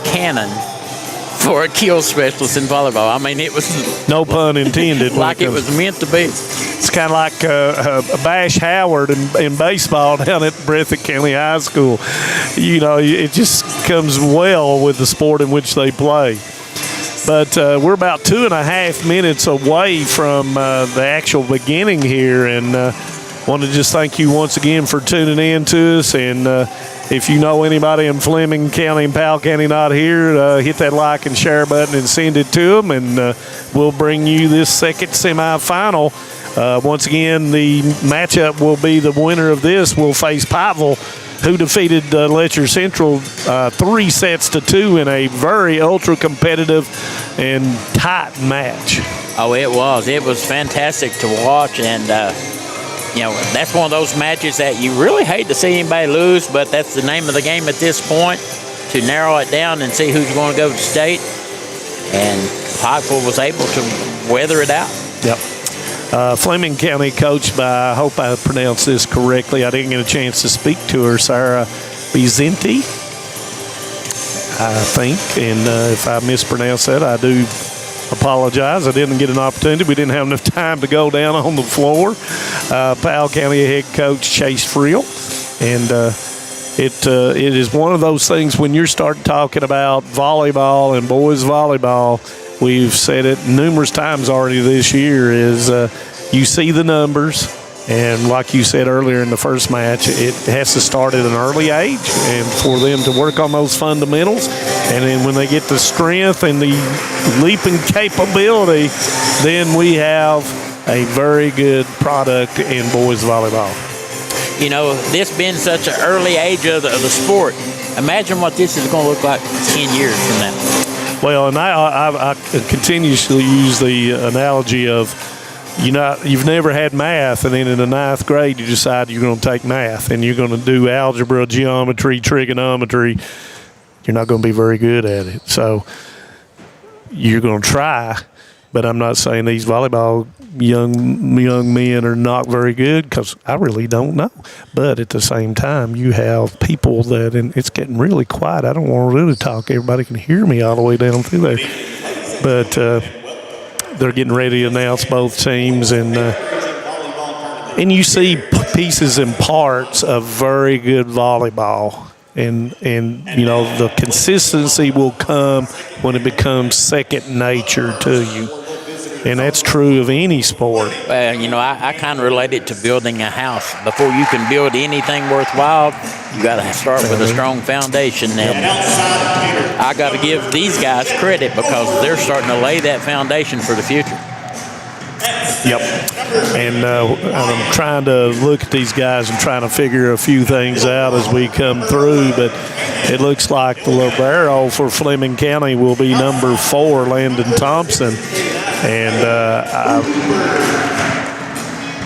Cannon for a kill specialist in volleyball? I mean, it was...
No pun intended.
Like it was meant to be.
It's kind of like Bash Howard in baseball down at Breathitt County High School. It just comes well with the sport in which they play. But we're about 2.5 minutes away from the actual beginning here, and want to just thank you once again for tuning in to us. And if you know anybody in Fleming County and Powell County not here, hit that like and share button and send it to them, and we'll bring you this second semifinal. Once again, the matchup will be the winner of this will face Pikeville, who defeated Letcher Central 3-2 in a very ultra-competitive and tight match.
Oh, it was. It was fantastic to watch, and that's one of those matches that you really hate to see anybody lose, but that's the name of the game at this point, to narrow it down and see who's going to go to state. And Pikeville was able to weather it out.
Yep. Fleming County, coached by, I hope I pronounced this correctly, I didn't get a chance to speak to her, Sarah Bizenti, I think. And if I mispronounced that, I do apologize. I didn't get an opportunity. We didn't have enough time to go down on the floor. Powell County head coach Chase Friel. And it is one of those things when you start talking about volleyball and boys volleyball, we've said it numerous times already this year, is you see the numbers, and like you said earlier in the first match, it has to start at an early age and for them to work on those fundamentals. And then when they get the strength and the leaping capability, then we have a very good product in boys volleyball.
This being such an early age of the sport, imagine what this is going to look like 10 years from now.
Well, and I continuously use the analogy of, you've never had math, and then in the 9th grade you decide you're going to take math, and you're going to do algebra, geometry, trigonometry. You're not going to be very good at it. So you're going to try, but I'm not saying these volleyball young men are not very good, because I really don't know. But at the same time, you have people that, and it's getting really quiet. I don't want to really talk. Everybody can hear me all the way down through there. But they're getting ready to announce both teams, and you see pieces and parts of very good volleyball. And the consistency will come when it becomes second nature to you. And that's true of any sport.
I kind of relate it to building a house. Before you can build anything worthwhile, you got to start with a strong foundation. And I got to give these guys credit, because they're starting to lay that foundation for the future.
Yep. And I'm trying to look at these guys and trying to figure a few things out as we come through. But it looks like the libero for Fleming County will be number 4, Landon Thompson. And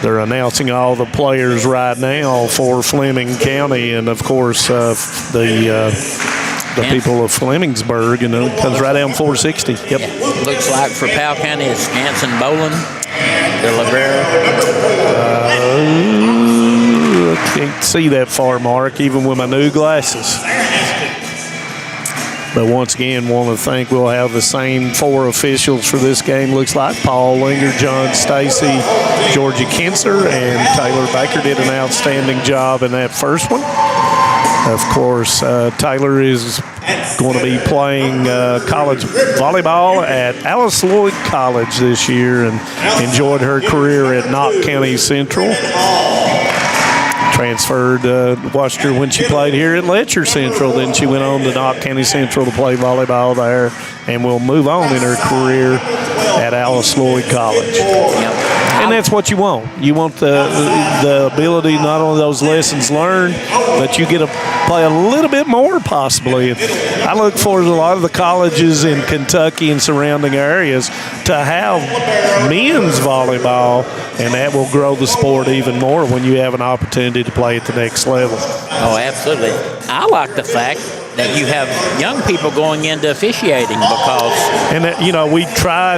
they're announcing all the players right now for Fleming County. And, of course, the the people of Flemingsburg, and it comes right down 460. Yep.
Yeah. Looks like for Powell County it's Scanson Boland, De Rivera.
I can't see that far, Mark, even with my new glasses. But once again, want to think we'll have the same 4 officials for this game. Looks like Paul Linger, John Stacy, Georgia Kinser, and Taylor Baker did an outstanding job in that first one. Of course, Taylor is going to be playing college volleyball at Alice Lloyd College this year and enjoyed her career at Knott County Central. Transferred, watched her when she played here at Letcher Central. Then she went on to Knott County Central to play volleyball there and will move on in her career at Alice Lloyd College. And that's what you want. You want the ability, not only those lessons learned, but you get to play a little bit more possibly. I look forward to a lot of the colleges in Kentucky and surrounding areas to have men's volleyball, and that will grow the sport even more when you have an opportunity to play at the next level.
Oh, absolutely. I like the fact that you have young people going into officiating because...
And, we try,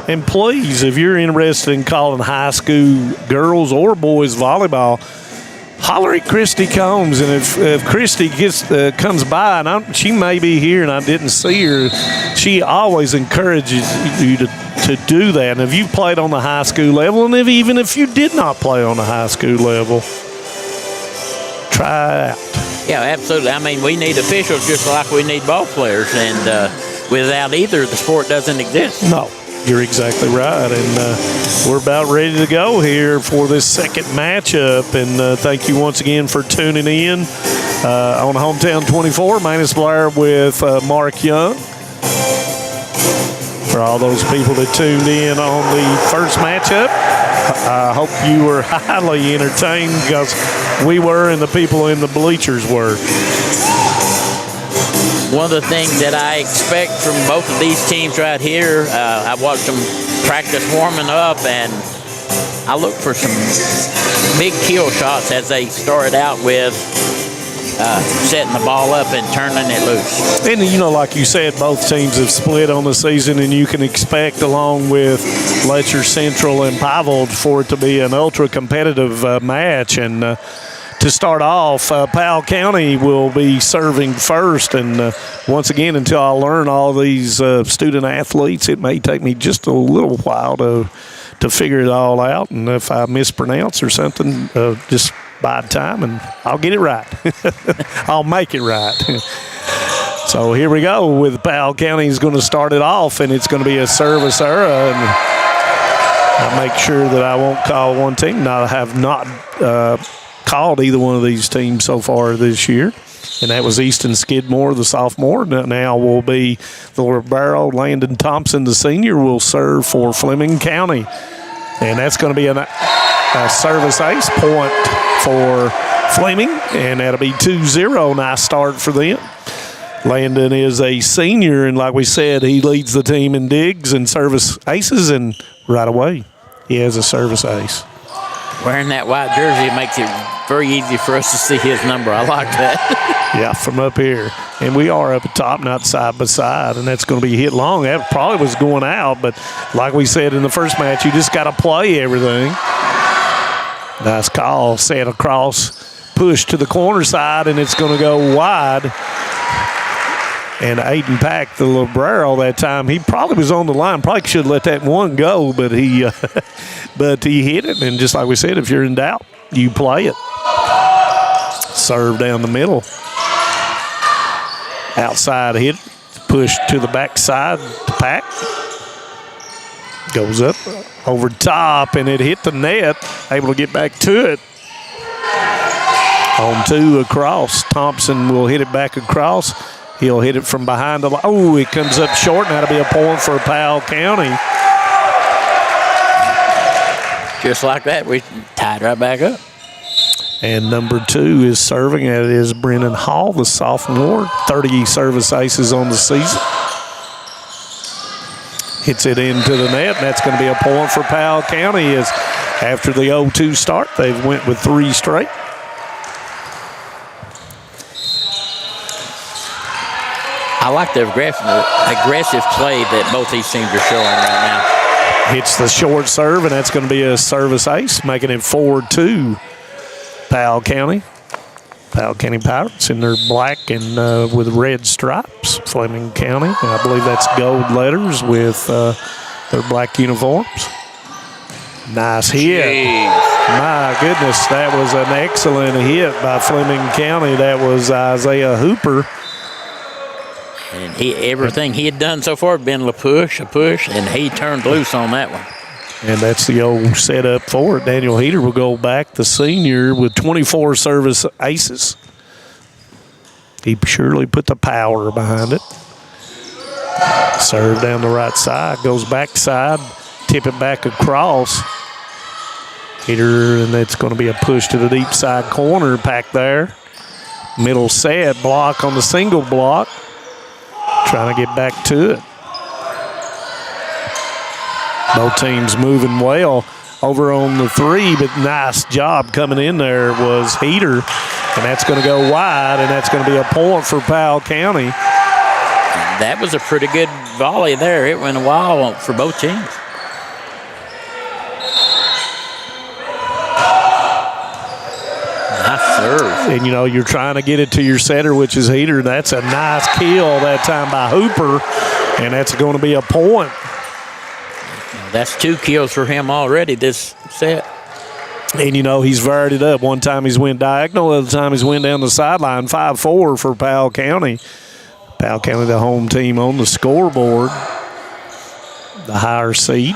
and please, if you're interested in calling high school girls or boys volleyball, holler at Christy Combs. And if Christy comes by, and she may be here and I didn't see her, she always encourages you to do that. And if you played on the high school level, and even if you did not play on the high school level, try it out.
Yeah, absolutely. I mean, we need officials just like we need ball players, and without either, the sport doesn't exist.
No, you're exactly right. And we're about ready to go here for this second matchup. And thank you once again for tuning in on Hometown 24. Manus Blair with Mark Young. For all those people that tuned in on the first matchup, I hope you were highly entertained, because we were and the people in the bleachers were.
One of the things that I expect from both of these teams right here, I watched them practice warming up, and I look for some big kill shots as they started out with setting the ball up and turning it loose.
And, like you said, both teams have split on the season, and you can expect, along with Letcher Central and Pivotal, for it to be an ultra-competitive match. And to start off, Powell County will be serving first. And once again, until I learn all these student athletes, it may take me just a little while to figure it all out. And if I mispronounce or something, just bide time and I'll get it right. I'll make it right. So here we go with Powell County is going to start it off, and it's going to be a service error. And I'll make sure that I won't call one team. I have not called either one of these teams so far this year. And that was Easton Skidmore, the sophomore. Now will be the libero. Landon Thompson, the senior, will serve for Fleming County. And that's going to be a service ace point for Fleming, and that'll be 2-0. Nice start for them. Landon is a senior, and like we said, he leads the team in digs and service aces, and right away he has a service ace.
Wearing that white jersey, it makes it very easy for us to see his number. I like that.
Yeah, from up here. And we are up at top, not side by side, and that's going to be hit long. That probably was going out, but like we said in the first match, you just got to play everything. Nice call, set across, push to the corner side, and it's going to go wide. And Aiden Pack, the libero that time, he probably was on the line. Probably should have let that one go, but he hit it. And just like we said, if you're in doubt, you play it. Serve down the middle. Outside hit, push to the backside to Pack. Goes up over top, and it hit the net. Able to get back to it. On 2 across. Thompson will hit it back across. He'll hit it from behind the line. Oh, it comes up short, and that'll be a point for Powell County.
Just like that, we tied right back up.
And number 2 is serving. That is Brennan Hall, the sophomore. 30 service aces on the season. Hits it into the net, and that's going to be a point for Powell County, as after the 0-2 start, they've went with 3 straight.
I like the aggressive play that both these teams are showing right now.
Hits the short serve, and that's going to be a service ace, making it 4-2 Powell County. Powell County Pirates in their black and with red stripes. Fleming County, and I believe that's gold letters with their black uniforms. Nice hit.
Jeez.
My goodness, that was an excellent hit by Fleming County. That was Isaiah Hooper.
And everything he had done so far had been a push, and he turned loose on that one.
And that's the old setup for it. Daniel Heater will go back, the senior, with 24 service aces. He surely put the power behind it. Serve down the right side, goes backside, tip it back across. Heater, and that's going to be a push to the deep side corner, back there. Middle set, block on the single block. Trying to get back to it. Both teams moving well over on the three, but nice job coming in there was Heater, and that's going to go wide, and that's going to be a point for Powell County.
That was a pretty good volley there. It went a while for both teams. Nice serve.
And, you know, you're trying to get it to your setter, which is Heater. That's a nice kill that time by Hooper, and that's going to be a point.
That's 2 kills for him already this set.
And, you know, he's varied it up. One time he's went diagonal, the other time he's went down the sideline. 5-4 for Powell County. Powell County, the home team on the scoreboard. The higher seed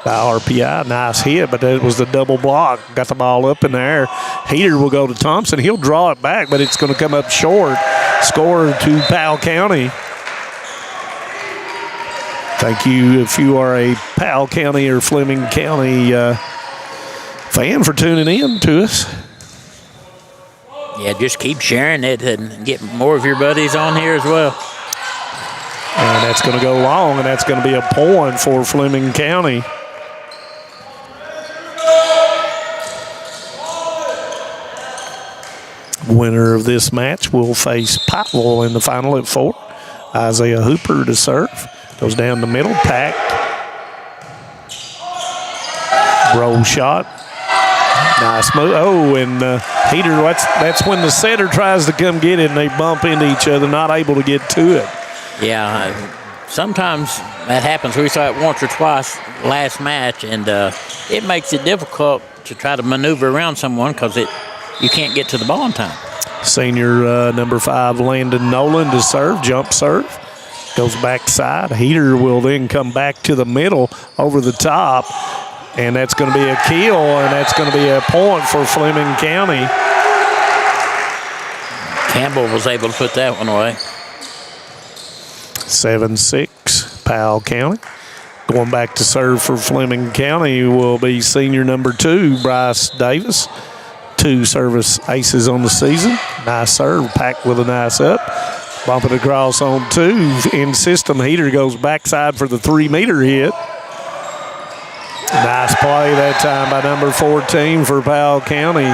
by RPI. Nice hit, but that was the double block. Got the ball up in the air. Heater will go to Thompson. He'll draw it back, but it's going to come up short. Score to Powell County. Thank you if you are a Powell County or Fleming County fan for tuning in to us.
Yeah, just keep sharing it and get more of your buddies on here as well.
And that's going to go long, and that's going to be a point for Fleming County. Winner of this match will face Pikeville in the final at 4. Isaiah Hooper to serve. Goes down the middle, packed. Roll shot. Nice move. Oh, and Heater, that's when the setter tries to come get it and they bump into each other, not able to get to it.
Yeah, sometimes that happens. We saw it once or twice last match, and it makes it difficult to try to maneuver around someone because you can't get to the ball in time.
Senior number 5, Landon Nolan to serve, jump serve. Goes backside. Heater will then come back to the middle over the top, and that's going to be a kill, and that's going to be a point for Fleming County.
Campbell was able to put that one away.
7-6, Powell County. Going back to serve for Fleming County will be senior number 2, Bryce Davis. 2 service aces on the season. Nice serve, packed with a nice up. Bump it across on 2. In system, Heater goes backside for the 3-meter hit. Nice play that time by number 14 for Powell County.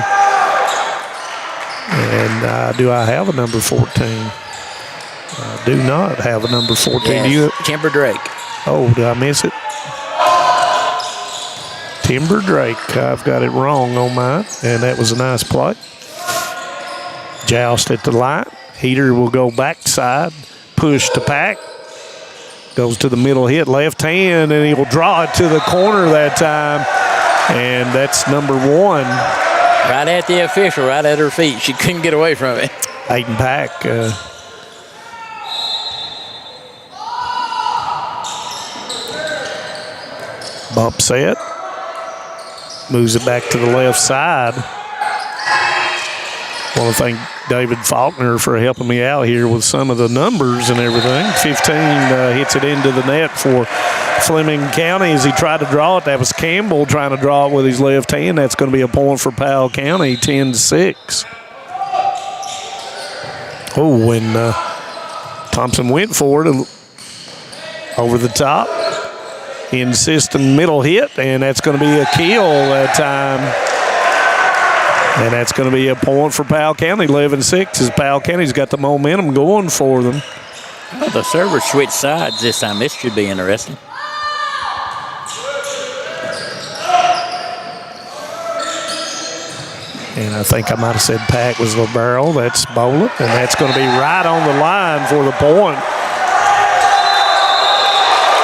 And do I have a number 14? I do not have a number 14.
Yes, Timber Drake.
Oh, did I miss it? Timber Drake. I've got it wrong on mine, and that was a nice play. Joust at the line. Heater will go backside, push to pack. Goes to the middle hit, left hand, and he will draw it to the corner that time. And that's number 1.
Right at the official, right at her feet. She couldn't get away from it.
Hayden Pack. Bump set. Moves it back to the left side. I want to thank David Faulkner for helping me out here with some of the numbers and everything. 15 hits it into the net for Fleming County as he tried to draw it. That was Campbell trying to draw it with his left hand. That's going to be a point for Powell County, 10-6. Oh, when Thompson went for it over the top. In system middle hit, and that's going to be a kill that time. And that's going to be a point for Powell County, 11-6, as Powell County's got the momentum going for them.
Well, the server switched sides this time. This should be interesting.
And I think I might have said Pack was LaBarrel. That's Boland, and that's going to be right on the line for the point.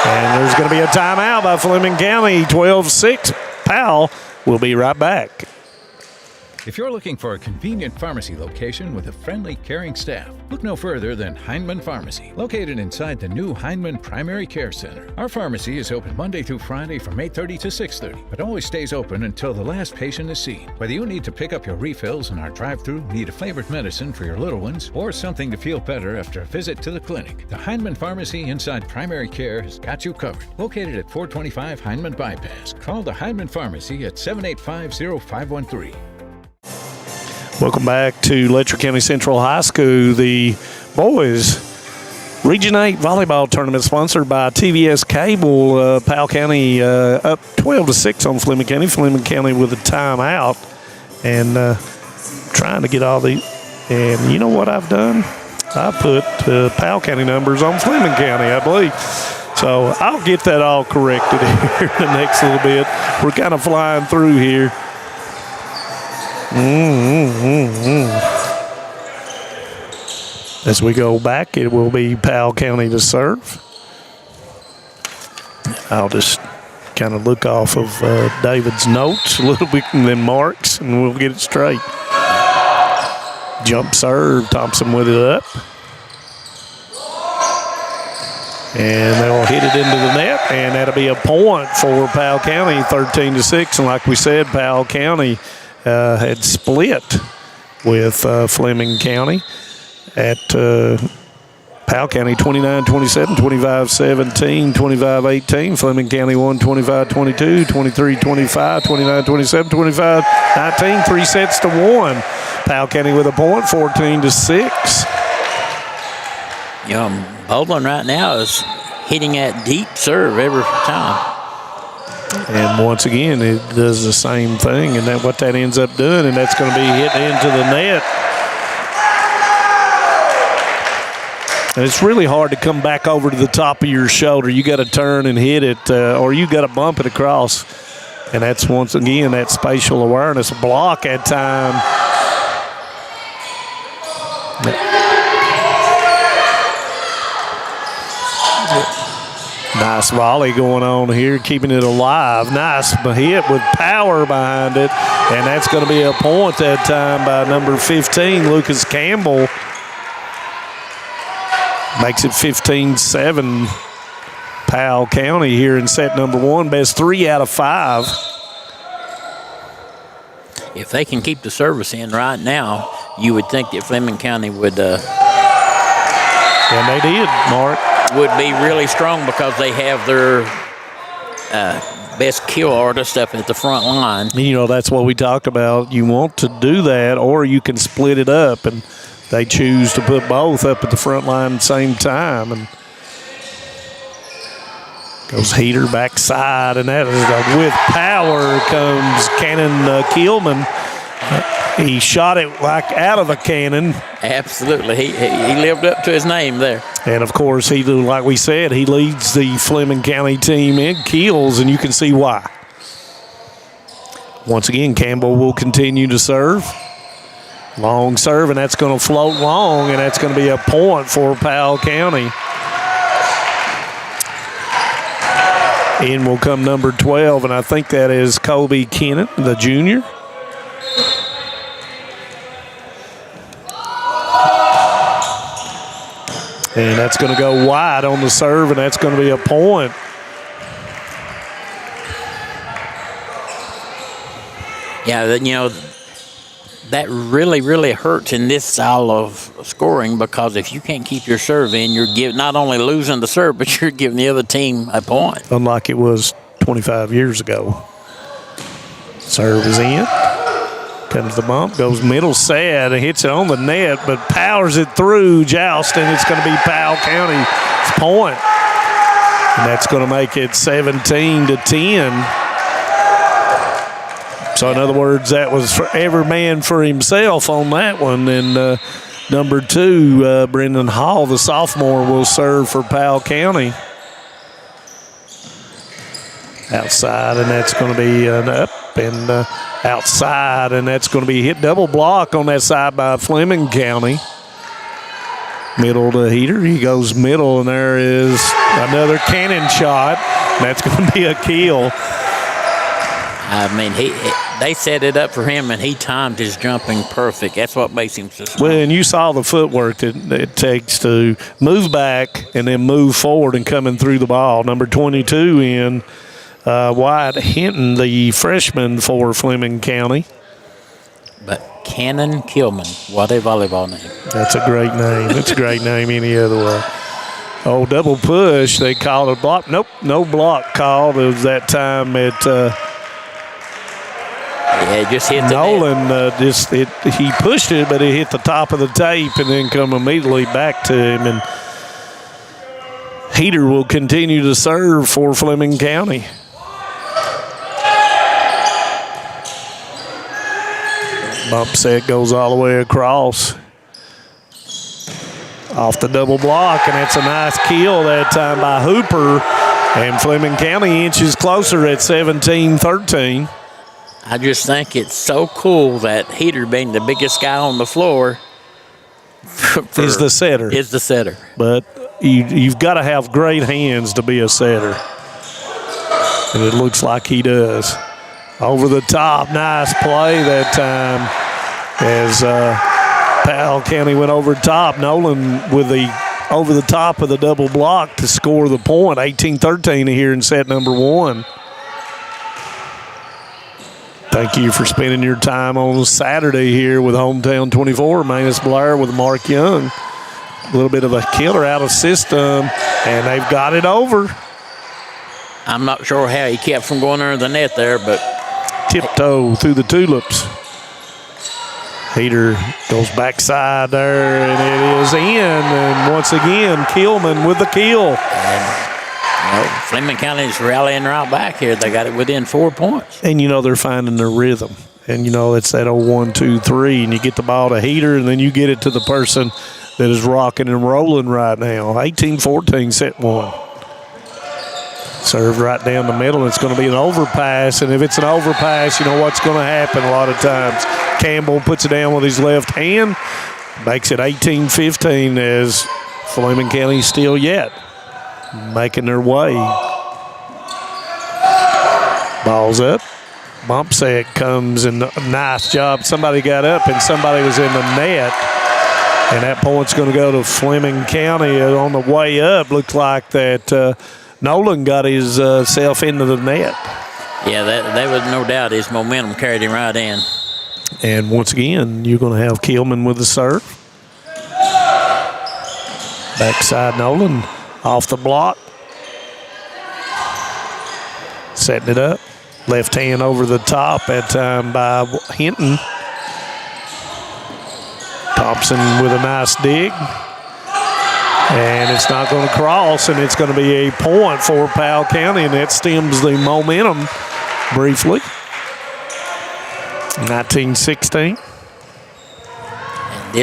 And there's going to be a timeout by Fleming County. 12-6. Powell will be right back.
If you're looking for a convenient pharmacy location with a friendly, caring staff, look no further than Heinemann Pharmacy, located inside the new Heinemann Primary Care Center. Our pharmacy is open Monday through Friday from 8:30 to 6:30, but always stays open until the last patient is seen. Whether you need to pick up your refills in our drive-thru, need a favorite medicine for your little ones, or something to feel better after a visit to the clinic, the Heinemann Pharmacy inside Primary Care has got you covered. Located at 425 Heinemann Bypass. Call the Heinemann Pharmacy at 785-0513.
Welcome back to Letcher County Central High School. The boys Region 8 volleyball tournament sponsored by TVS Cable. Powell County up 12-6 on Fleming County. Fleming County with a timeout and trying to get all the. And you know what I've done? I put Powell County numbers on Fleming County, I believe. So I'll get that all corrected here in the next little bit. We're kind of flying through here. As we go back, it will be Powell County to serve. I'll just kind of look off of David's notes a little bit and then Mark's, and we'll get it straight. Jump serve, Thompson with it up. And they'll hit it into the net, and that'll be a point for Powell County, 13-6. And like we said, Powell County had split with Fleming County at Powell County 29-27, 25-17, 25-18. Fleming County won 25-22, 23-25, 29-27, 25-19. 3 sets to 1. Powell County with a point, 14-6.
Bowling right now is hitting that deep serve every time.
And once again, it does the same thing, and that's what that ends up doing, and that's going to be hit into the net. And it's really hard to come back over to the top of your shoulder. You got to turn and hit it, or you got to bump it across. And that's, once again, that spatial awareness block at time. Nice volley going on here, keeping it alive. Nice hit with power behind it. And that's going to be a point that time by number 15, Lucas Campbell. Makes it 15-7. Powell County here in set number 1. Best 3 out of 5.
If they can keep the service in right now, you would think that Fleming County would.
And they did, Mark.
Would be really strong because they have their best kill artist up at the front line.
You know, that's what we talked about. You want to do that, or you can split it up, and they choose to put both up at the front line at the same time. And goes heater backside, and that is with power comes Cannon Kielman. He shot it like out of a cannon.
Absolutely. He lived up to his name there.
And, of course, he, like we said, he leads the Fleming County team in kills, and you can see why. Once again, Campbell will continue to serve. Long serve, and that's going to float long, and that's going to be a point for Powell County. In will come number 12, and I think that is Colby Kennett, the junior. And that's going to go wide on the serve, and that's going to be a point.
Yeah, you know, that really, really hurts in this style of scoring, because if you can't keep your serve in, you're not only losing the serve, but you're giving the other team a point.
Unlike it was 25 years ago. Serve is in. Comes the bump, goes middle set, and hits it on the net, but powers it through Joust, and it's going to be Powell County's point. And that's going to make it 17-10. So, in other words, that was for every man for himself on that one. And Number 2, Brendan Hall, the sophomore, will serve for Powell County. Outside, and that's going to be an up and outside, and that's going to be hit double block on that side by Fleming County. Middle to Heater. He goes middle, and there is another cannon shot. That's going to be a kill.
I mean, they set it up for him, and he timed his jumping perfect. That's what makes him so strong.
Well, and you saw the footwork that it takes to move back and then move forward and coming through the ball. Number 22 in Wyatt Hinton, the freshman for Fleming County.
But Cannon Kilman, what a volleyball name.
That's a great name. That's a great name any other way. Oh, double push. They called a block. Nope, no block called. It was that time at
yeah, just hit the
Nolan. He pushed it, but it hit the top of the tape and then come immediately back to him. And Heater will continue to serve for Fleming County. Bump set goes all the way across. Off the double block, and it's a nice kill that time by Hooper. And Fleming County inches closer at 17-13.
I just think it's so cool that Heater, being the biggest guy on the floor,
is the setter.
Is the setter.
But you've got to have great hands to be a setter. And it looks like he does. Over the top, nice play that time as Powell County went over top. Nolan with the over the top of the double block to score the point. 18-13 here in set number 1. Thank you for spending your time on Saturday here with Hometown 24. Manus Blair with Mark Young. A little bit of a killer out of system, and they've got it over.
I'm not sure how he kept from going under the net there, but
tiptoe through the tulips. Heater goes backside there, and it is in. And once again, Kilman with the kill.
And, Fleming County's rallying right back here. They got it within 4 points.
And, they're finding their rhythm. And, it's that 1, 2, 3. And you get the ball to Heater, and then you get it to the person that is rocking and rolling right now. 18-14, set 1. Served right down the middle. It's going to be an overpass, and if it's an overpass, you know what's going to happen a lot of times. Campbell puts it down with his left hand, makes it 18-15 as Fleming County still yet making their way. Ball's up. Bump set comes, and nice job. Somebody got up, and somebody was in the net. And that point's going to go to Fleming County on the way up. Looked like that Nolan got his self into the net.
Yeah, that was no doubt his momentum carried him right in.
And once again, you're going to have Kilman with the serve. Backside Nolan off the block. Setting it up. Left hand over the top that time by Hinton. Thompson with a nice dig. And it's not going to cross, and it's going to be a point for Powell County, and that stems the momentum briefly. 19-16.
And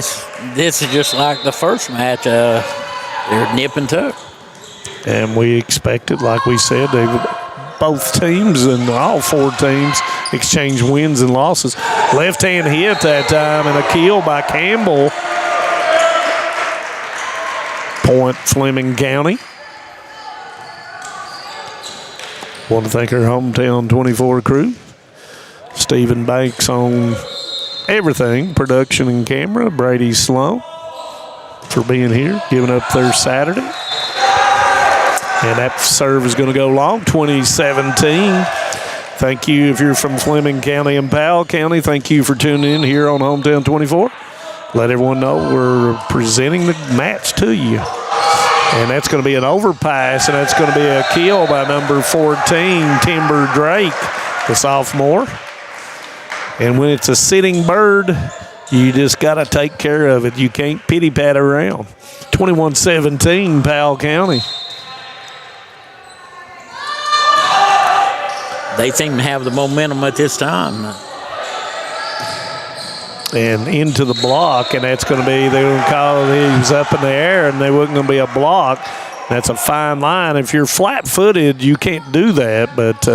this is just like the first match. They're nip and tuck.
And we expected, like we said, both teams and all 4 teams exchange wins and losses. Left hand hit that time, and a kill by Campbell. Point Fleming County. Want to thank our Hometown 24 crew. Stephen Banks on everything, production and camera. Brady Sloan for being here, giving up their Saturday. And that serve is going to go long, 2017. Thank you if you're from Fleming County and Powell County. Thank you for tuning in here on Hometown 24. Let everyone know we're presenting the match to you. And that's going to be an overpass, and that's going to be a kill by number 14, Timber Drake, the sophomore. And when it's a sitting bird, you just got to take care of it. You can't pity-pat around. 21-17, Powell County.
They seem to have the momentum at this time.
and into the block, and that's going to be, they're going to call it, he was up in the air, and there wasn't going to be a block. That's a fine line. If you're flat-footed, you can't do that, but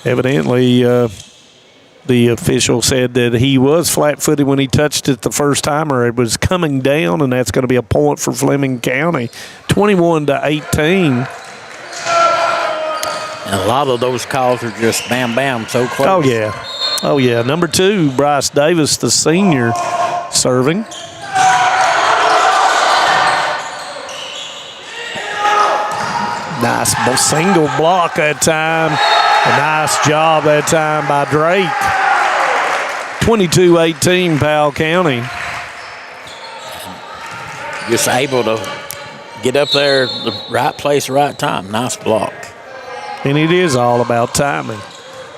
evidently the official said that he was flat-footed when he touched it the first time, or it was coming down, and that's going to be a point for Fleming County, 21-18.
And a lot of those calls are just bam, bam, so close.
Oh, yeah. Oh, yeah. Number 2, Bryce Davis, the senior, serving. Nice single block that time. A nice job that time by Drake. 22-18, Powell County.
Just able to get up there, the right place, right time. Nice block.
And it is all about timing.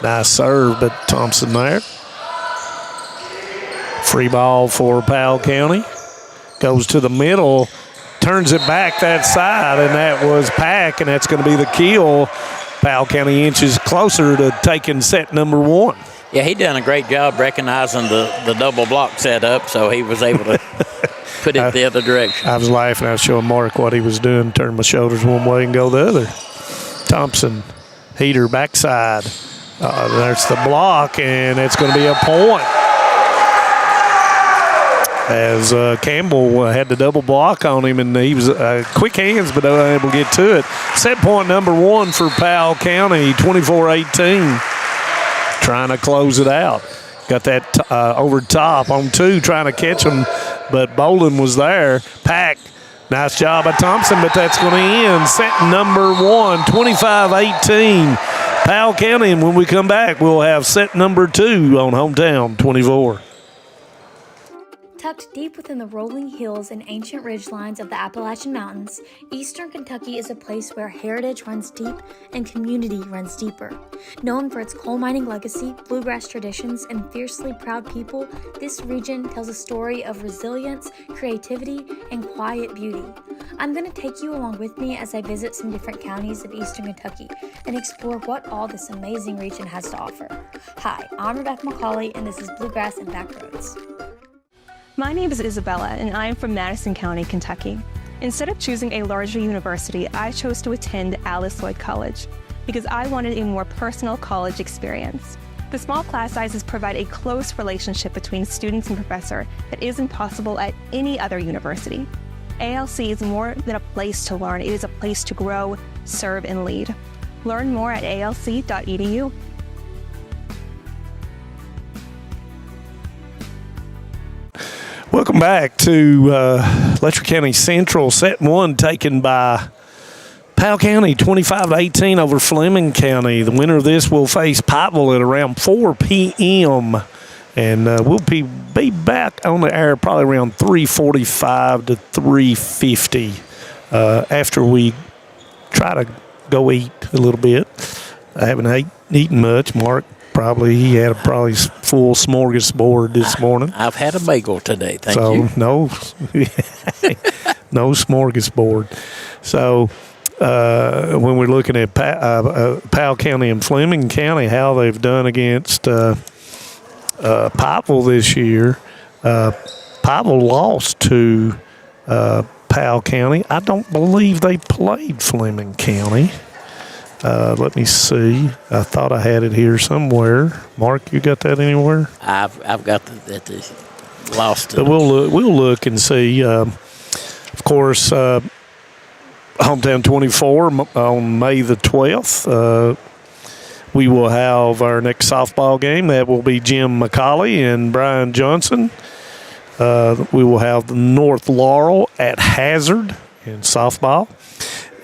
Nice serve, but Thompson there. Free ball for Powell County. Goes to the middle, turns it back that side, and that was Pack, and that's going to be the kill. Powell County inches closer to taking set number 1.
Yeah, he done a great job recognizing the double block setup, so he was able to put it the other direction.
I was laughing. I was showing Mark what he was doing, turn my shoulders one way and go the other. Thompson, heater backside. There's the block, and it's going to be a point. As Campbell had the double block on him, and he was quick hands, but unable to get to it. Set point number 1 for Powell County, 24-18. Trying to close it out. Got that over top on 2, trying to catch him, but Bolin was there. Pack, nice job by Thompson, but that's going to end. Set number 1, 25-18. Powell County, and when we come back, we'll have set number 2 on Hometown 24.
Tucked deep within the rolling hills and ancient ridgelines of the Appalachian Mountains, Eastern Kentucky is a place where heritage runs deep and community runs deeper. Known for its coal mining legacy, bluegrass traditions, and fiercely proud people, this region tells a story of resilience, creativity, and quiet beauty. I'm going to take you along with me as I visit some different counties of Eastern Kentucky and explore what all this amazing region has to offer. Hi, I'm Rebecca McCauley, and this is Bluegrass and Backroads.
My name is Isabella, and I am from Madison County, Kentucky. Instead of choosing a larger university, I chose to attend Alice Lloyd College because I wanted a more personal college experience. The small class sizes provide a close relationship between students and professor that isn't possible at any other university. ALC is more than a place to learn, it is a place to grow, serve, and lead. Learn more at alc.edu.
Welcome back to Letcher County Central. Set 1 taken by Powell County, 25-18 over Fleming County. The winner of this will face Pikeville at around 4 p.m. And we'll be back on the air probably around 3:45 to 3:50 after we try to go eat a little bit. I haven't eaten much. Mark, he had a full smorgasbord this morning.
I've had a bagel today, thank you.
So, no smorgasbord. So, when we're looking at Powell County and Fleming County, how they've done against Pikeville this year, Pikeville lost to Powell County. I don't believe they played Fleming County. Let me see. I thought I had it here somewhere. Mark, you got that anywhere?
I've got that they lost it.
But we'll look and see. Of course, Hometown 24 on May the 12th. We will have our next softball game. That will be Jim McCauley and Brian Johnson. We will have the North Laurel at Hazard in softball.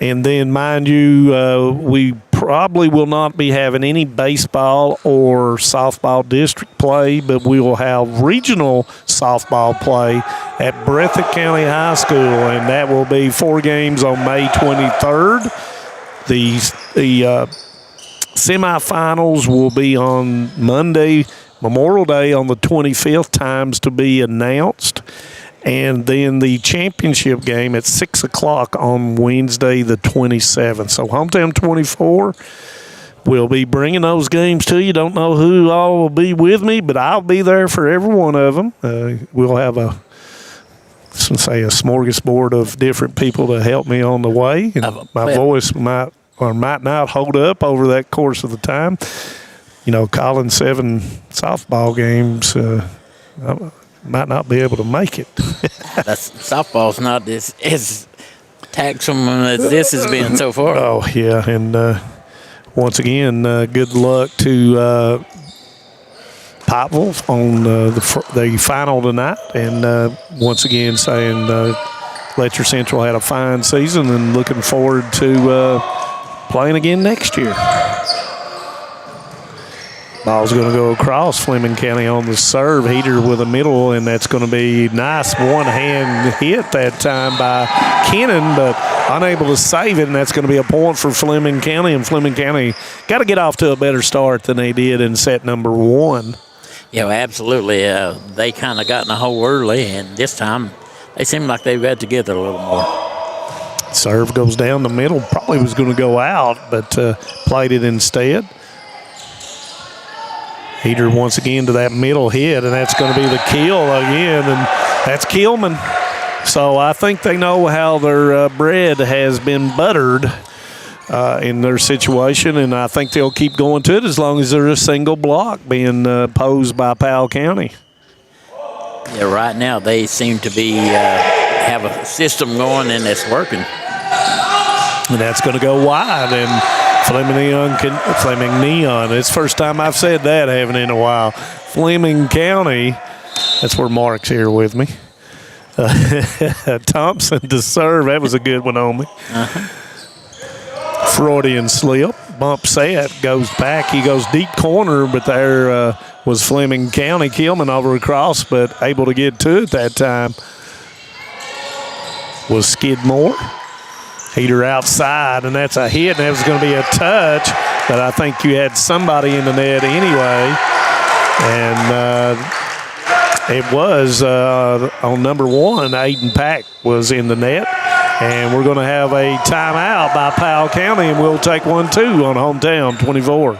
And then, mind you, we probably will not be having any baseball or softball district play, but we will have regional softball play at Breathitt County High School, and that will be 4 games on May 23rd. The semifinals will be on Monday, Memorial Day on the 25th, times to be announced. And then the championship game at 6 o'clock on Wednesday the 27th. So Hometown 24 we'll be bringing those games to you. Don't know who all will be with me, but I'll be there for every one of them. We'll have a smorgasbord of different people to help me on the way. And my voice might or might not hold up over that course of the time. You know, calling 7 softball games, I might not be able to make it.
Softball's not as taxing as this has been so far.
Oh, yeah. And once again, good luck to Pikeville on the final tonight. And once again, saying Letcher Central had a fine season and looking forward to playing again next year. Ball's going to go across. Fleming County on the serve. Heater with a middle, and that's going to be nice one-hand hit that time by Kennan, but unable to save it, and that's going to be a point for Fleming County. And Fleming County got to get off to a better start than they did in set number 1.
Yeah, absolutely. They kind of got in the hole early, and this time they seem like they've got together a little more.
Serve goes down the middle. Probably was going to go out, but played it instead. Heater once again to that middle hit, and that's going to be the kill again, and that's Kilman. So I think they know how their bread has been buttered in their situation, and I think they'll keep going to it as long as there's a single block being posed by Powell County.
Yeah, right now they seem to be have a system going, and it's working.
And that's going to go wide, and Fleming Neon. It's the first time I've said that, haven't in a while. Fleming County, that's where Mark's here with me. Thompson to serve, that was a good one on me. Freudian slip, bump set, goes back. He goes deep corner, but there was Fleming County. Kilman over across, but able to get to it that time was Skidmore. Heater outside, and that's a hit, and that was going to be a touch, but I think you had somebody in the net anyway. And it was on number 1, Aiden Pack was in the net. And we're going to have a timeout by Powell County, and we'll take one, too, on Hometown 24.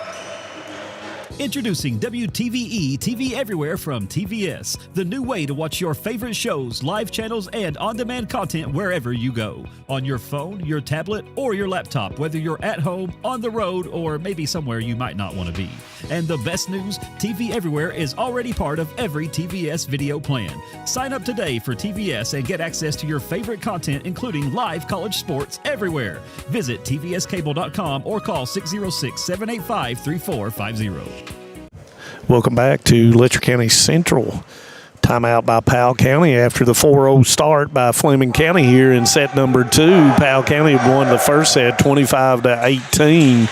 Introducing WTVE TV Everywhere from TVS, the new way to watch your favorite shows, live channels, and on-demand content wherever you go. On your phone, your tablet, or your laptop, whether you're at home, on the road, or maybe somewhere you might not want to be. And the best news, TV Everywhere is already part of every TVS video plan. Sign up today for TVS and get access to your favorite content, including live college sports everywhere. Visit tvscable.com or call 606-785-3450.
Welcome back to Letcher County Central. Timeout by Powell County after the 4-0 start by Fleming County here in set number 2. Powell County won the first set 25-18.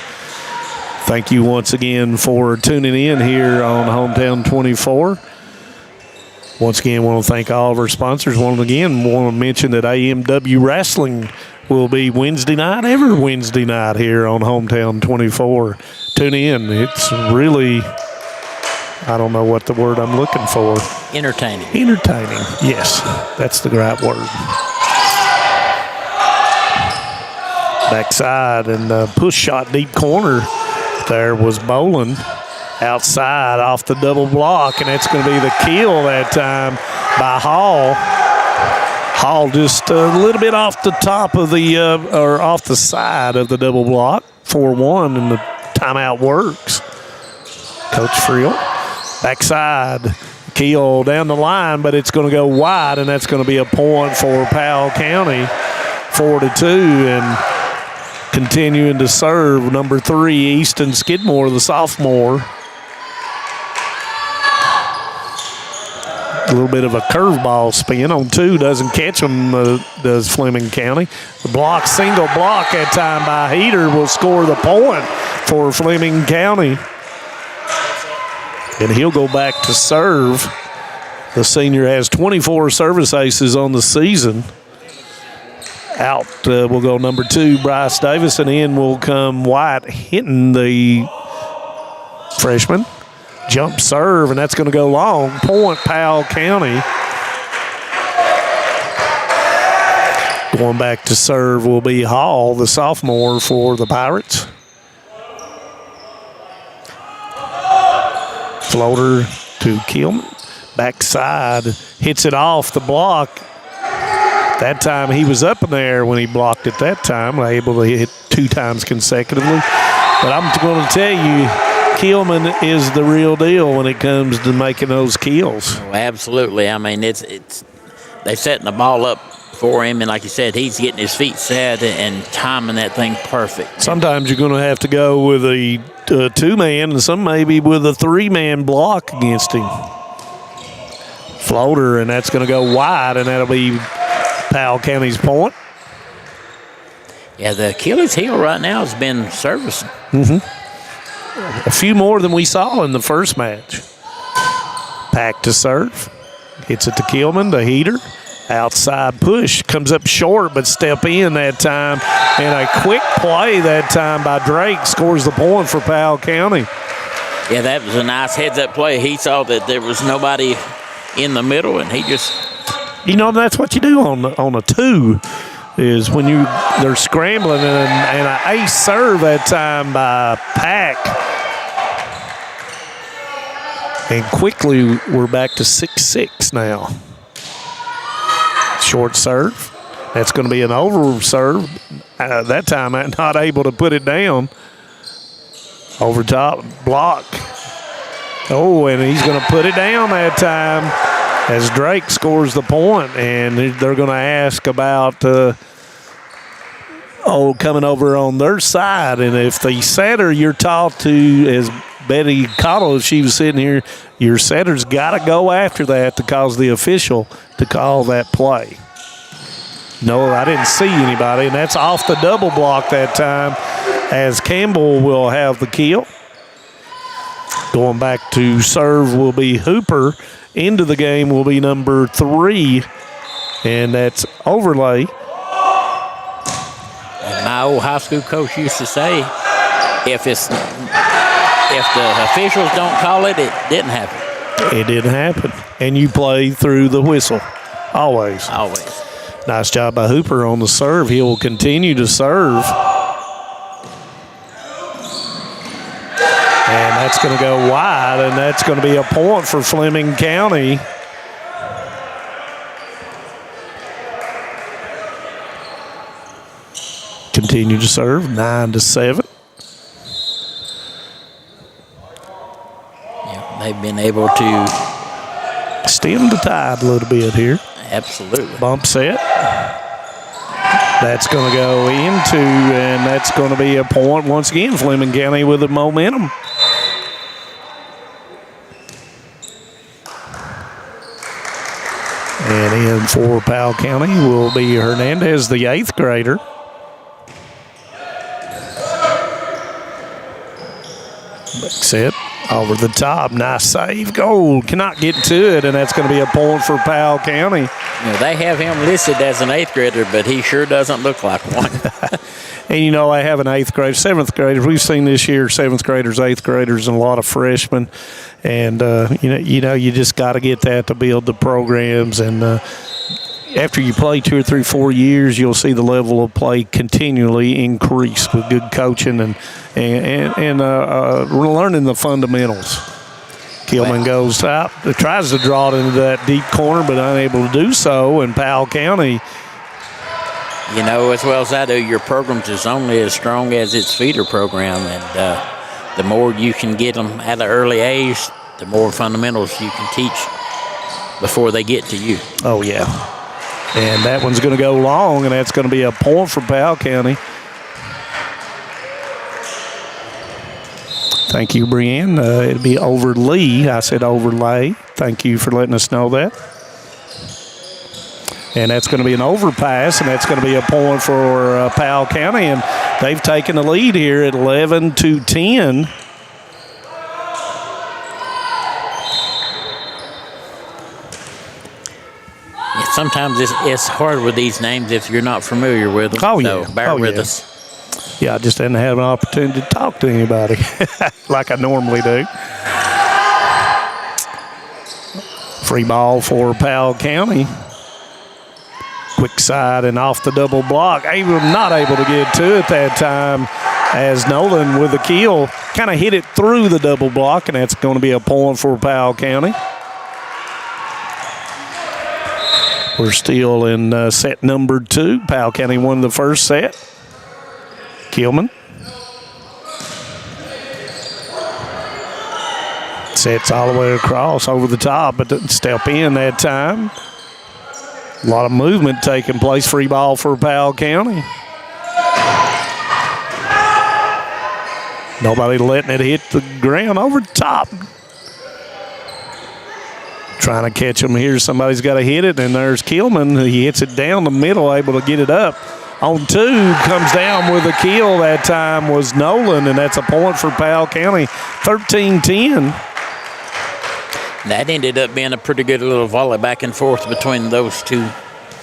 Thank you once again for tuning in here on Hometown 24. Once again, want to thank all of our sponsors. Want to mention that AMW Wrestling will be Wednesday night, every Wednesday night here on Hometown 24. Tune in. It's really, I don't know what the word I'm looking for.
Entertaining.
Entertaining, yes. That's the right word. Backside and push shot deep corner. There was Bolin outside off the double block, and that's going to be the kill that time by Hall. Hall just a little bit off the top of the, or off the side of the double block. 4-1, and the timeout works. Coach Friel, backside, kill down the line, but it's going to go wide, and that's going to be a point for Powell County, 4-2, and continuing to serve number 3, Easton Skidmore, the sophomore. A little bit of a curveball spin on 2. Doesn't catch him, does Fleming County. The block, single block that time by Heater will score the point for Fleming County. And he'll go back to serve. The senior has 24 service aces on the season. Out will go number 2, Bryce Davis, and in will come White, hitting the freshman. Jump serve, and that's going to go long. Point, Powell County. Going back to serve will be Hall, the sophomore for the Pirates. Floater to Kilman. Backside, hits it off the block. That time he was up in there when he blocked it that time, able to hit 2 times consecutively. But I'm going to tell you, Kilman is the real deal when it comes to making those kills.
Oh, absolutely. I mean, it's they're setting the ball up for him, and like you said, he's getting his feet set and timing that thing perfect.
Sometimes you're going to have to go with a 2-man, and some maybe with a 3-man block against him. Floater, and that's going to go wide, and that'll be Powell County's point.
Yeah, the Achilles heel right now has been servicing.
A few more than we saw in the first match. Pack to serve. Hits it to Kilman, the heater. Outside push. Comes up short, but step in that time. And a quick play that time by Drake scores the point for Powell County.
Yeah, that was a nice heads-up play. He saw that there was nobody in the middle, and he just...
You know, that's what you do on a 2, is when they're scrambling, and an ace serve that time by Pack. And quickly, we're back to 6-6 now. Short serve. That's going to be an over serve. That time, I'm not able to put it down. Over top, block. Oh, and he's going to put it down that time as Drake scores the point. And they're going to ask about coming over on their side. And if the setter you're taught to, as Betty Cottle, if she was sitting here, your setter's got to go after that to cause the official to call that play. No, I didn't see anybody, and that's off the double block that time as Campbell will have the kill. Going back to serve will be Hooper. Into the game will be number 3, and that's Overlay.
My old high school coach used to say, if the officials don't call it, it didn't happen.
It didn't happen. And you play through the whistle. Always.
Always.
Nice job by Hooper on the serve. He will continue to serve. And that's going to go wide, and that's going to be a point for Fleming County. Continue to serve, 9-7.
Yeah, they've been able to
stem the tide a little bit here.
Absolutely.
Bump set. That's going to go into, and that's going to be a point once again. Fleming County with the momentum. And in for Powell County will be Hernandez, the 8th grader. Set over the top. Nice save. Goal. Cannot get to it, and that's going to be a point for Powell County.
You know, they have him listed as an 8th grader, but he sure doesn't look like one.
And, you know, I have an 8th grader, 7th graders. We've seen this year 7th graders, 8th graders, and a lot of freshmen. And, you just got to get that to build the programs. And after you play 2 or 3, 4 years, you'll see the level of play continually increase with good coaching and learning the fundamentals. Kilman goes out, tries to draw it into that deep corner, but unable to do so. And Powell County,
you know, as well as I do, your program's is only as strong as its feeder program. And the more you can get them at an early age, the more fundamentals you can teach before they get to you.
Oh, yeah. And that one's going to go long, and that's going to be a point for Powell County. Thank you, Brianne. It'll be Overlay. I said Overlay. Thank you for letting us know that. And that's going to be an overpass, and that's going to be a point for Powell County. And they've taken the lead here at 11-10.
Sometimes it's hard with these names if you're not familiar with them.
Oh, yeah.
So bear with us.
Yeah, I just didn't have an opportunity to talk to anybody like I normally do. Free ball for Powell County. Quick side and off the double block. Not able to get to it that time. as Nolan with the kill kind of hit it through the double block, and that's going to be a point for Powell County. We're still in set number 2. Powell County won the first set. Kilman sets all the way across over the top, but didn't step in that time. A lot of movement taking place. Free ball for Powell County. Nobody letting it hit the ground over the top. Trying to catch him here. Somebody's got to hit it, and there's Kilman. He hits it down the middle, able to get it up. On 2, comes down with a kill. That time was Nolan, and that's a point for Powell County. 13-10.
That ended up being a pretty good little volley back and forth between those two.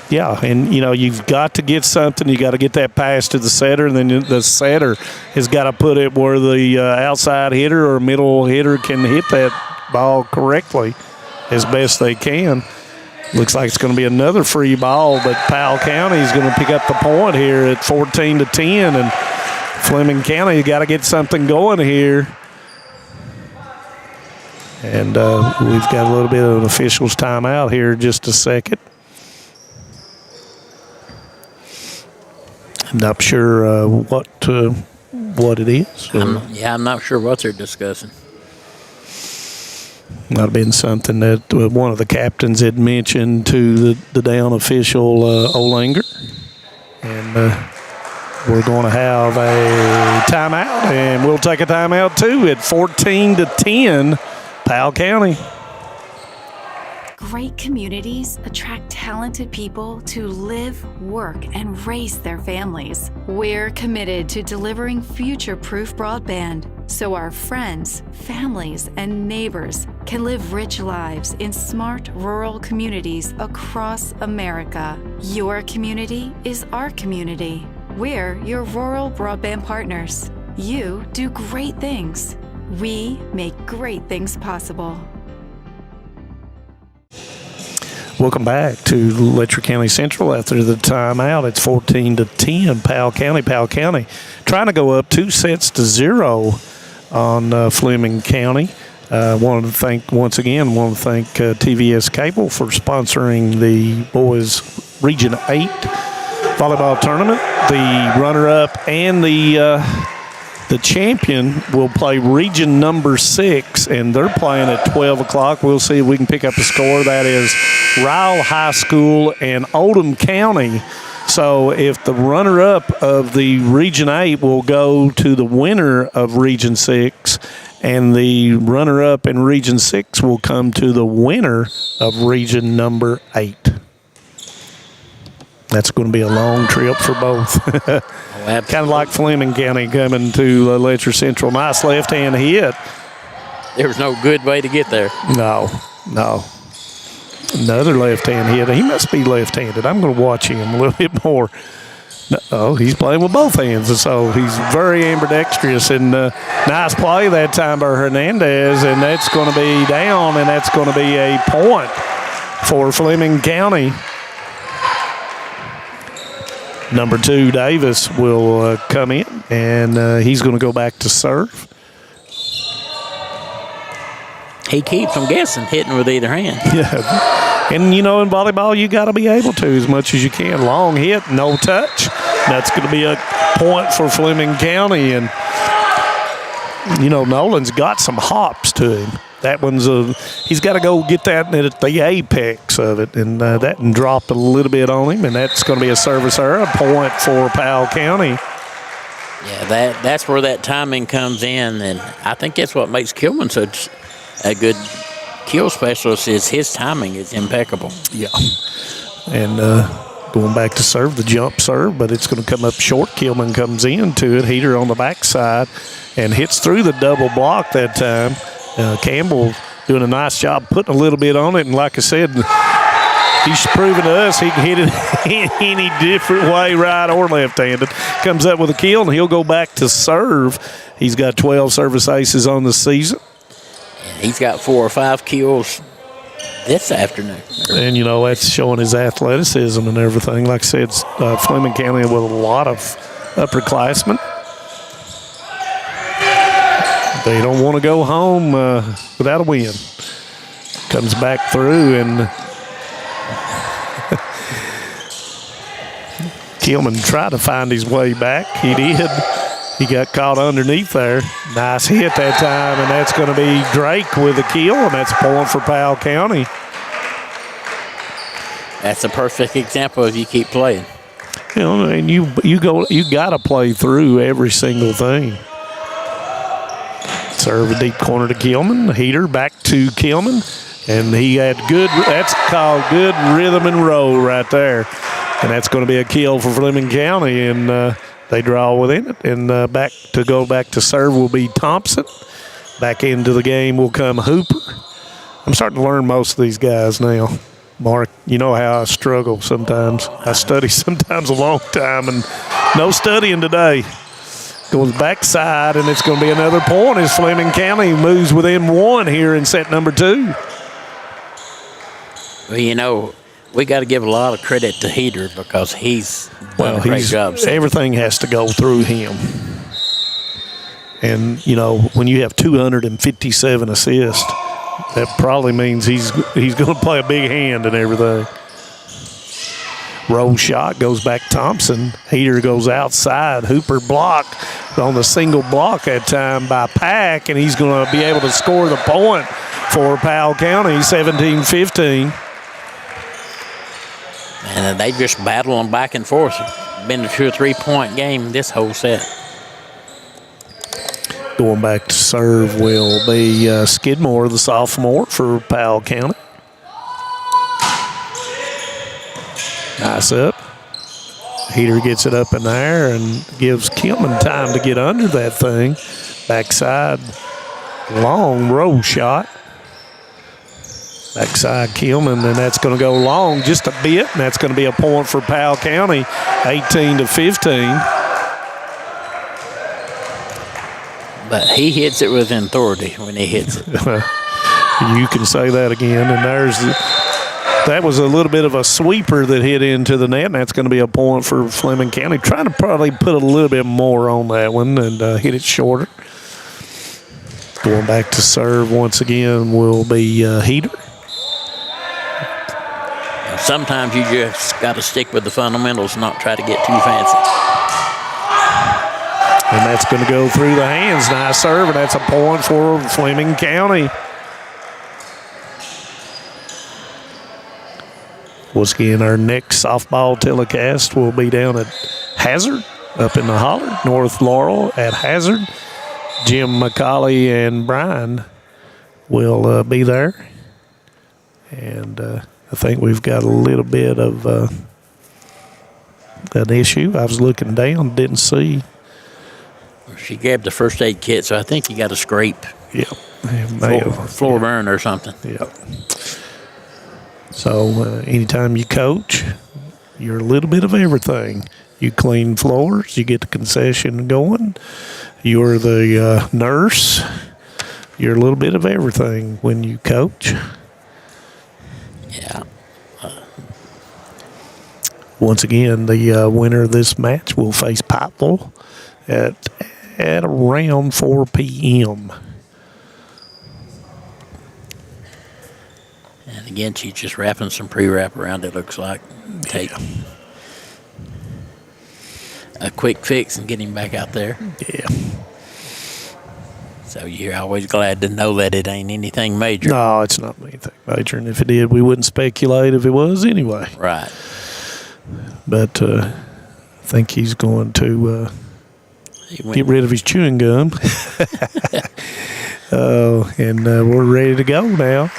Yeah, and, you've got to get something. You got to get that pass to the setter, and then the setter has got to put it where the outside hitter or middle hitter can hit that ball correctly as best they can. Looks like it's going to be another free ball, but Powell County is going to pick up the point here at 14-10, and Fleming County got to get something going here. And we've got a little bit of an official's timeout here in just a second. I'm not sure what it is.
I'm not sure what they're discussing.
Might have been something that one of the captains had mentioned to the down official, Olinger. And we're going to have a timeout, and we'll take a timeout too at 14-10, Powell County.
Great communities attract talented people to live, work, and raise their families. We're committed to delivering future-proof broadband so our friends, families, and neighbors can live rich lives in smart rural communities across America. Your community is our community. We're your rural broadband partners. You do great things. We make great things possible.
Welcome back to Letcher County Central after the timeout. It's 14-10, Powell County. Powell County trying to go up 2-0 on Fleming County. Want to thank TVS Cable for sponsoring the boys Region 8 volleyball tournament. The runner-up and the champion will play region number 6, and they're playing at 12 o'clock. We'll see if we can pick up a score. That is Ryle High School and Oldham County. So if the runner-up of the Region 8 will go to the winner of Region 6, and the runner-up in Region 6 will come to the winner of Region number 8. That's going to be a long trip for both. Kind of like Fleming County coming to Letcher Central. Nice left-hand hit.
There was no good way to get there.
No. Another left-hand hit. He must be left-handed. I'm going to watch him a little bit more. Oh, he's playing with both hands, and so he's very ambidextrous. And nice play that time by Hernandez, and that's going to be down, and that's going to be a point for Fleming County. Number 2, Davis, will come in, and he's going to go back to serve.
He keeps them guessing, hitting with either hand.
Yeah. And, in volleyball, you got to be able to as much as you can. Long hit, no touch. That's going to be a point for Fleming County. And, Nolan's got some hops to him. That one's he's got to go get that at the apex of it, and that dropped a little bit on him, and that's going to be a service error, a point for Powell County.
Yeah, that's where that timing comes in, and I think that's what makes Kilman such a good kill specialist is his timing is impeccable.
Yeah, and going back to serve, the jump serve, but it's going to come up short. Kilman comes into it, heater on the backside, and hits through the double block that time. Campbell doing a nice job putting a little bit on it, and like I said, he's proven to us he can hit it any different way, right or left-handed. Comes up with a kill, and he'll go back to serve. He's got 12 service aces on the season.
And he's got 4 or 5 kills this afternoon.
And, that's showing his athleticism and everything. Like I said, Fleming County with a lot of upperclassmen. They don't want to go home without a win. Comes back through, and Kilman tried to find his way back. He did. He got caught underneath there. Nice hit that time, and that's going to be Drake with a kill, and that's a point for Powell County.
That's a perfect example if you keep playing.
You know, and you got to play through every single thing. Serve a deep corner to Kilman. Heater back to Kilman, and he had good. That's called good rhythm and roll right there, and that's going to be a kill for Fleming County, and they draw within it. And back to serve will be Thompson. Back into the game will come Hooper. I'm starting to learn most of these guys now. Mark, you know how I struggle sometimes. I study sometimes a long time, and no studying today. Goes backside, and it's going to be another point as Fleming County moves within one here in set number 2.
Well, you know, we got to give a lot of credit to Heater because he's done a great job.
Everything has to go through him. And, you know, when you have 257 assists, that probably means he's going to play a big hand and everything. Roll shot goes back Thompson. Heater goes outside. Hooper blocked on the single block that time by Pack, and he's going to be able to score the point for Powell County, 17-15.
And they just battling back and forth. Been a 2 or 3 point game this whole set.
Going back to serve will be Skidmore, the sophomore for Powell County. Nice up. Heater gets it up in there and gives Kilman time to get under that thing. Backside, long roll shot. Backside Kilman, and that's going to go long just a bit, and that's going to be a point for Powell County, 18-15.
But he hits it with authority when he hits it.
You can say that again, and that was a little bit of a sweeper that hit into the net, and that's going to be a point for Fleming County. Trying to probably put a little bit more on that one and hit it shorter. Going back to serve once again will be Heater.
Sometimes you just got to stick with the fundamentals and not try to get too fancy.
And that's going to go through the hands. Nice serve, and that's a point for Fleming County. Once again, our next softball telecast will be down at Hazard, up in the Holler, North Laurel at Hazard. Jim McCauley and Brian will be there. And I think we've got a little bit of an issue. I was looking down, didn't see.
She grabbed the first aid kit, so I think you got a scrape.
Yep.
Floor burn or something.
Yep. So anytime you coach, you're a little bit of everything. You clean floors, you get the concession going. You're the nurse. You're a little bit of everything when you coach.
Yeah.
Once again, the winner of this match will face Pikeville at around 4 p.m.
And again, she's just wrapping some pre-wrap around it, looks like. Take a quick fix and get him back out there.
Yeah.
So you're always glad to know that it ain't anything major.
No, it's not anything major. And if it did, we wouldn't speculate if it was anyway.
Right.
But I think he's going to get rid of his chewing gum. And we're ready to go now.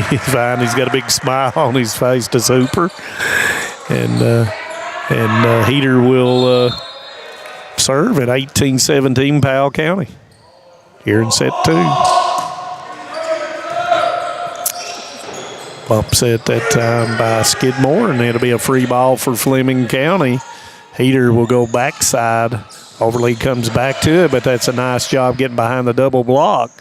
He's fine. He's got a big smile on his face to Hooper. And Heater will serve at 18-17 Powell County here in set 2. Upset that time by Skidmore, and it'll be a free ball for Fleming County. Heater will go backside. Overly comes back to it, but that's a nice job getting behind the double block.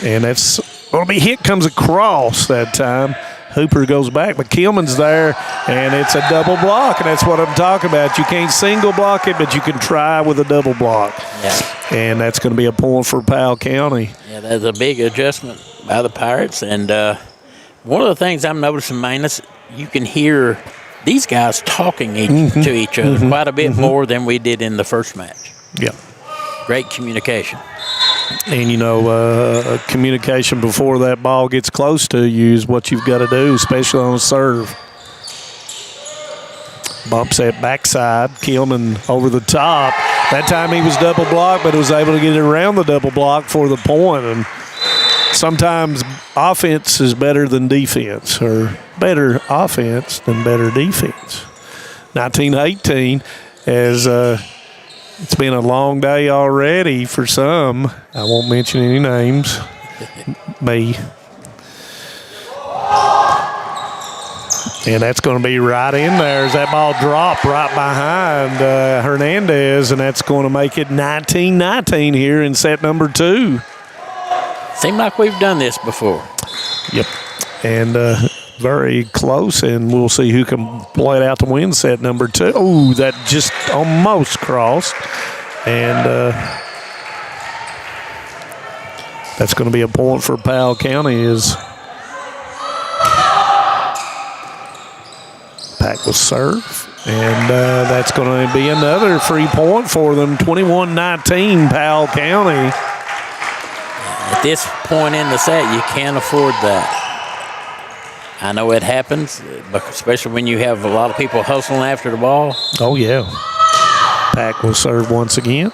And that's going to be hit, comes across that time. Hooper goes back, but Kilman's there, and it's a double block, and that's what I'm talking about. You can't single block it, but you can try with a double block.
Yeah.
And that's going to be a point for Powell County.
Yeah, that's a big adjustment by the Pirates. And one of the things I'm noticing, man, is you can hear these guys talking to each other quite a bit more than we did in the first match.
Yeah.
Great communication.
And, you know, communication before that ball gets close to you is what you've got to do, especially on a serve. Bumps that backside. Kilman over the top. That time he was double blocked, but was able to get it around the double block for the point. And sometimes offense is better than defense, or better offense than better defense. 19-18 as it's been a long day already for some. I won't mention any names. Me. And that's going to be right in there as that ball dropped right behind Hernandez, and that's going to make it 19-19 here in set number 2.
Seemed like we've done this before.
Yep. And very close, and we'll see who can play it out to win set number 2. Oh, that just almost crossed. And that's going to be a point for Powell County as Pack will serve. And that's going to be another free point for them. 21-19 Powell County.
At this point in the set, you can't afford that. I know it happens, especially when you have a lot of people hustling after the ball.
Oh, yeah. Pack will serve once again.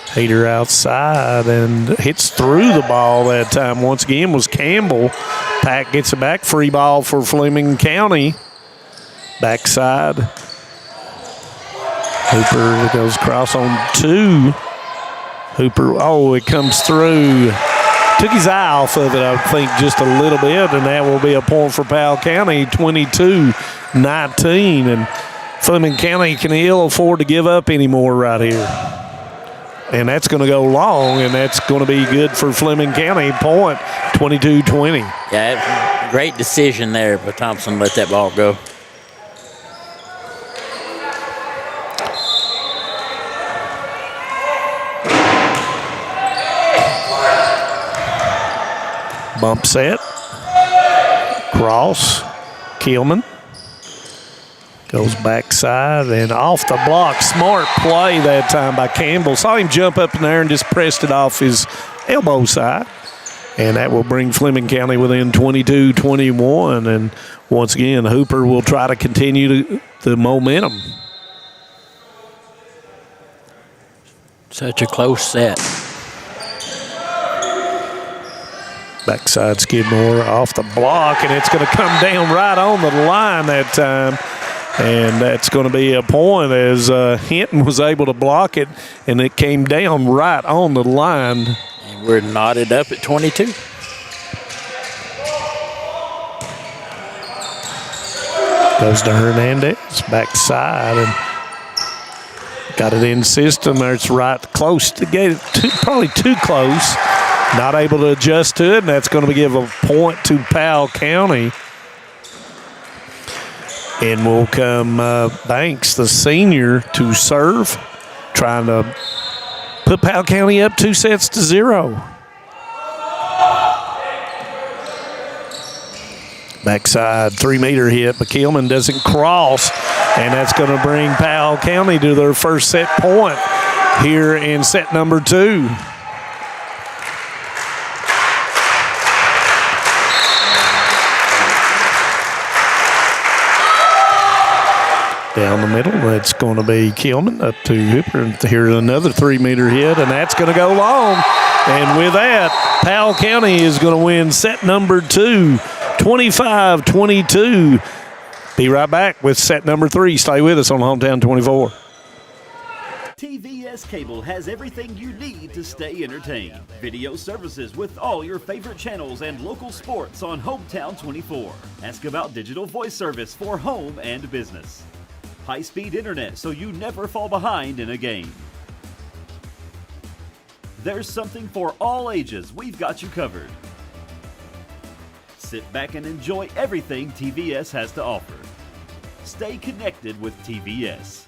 Hader outside and hits through the ball that time. Once again was Campbell. Pack gets it back. Free ball for Fleming County. Backside. Hooper goes across on 2. Hooper, oh, it comes through. Took his eye off of it, I think, just a little bit, and that will be a point for Powell County, 22-19. And Fleming County can ill afford to give up anymore right here. And that's going to go long, and that's going to be good for Fleming County. Point, 22-20.
Yeah, great decision there, but Thompson let that ball go.
Bump set. Cross. Kilman. Goes backside and off the block. Smart play that time by Campbell. Saw him jump up in there and just pressed it off his elbow side. And that will bring Fleming County within 22-21. And once again, Hooper will try to continue the momentum.
Such a close set.
Backside Skidmore off the block, and it's going to come down right on the line that time. And that's going to be a point as Hinton was able to block it, and it came down right on the line.
And we're knotted up at 22.
Goes to Hernandez, backside, and got it in system. It's right close to get it, probably too close. Not able to adjust to it, and that's going to give a point to Powell County. And will come Banks, the senior, to serve, trying to put Powell County up 2-0. Backside 3-meter hit, but Kilman doesn't cross, and that's going to bring Powell County to their first set point here in set number 2. Down the middle, that's going to be Kilman up to Hooper. And here's another 3-meter hit, and that's going to go long. And with that, Powell County is going to win set number 2, 25-22. Be right back with set number 3. Stay with us on Hometown 24.
TVS Cable has everything you need to stay entertained. Video services with all your favorite channels and local sports on Hometown 24. Ask about digital voice service for home and business. High-speed internet so you never fall behind in a game. There's something for all ages. We've got you covered. Sit back and enjoy everything TVS has to offer. Stay connected with TVS.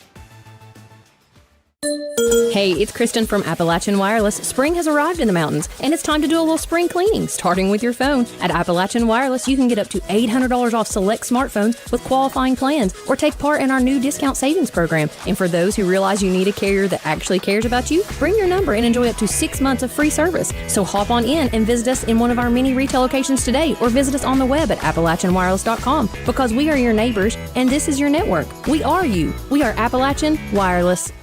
Hey, it's Kristen from Appalachian Wireless. Spring has arrived in the mountains, and it's time to do a little spring cleaning, starting with your phone. At Appalachian Wireless, you can get up to $800 off select smartphones with qualifying plans, or take part in our new discount savings program. And for those who realize you need a carrier that actually cares about you, bring your number and enjoy up to 6 months of free service. So hop on in and visit us in one of our many retail locations today, or visit us on the web at AppalachianWireless.com, because we are your neighbors, and this is your network. We are you. We are Appalachian Wireless.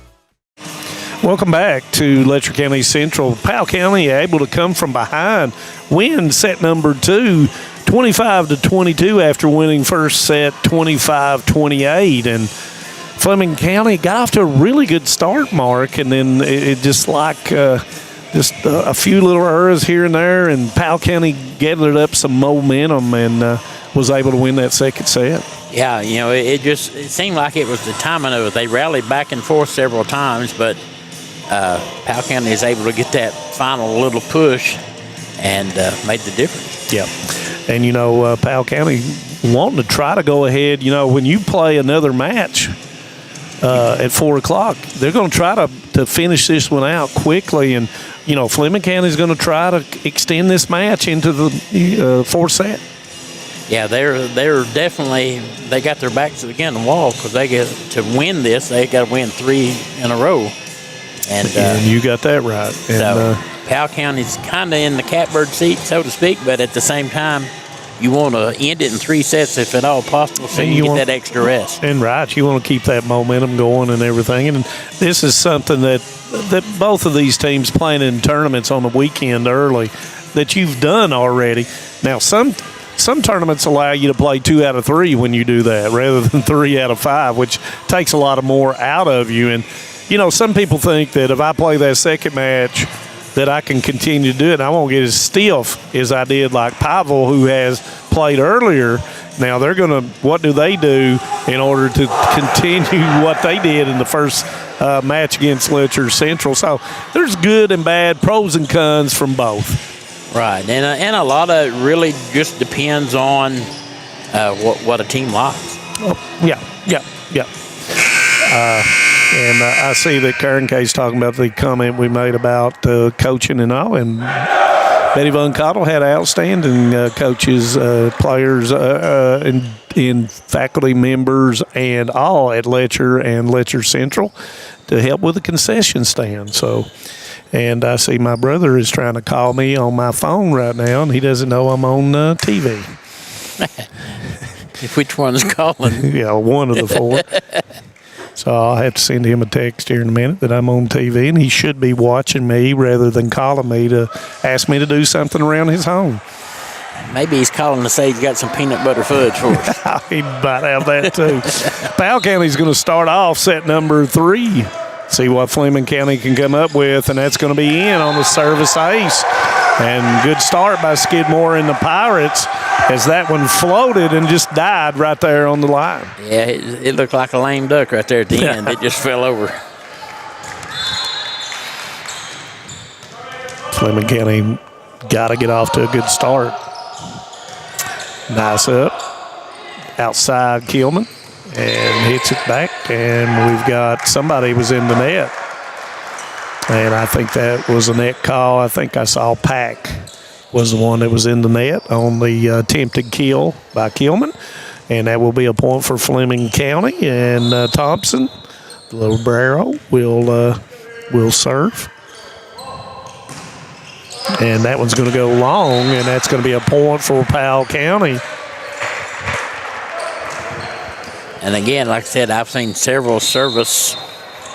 Welcome back to Letcher County Central. Powell County able to come from behind, win set number 2, 25-22 after winning first set 25-28. And Fleming County got off to a really good start, Mark, and then it just like just a few little errors here and there, and Powell County gathered up some momentum and was able to win that second set.
Yeah, it seemed like it was the timing of it. They rallied back and forth several times, but Powell County is able to get that final little push and made the difference.
Yeah. And, Powell County wanting to try to go ahead. When you play another match at 4 o'clock, they're going to try to finish this one out quickly. And, Fleming County is going to try to extend this match into the fourth set.
Yeah, they're definitely, they got their backs against the wall, because they get to win this, they got to win 3 in a row. And
you got that right. And,
so Powell County's kind of in the catbird seat, so to speak, but at the same time, you want to end it in 3 sets if at all possible, so you get that extra rest.
And right, you want to keep that momentum going and everything. And this is something that both of these teams playing in tournaments on the weekend early that you've done already. Now, some tournaments allow you to play 2 out of 3 when you do that, rather than 3 out of 5, which takes a lot more out of you. And some people think that if I play that second match that I can continue to do it, and I won't get as stiff as I did like Pikeville, who has played earlier. Now what do they do in order to continue what they did in the first match against Letcher Central? So there's good and bad, pros and cons from both.
Right, and a lot of it really just depends on what a team likes.
Yeah. And I see that Karen Kay's talking about the comment we made about coaching and all. And Betty Von Cottle had outstanding coaches, players, and faculty members and all at Letcher and Letcher Central to help with the concession stand. So, and I see my brother is trying to call me on my phone right now, and he doesn't know I'm on TV.
Which one's calling?
Yeah, one of the 4. So I'll have to send him a text here in a minute that I'm on TV, and he should be watching me rather than calling me to ask me to do something around his home.
Maybe he's calling to say he's got some peanut butter fudge for us.
He might have that too. Powell County's going to start off set number 3. See what Fleming County can come up with, and that's going to be in on the service ace. And good start by Skidmore and the Pirates, as that one floated and just died right there on the line.
Yeah, it looked like a lame duck right there at the end. It just fell over.
Fleming County got to get off to a good start. Nice up. Outside Kilman. And hits it back. And we've got somebody was in the net. And I think that was a net call. I think I saw Pack was the one that was in the net on the attempted kill by Kilman. And that will be a point for Fleming County. And Thompson, the little Barrow, will serve. And that one's going to go long, and that's going to be a point for Powell County.
And again, like I said, I've seen several service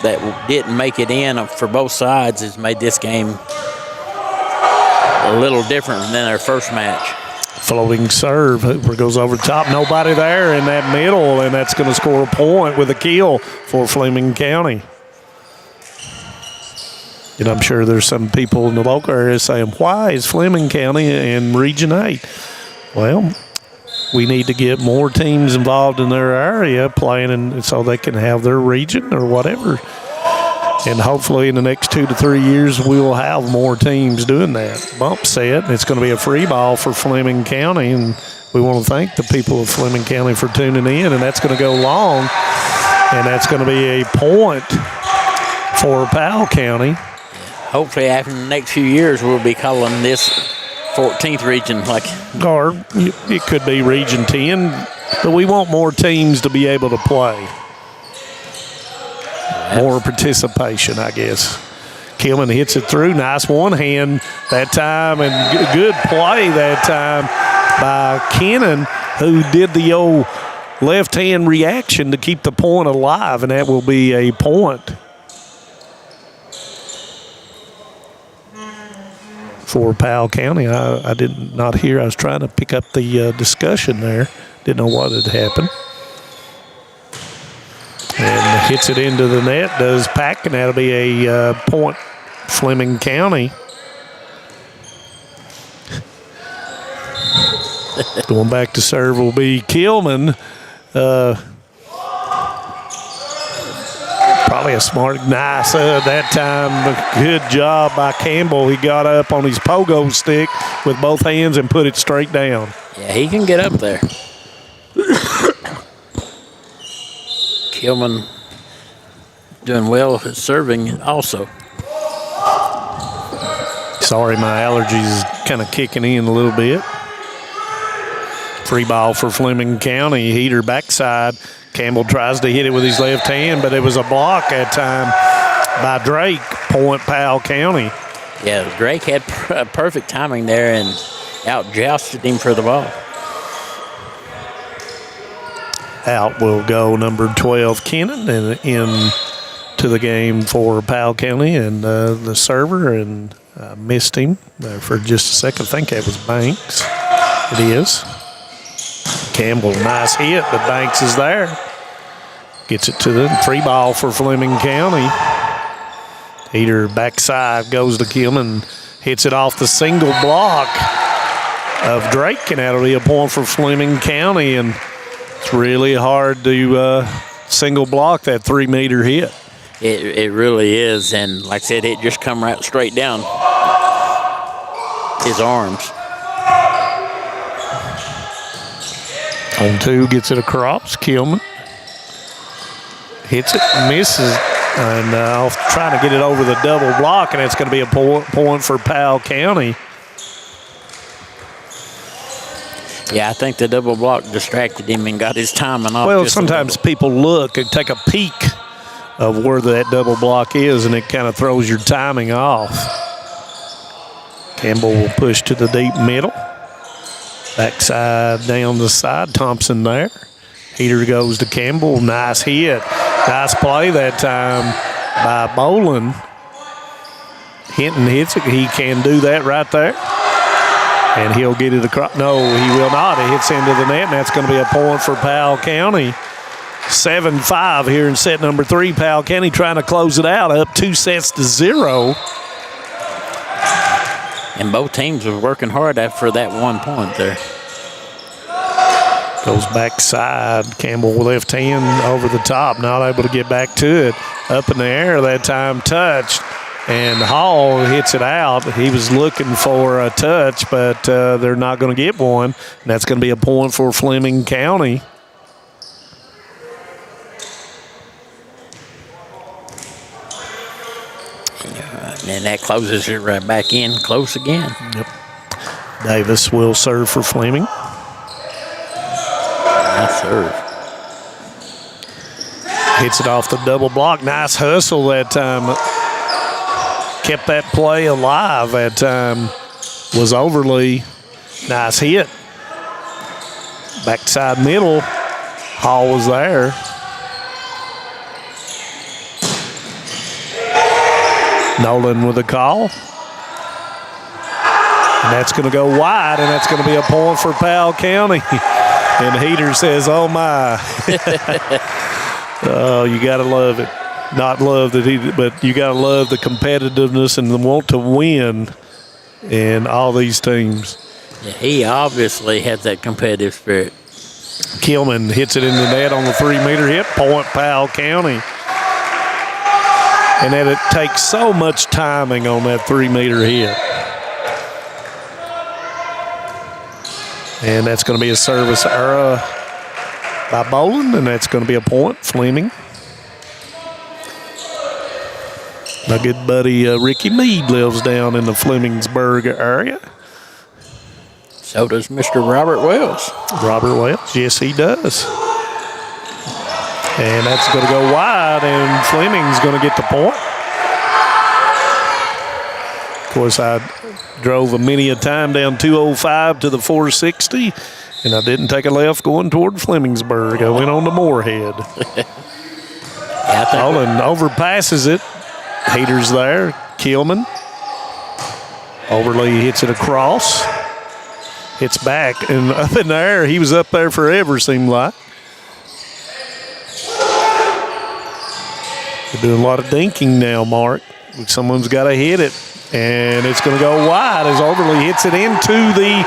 that didn't make it in for both sides has made this game a little different than their first match.
Floating serve. Hooper goes over the top. Nobody there in that middle, and that's going to score a point with a kill for Fleming County. And I'm sure there's some people in the local area saying, why is Fleming County in Region 8? Well, we need to get more teams involved in their area playing so they can have their region or whatever. And hopefully in the next 2 to 3 years, we will have more teams doing that. Bump set, and it's going to be a free ball for Fleming County, and we want to thank the people of Fleming County for tuning in, and that's going to go long, and that's going to be a point for Powell County.
Hopefully after the next few years, we'll be calling this 14th region.
Or it could be Region 10, but we want more teams to be able to play. More participation, I guess. Kilman hits it through. Nice one hand that time, and good play that time by Kennan, who did the old left hand reaction to keep the point alive, and that will be a point for Powell County. I did not hear. I was trying to pick up the discussion there. Didn't know what had happened. And hits it into the net, does Pack, and that'll be a point Fleming County. Going back to serve will be Kilman. Probably a smart, nice that time. Good job by Campbell. He got up on his pogo stick with both hands and put it straight down.
Yeah, he can get up there. Kilman doing well at serving also.
Sorry, my allergies kind of kicking in a little bit. Free ball for Fleming County. Heater backside. Campbell tries to hit it with his left hand, but it was a block that time by Drake. Point Powell County.
Yeah, Drake had perfect timing there and out-jousted him for the ball.
Out will go number 12, Kennan, and into the game for Powell County, and the server, and missed him for just a second. I think that was Banks. It is. Campbell, nice hit, but Banks is there. Gets it to the free ball for Fleming County. Heater backside goes to Kilman, hits it off the single block of Drake, and that'll be a point for Fleming County. And it's really hard to single block that 3-meter hit.
It really is, and like I said, it just come right straight down his arms.
On two, gets it across. Kilman hits it, misses, and trying to get it over the double block, and it's going to be a point for Powell County.
Yeah, I think the double block distracted him and got his timing off.
Well, sometimes people look and take a peek of where that double block is, and it kind of throws your timing off. Campbell will push to the deep middle. Backside down the side, Thompson there. Heater goes to Campbell. Nice hit. Nice play that time by Bolin. Hinton hits it. He can do that right there. And he'll get it across. No, he will not. It hits into the net, and that's going to be a point for Powell County. 7-5 here in set number 3. Powell County trying to close it out, up 2-0.
And both teams were working hard for that 1 point there.
Goes backside. Campbell with left hand over the top. Not able to get back to it. Up in the air that time, touched. And Hall hits it out. He was looking for a touch, but they're not going to get one. And that's going to be a point for Fleming County.
And that closes it right back in, close again.
Yep. Davis will serve for Fleming.
Nice serve.
Hits it off the double block. Nice hustle that time. Kept that play alive that time. Was Overly. Nice hit. Backside middle. Hall was there. Nolan with a call. And that's going to go wide, and that's going to be a point for Powell County. And Heater says, oh, my. Oh, you got to love it. Not love that but you got to love the competitiveness and the want to win in all these teams.
Yeah, he obviously has that competitive spirit.
Kilman hits it in the net on the 3-meter hit. Point Powell County. and that it takes so much timing on that 3-meter hit. And that's going to be a service error by Boland, and that's going to be a point. Fleming. My good buddy Ricky Meade lives down in the Flemingsburg area.
So does Mr. Robert Wells.
Robert Wells, yes, he does. And that's going to go wide, and Fleming's going to get the point. Of course, I drove many a time down 205 to the 460, and I didn't take a left going toward Flemingsburg. I went on to Moorhead. Olin overpasses it. Heater's there. Kilman. Overly hits it across. Hits back, and up in the air, he was up there forever, seemed like. They're doing a lot of dinking now, Mark. Someone's got to hit it, and it's going to go wide as Overly hits it into the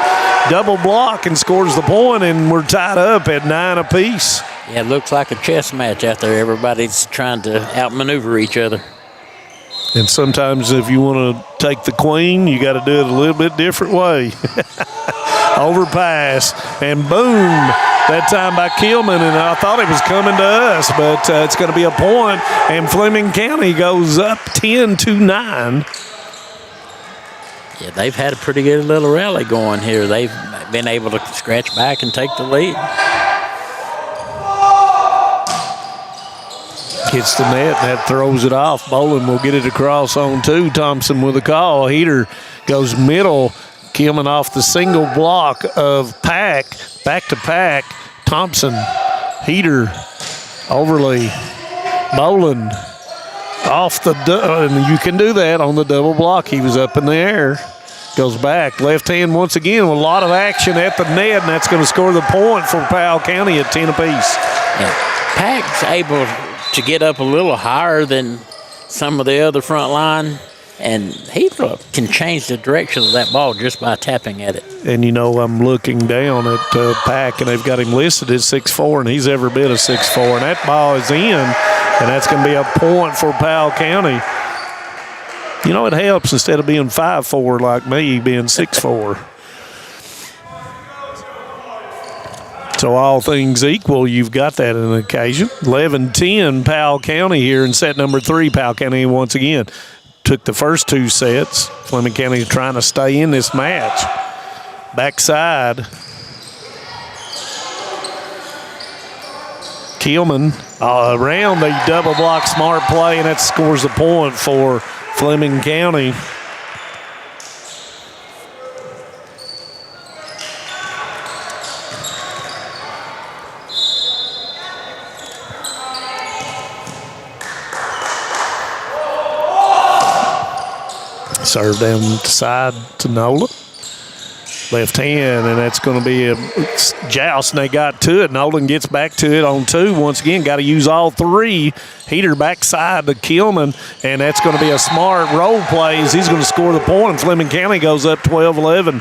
double block and scores the point, and we're tied up at 9 apiece.
Yeah, it looks like a chess match out there. Everybody's trying to outmaneuver each other.
And sometimes if you want to take the queen, you got to do it a little bit different way. Overpass, and boom, that time by Kilman, and I thought it was coming to us, but it's going to be a point, and Fleming County goes up 10-9.
Yeah, they've had a pretty good little rally going here. They've been able to scratch back and take the lead.
Hits the net, and that throws it off. Boland will get it across on 2. Thompson with a call. Heater goes middle. Kilman off the single block of Pack. Back to Pack. Thompson. Heater. Overly. Boland. Off the, and you can do that on the double block. He was up in the air. Goes back. Left hand once again with a lot of action at the net, and that's going to score the point for Powell County at 10 apiece.
Yeah. Pack's able to get up a little higher than some of the other front line, and he can change the direction of that ball just by tapping at it.
And, you know, I'm looking down at Pack, and they've got him listed at 6'4", and he's every bit of 6'4", and that ball is in, and that's going to be a point for Powell County. You know, it helps instead of being 5'4" like me, being 6'4". So all things equal, you've got that in an occasion. 11-10 Powell County here in set number 3. Powell County once again took the first 2 sets. Fleming County is trying to stay in this match. Backside. Kilman around the double block, smart play, and that scores the point for Fleming County. Serve down the side to Nola. Left hand, and that's going to be a joust, and they got to it. Nolan gets back to it on 2. Once again, got to use all 3. Heater backside to Kilman, and that's going to be a smart roll play as he's going to score the point, and Fleming County goes up 12-11.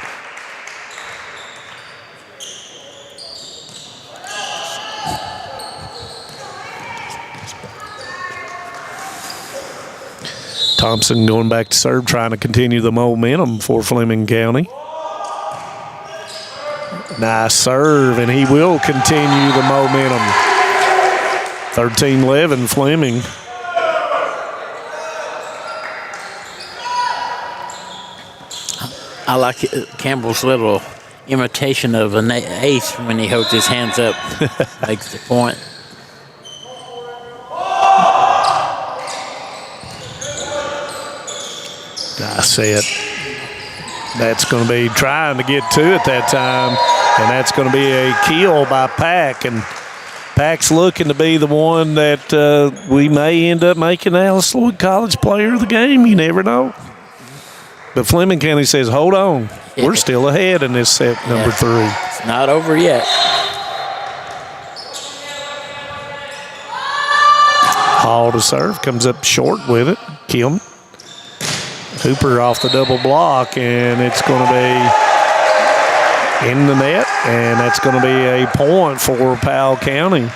Thompson going back to serve, trying to continue the momentum for Fleming County. Nice serve, and he will continue the momentum. 13-11 Fleming.
I like Campbell's little imitation of an ace when he holds his hands up, makes the point.
Nice set. That's going to be trying to get to it that time, and that's going to be a kill by Pack. And Pack's looking to be the one that we may end up making Alice Lloyd College Player of the Game. You never know. But Fleming County says, hold on. We're still ahead in this set number 3.
It's not over yet.
Hall to serve. Comes up short with it. Kilman. Hooper off the double block, and it's going to be in the net, and that's going to be a point for Powell County.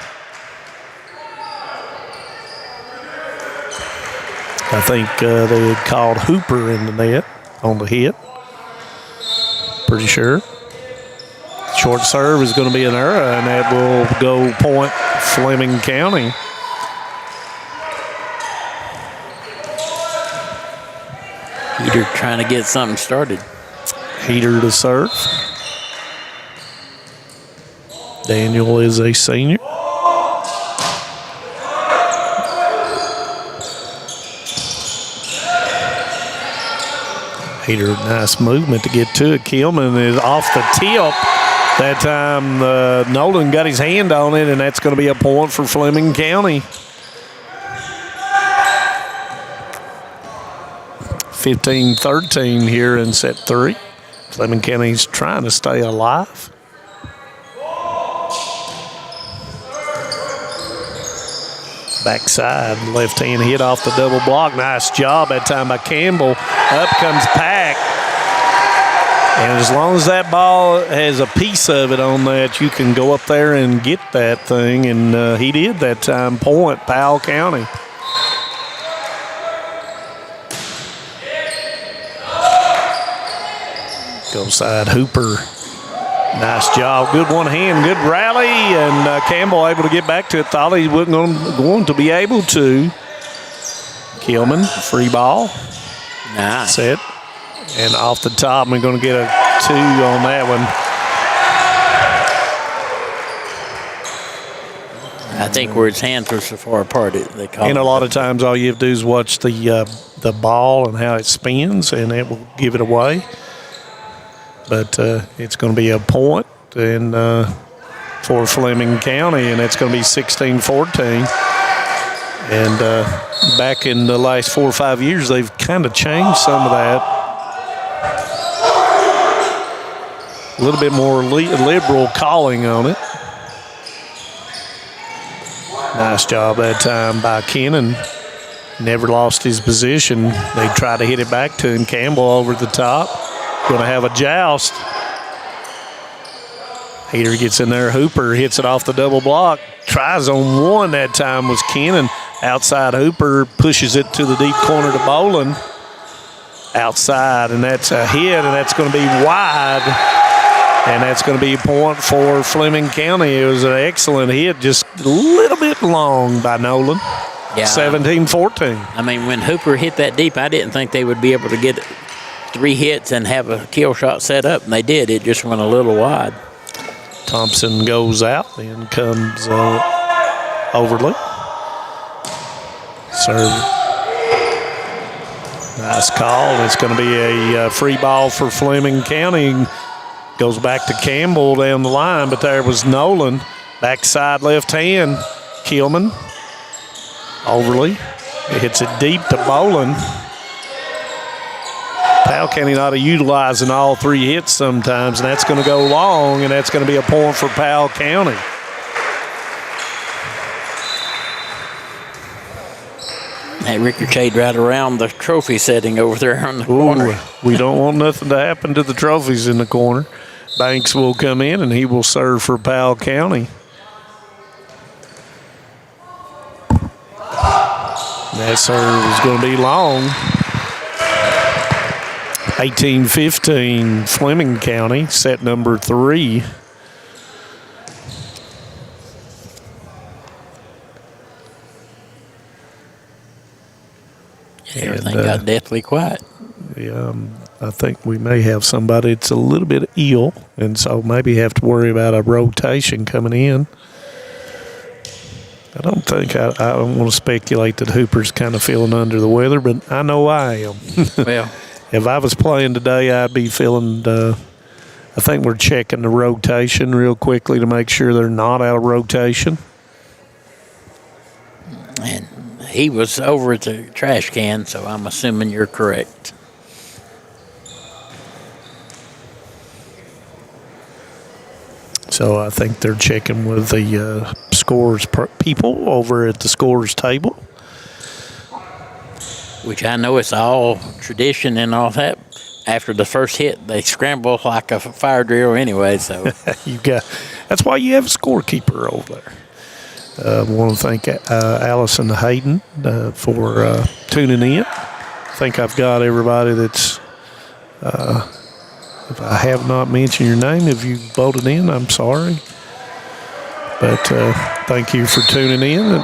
I think they had called Hooper in the net on the hit. Pretty sure. Short serve is going to be an error, and that will go point Fleming County.
Heater trying to get something started.
Heater to serve. Daniel is a senior. Heater, nice movement to get to it. Kilman is off the tip. That time Nolan got his hand on it, and that's going to be a point for Fleming County. 15-13 here in set 3. Fleming County's trying to stay alive. Backside, left hand hit off the double block. Nice job that time by Campbell. Up comes Pack. And as long as that ball has a piece of it on that, you can go up there and get that thing. And he did that time. Point, Powell County. Go side, Hooper. Nice job. Good one hand, good rally. And Campbell able to get back to it. Thought he wasn't going to be able to. Kilman, free ball.
Nice.
Set. And off the top, we're going to get a 2 on that one.
I think where his hands were so far apart, they call it.
And a lot of times all you have to do is watch the ball and how it spins, and it will give it away. But it's going to be a point and for Fleming County, and it's going to be 16-14. And back in the last 4 or 5 years, they've kind of changed some of that. A little bit more liberal calling on it. Nice job that time by Kennan. Never lost his position. They tried to hit it back to him. Campbell over the top. Going to have a joust. Heater gets in there. Hooper hits it off the double block. Tries on one that time was Kennan. Outside Hooper pushes it to the deep corner to Bolin. Outside, and that's a hit, and that's going to be wide. And that's going to be a point for Fleming County. It was an excellent hit, just a little bit long by Nolan.
Yeah.
17-14.
I mean, when Hooper hit that deep, I didn't think they would be able to get 3 hits and have a kill shot set up, and they did. It just went a little wide.
Thompson goes out, then comes Overly. Serve. Nice call. It's going to be a free ball for Fleming County. Goes back to Campbell down the line, but there was Nolan. Backside left hand. Kilman. Overly. It hits it deep to Bolin. Powell County not utilizing all 3 hits sometimes, and that's going to go long, and that's going to be a point for Powell County.
They ricocheted right around the trophy setting over there on the corner.
We don't want nothing to happen to the trophies in the corner. Banks will come in, and he will serve for Powell County. That serve is going to be long. 18-15 Fleming County, set number 3.
Everything got deathly quiet.
Yeah, I think we may have somebody that's a little bit ill, and so maybe have to worry about a rotation coming in. I don't think I don't want to speculate that Hooper's kind of feeling under the weather, but I know I am.
Well,
if I was playing today, I'd be feeling. I think we're checking the rotation real quickly to make sure they're not out of rotation.
And he was over at the trash can, so I'm assuming you're correct.
So I think they're checking with the scores people over at the scores table. Which
I know it's all tradition and all that. After the first hit, they scramble like a fire drill anyway. So
that's why you have a scorekeeper over there. I want to thank Allison Hayden for tuning in. I think I've got everybody that's, if I have not mentioned your name, if you voted in, I'm sorry. But thank you for tuning in.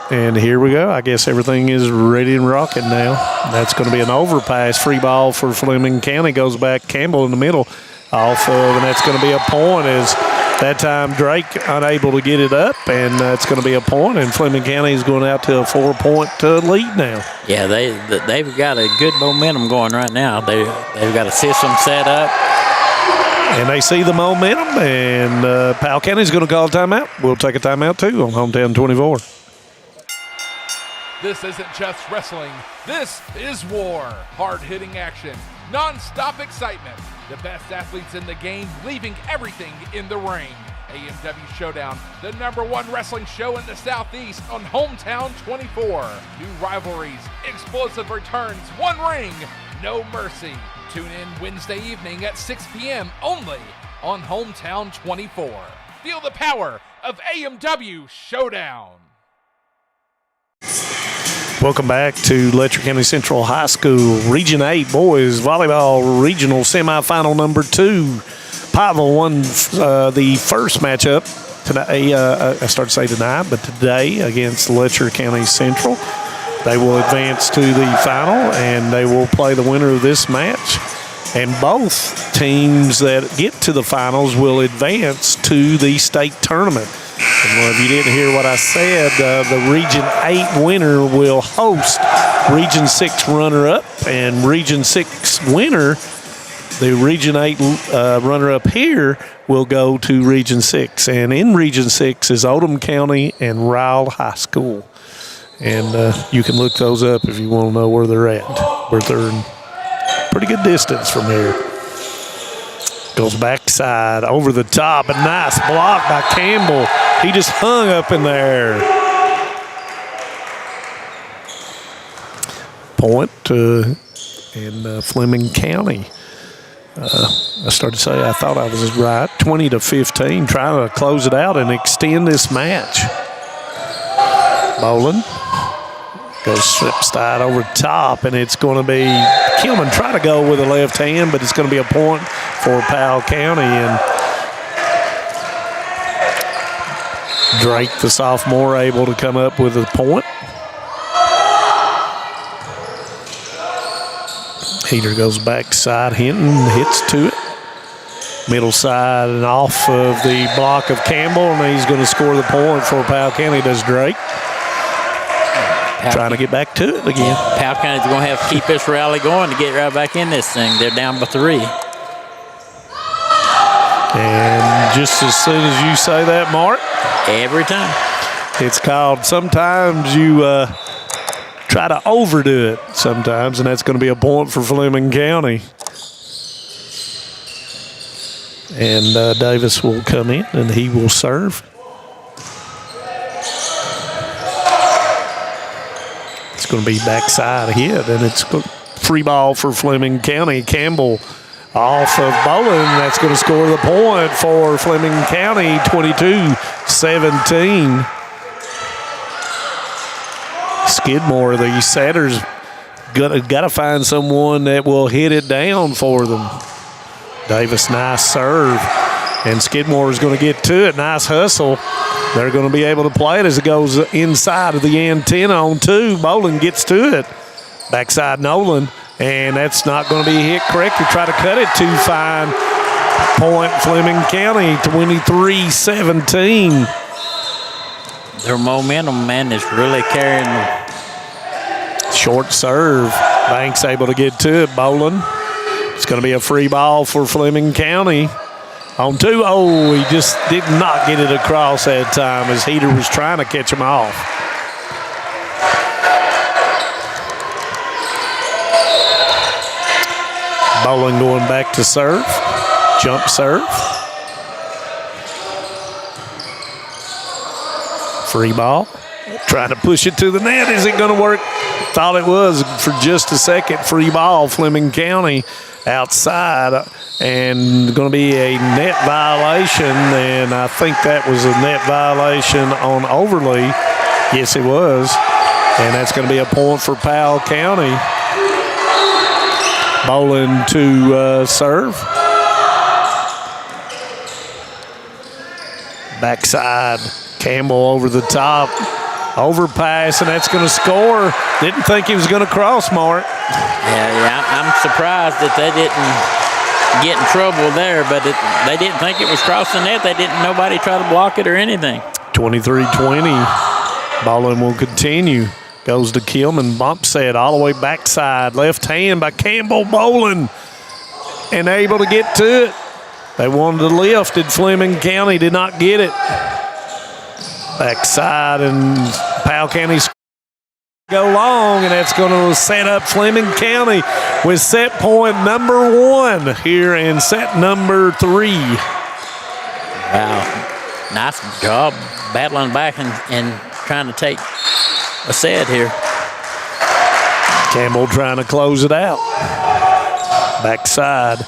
And here we go. I guess everything is ready and rocking now. That's going to be an overpass. Free ball for Fleming County. Goes back. Campbell in the middle. Off of, and that's going to be a point as that time Drake unable to get it up, and it's going to be a point, and Fleming County is going out to a 4-point lead now.
Yeah, they've got a good momentum going right now. They've got a system set up.
And they see the momentum, and Powell County is going to call a timeout. We'll take a timeout, too, on Hometown 24.
This isn't just wrestling. This is war. Hard-hitting action. Non-stop excitement. The best athletes in the game leaving everything in the ring. AMW Showdown, the #1 wrestling show in the Southeast on Hometown 24. New rivalries, explosive returns, one ring, no mercy. Tune in Wednesday evening at 6 p.m. only on Hometown 24. Feel the power of AMW Showdown.
Welcome back to Letcher County Central High School Region 8 Boys Volleyball Regional Semifinal number 2. Pikeville won the first matchup today. I started to say tonight, but today against Letcher County Central. They will advance to the final, and they will play the winner of this match. And both teams that get to the finals will advance to the state tournament. And if you didn't hear what I said, the Region 8 winner will host Region 6 runner-up, and Region 6 winner, the Region 8 runner-up here, will go to Region 6. And in Region 6 is Oldham County and Ryle High School. And you can look those up if you want to know where they're at. Where they're in pretty good distance from here. Goes backside, over the top, a nice block by Campbell. He just hung up in there. Point in Fleming County. I started to say I thought I was right. 20-15, trying to close it out and extend this match. Boland goes slip slide over top, and it's going to be Kilman try to go with a left hand, but it's going to be a point for Powell County. And Drake, the sophomore, able to come up with a point. Heater goes backside. Hinton hits to it. Middle side and off of the block of Campbell, and he's going to score the point for Powell County, does Drake. Trying to get back to it again.
Powell County's going to have to keep this rally going to get right back in this thing. They're down by 3.
And just as soon as you say that, Mark.
Every time.
It's called, sometimes you try to overdo it sometimes, and that's going to be a point for Fleming County. And Davis will come in, and he will serve. It's going to be backside hit, and it's free ball for Fleming County. Campbell off of Boland. That's going to score the point for Fleming County, 22-17. Skidmore, the setters, got to find someone that will hit it down for them. Davis, nice serve. And Skidmore is going to get to it. Nice hustle. They're going to be able to play it as it goes inside of the antenna on 2. Boland gets to it. Backside Nolan. And that's not going to be hit correctly. Try to cut it too fine. Point Fleming County, 23-17.
Their momentum, man, is really carrying them.
Short serve. Banks able to get to it. Boland. It's going to be a free ball for Fleming County. On 2, oh, he just did not get it across that time as Heater was trying to catch him off. Boland going back to serve. Jump serve. Free ball. Trying to push it to the net. Is it going to work? Thought it was for just a second. Free ball, Fleming County outside, and going to be a net violation, and I think that was a net violation on Overly. Yes, it was, and that's going to be a point for Powell County. Bowling to serve. Backside, Campbell over the top. Overpass, and that's going to score. Didn't think he was going to cross, Mark.
Yeah, I'm surprised that they didn't get in trouble there, but they didn't think it was crossing net. Nobody tried to block it or anything.
23-20. Bowling will continue. Goes to Kilman. Bump set all the way backside. Left hand by Campbell Bowling. And able to get to it. They wanted to lift, and Fleming County did not get it. Backside, and Powell County go long, and that's going to set up Fleming County with set point number 1 here in set number 3.
Wow, nice job battling back and trying to take a set here.
Campbell trying to close it out. Backside,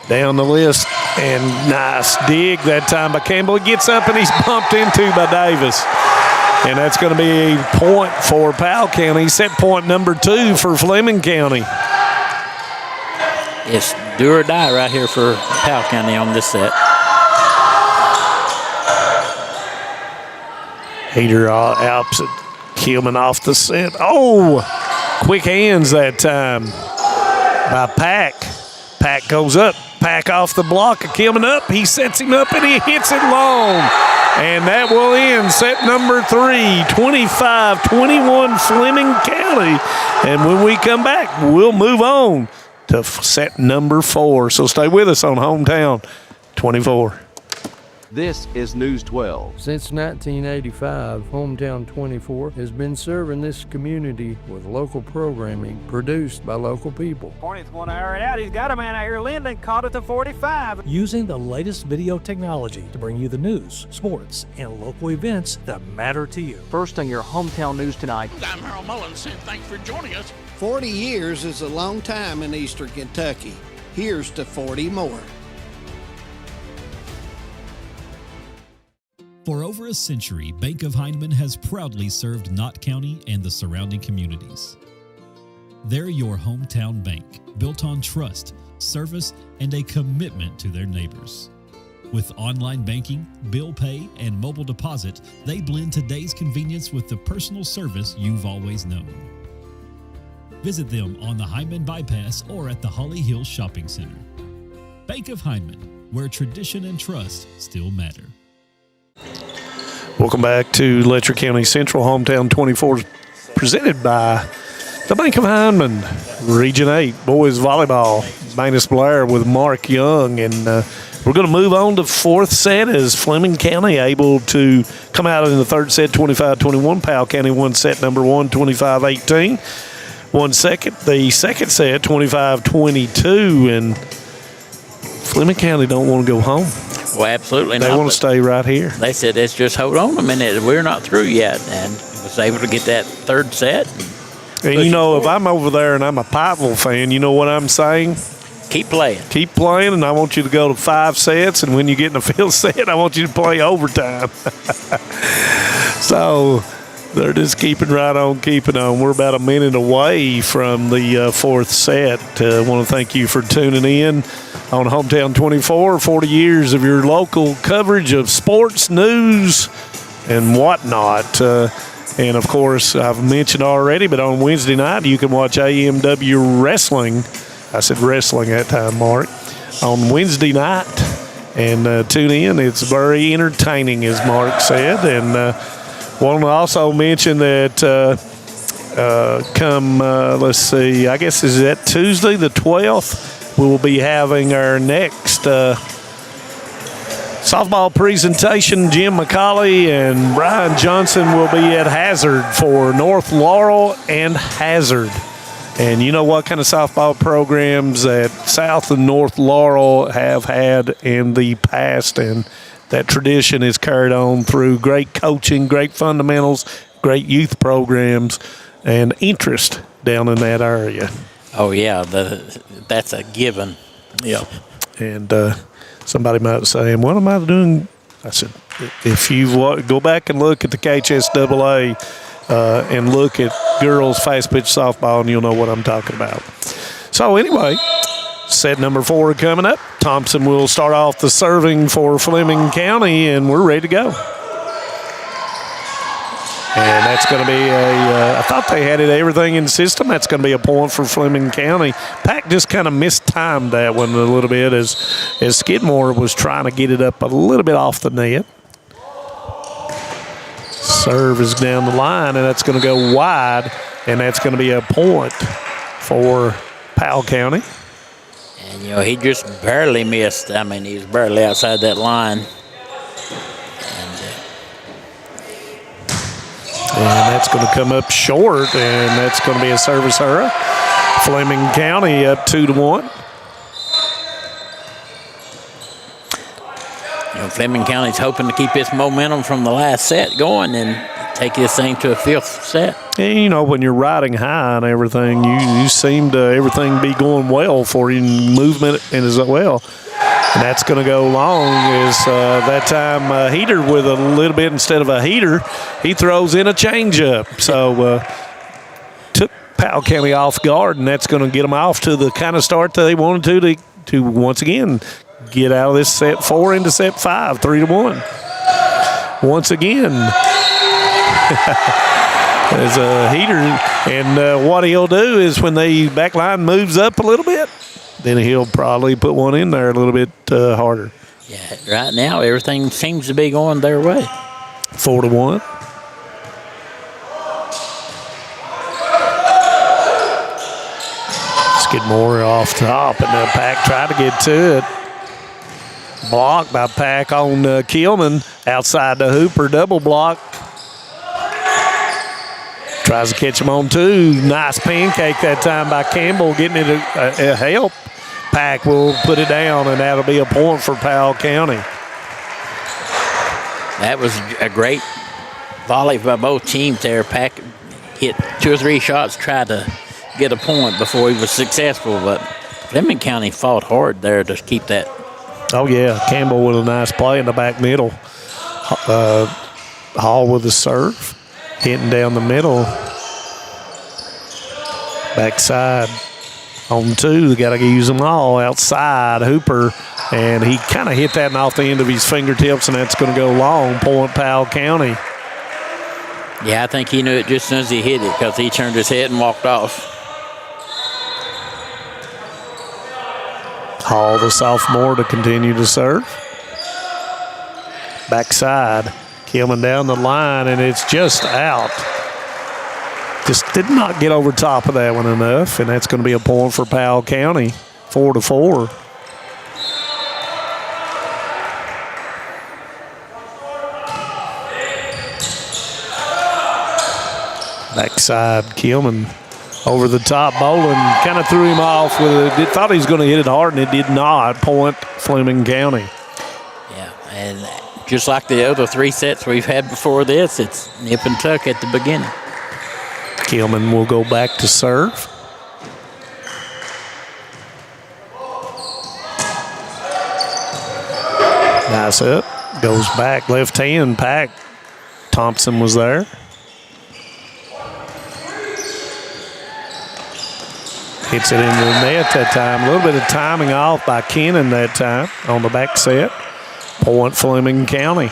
down the list. And nice dig that time by Campbell. He gets up and he's bumped into by Davis. And that's going to be a point for Powell County. Set point number 2 for Fleming County.
It's do or die right here for Powell County on this set.
Hader opposite. Kilman off the set. Oh, quick hands that time by Pack. Pack goes up. Pack off the block. Kilman up. He sets him up and he hits it long. And that will end set number 3, 25-21 Fleming County. And when we come back, we'll move on to set number 4. So stay with us on Hometown 24.
This is News 12.
Since 1985, Hometown 24 has been serving this community with local programming produced by local people.
Hornets want to air it out. He's got a man out here. Linden caught it to 45.
Using the latest video technology to bring you the news, sports, and local events that matter to you.
First on your Hometown News tonight.
I'm Harold Mullins, and thanks for joining us.
40 years is a long time in Eastern Kentucky. Here's to 40 more.
For over a century, Bank of Hindman has proudly served Knott County and the surrounding communities. They're your hometown bank, built on trust, service, and a commitment to their neighbors. With online banking, bill pay, and mobile deposit, they blend today's convenience with the personal service you've always known. Visit them on the Hindman Bypass or at the Holly Hills Shopping Center. Bank of Hindman, where tradition and trust still matter.
Welcome back to Letcher County Central. Hometown 24 is presented by the Bank of Hindman. Region 8 boys volleyball. Manus Blair with Mark Young. And we're going to move on to 4th set as Fleming County able to come out in the 3rd set 25-21. Powell County won set number 1, 25-18. 1 second. The 2nd set 25-22. And Fleming County don't want to go home.
Well, absolutely not.
They want to stay right here.
They said, let's just hold on a minute. We're not through yet. And was able to get that 3rd set.
And you know, if I'm over there and I'm a Pikeville fan, you know what I'm saying?
Keep playing.
Keep playing, and I want you to go to 5 sets. And when you get in the 5th set, I want you to play overtime. So they're just keeping right on, keeping on. We're about a minute away from the 4th set. I want to thank you for tuning in on Hometown 24, 40 years of your local coverage of sports, news, and whatnot. And, of course, I've mentioned already, but on Wednesday night you can watch AMW Wrestling. I said wrestling that time, Mark. On Wednesday night. And tune in. It's very entertaining, as Mark said. And want to also mention that let's see, I guess is that Tuesday the 12th, we will be having our next softball presentation. Jim McCauley and Brian Johnson will be at Hazard for North Laurel and Hazard. And you know what kind of softball programs that South and North Laurel have had in the past, and that tradition is carried on through great coaching, great fundamentals, great youth programs and interest down in that area.
Oh, yeah, that's a given. Yeah.
And somebody might say, what am I doing? I said, if you go back and look at the KHSAA and look at girls fast pitch softball, and you'll know what I'm talking about. So anyway, set number 4 coming up. Thompson will start off the serving for Fleming County, and we're ready to go. And that's going to be I thought they had everything in the system. That's going to be a point for Fleming County. Pack just kind of mistimed that one a little bit as Skidmore was trying to get it up a little bit off the net. Serve is down the line, and that's going to go wide, and that's going to be a point for Powell County.
And, he just barely missed. I mean, he's barely outside that line.
And that's going to come up short, and that's going to be a service error. Fleming County up 2-1.
Fleming County's hoping to keep its momentum from the last set going and take this thing to a 5th set.
And, when you're riding high and everything, you seem to everything be going well for you, movement and as well. And that's going to go long as that time Heater with a little bit instead of a heater, he throws in a changeup. So took Powell County off guard, and that's going to get them off to the kind of start that they wanted to once again get out of this set 4 into set 5, 3-1. Once again, as a heater, and what he'll do is when the back line moves up a little bit, then he'll probably put one in there a little bit harder.
Yeah, right now everything seems to be going their way.
4-1. Skidmore off top, and the Pack tried to get to it. Blocked by Pack on Keelman. Outside the Hooper, double block. Tries to catch him on 2. Nice pancake that time by Campbell, getting it a help. Pack will put it down, and that'll be a point for Powell County.
That was a great volley by both teams there. Pack hit 2 or 3 shots, tried to get a point before he was successful, but Fleming County fought hard there to keep that.
Oh, yeah. Campbell with a nice play in the back middle. Hall with the serve. Hitting down the middle. Backside on 2. They got to use them all. Outside, Hooper. And he kind of hit that off the end of his fingertips, and that's going to go long. Point Powell County.
Yeah, I think he knew it just as soon as he hit it because he turned his head and walked off.
Hall, the sophomore, to continue to serve. Backside, coming down the line, and it's just out. Just did not get over top of that one enough, and that's going to be a point for Powell County, 4-4. Backside, Kilman over the top. Bowling kind of threw him off with it. Thought he was going to hit it hard, and it did not. Point Fleming County.
Yeah, and just like the other 3 sets we've had before this, it's nip and tuck at the beginning.
Kilman will go back to serve. Nice up. Goes back. Left hand, Pack. Thompson was there. Hits it into the net that time. A little bit of timing off by Kennan that time on the back set. Point Fleming County.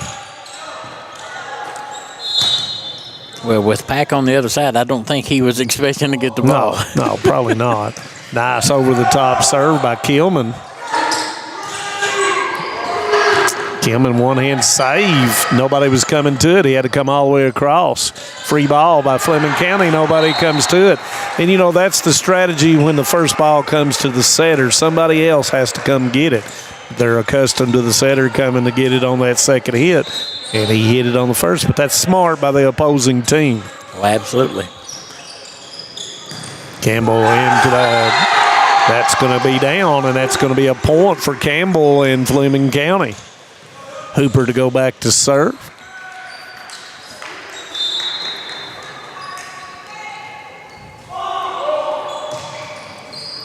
Well, with Pack on the other side, I don't think he was expecting to get the ball.
No, probably not. Nice over-the-top serve by Kilman. Kilman one-hand save. Nobody was coming to it. He had to come all the way across. Free ball by Fleming County. Nobody comes to it. And, you know, that's the strategy when the first ball comes to the setter. Somebody else has to come get it. They're accustomed to the setter coming to get it on that second hit. And he hit it on the first, but that's smart by the opposing team.
Oh, absolutely.
Campbell into that. That's going to be down, and that's going to be a point for Campbell and Fleming County. Hooper to go back to serve.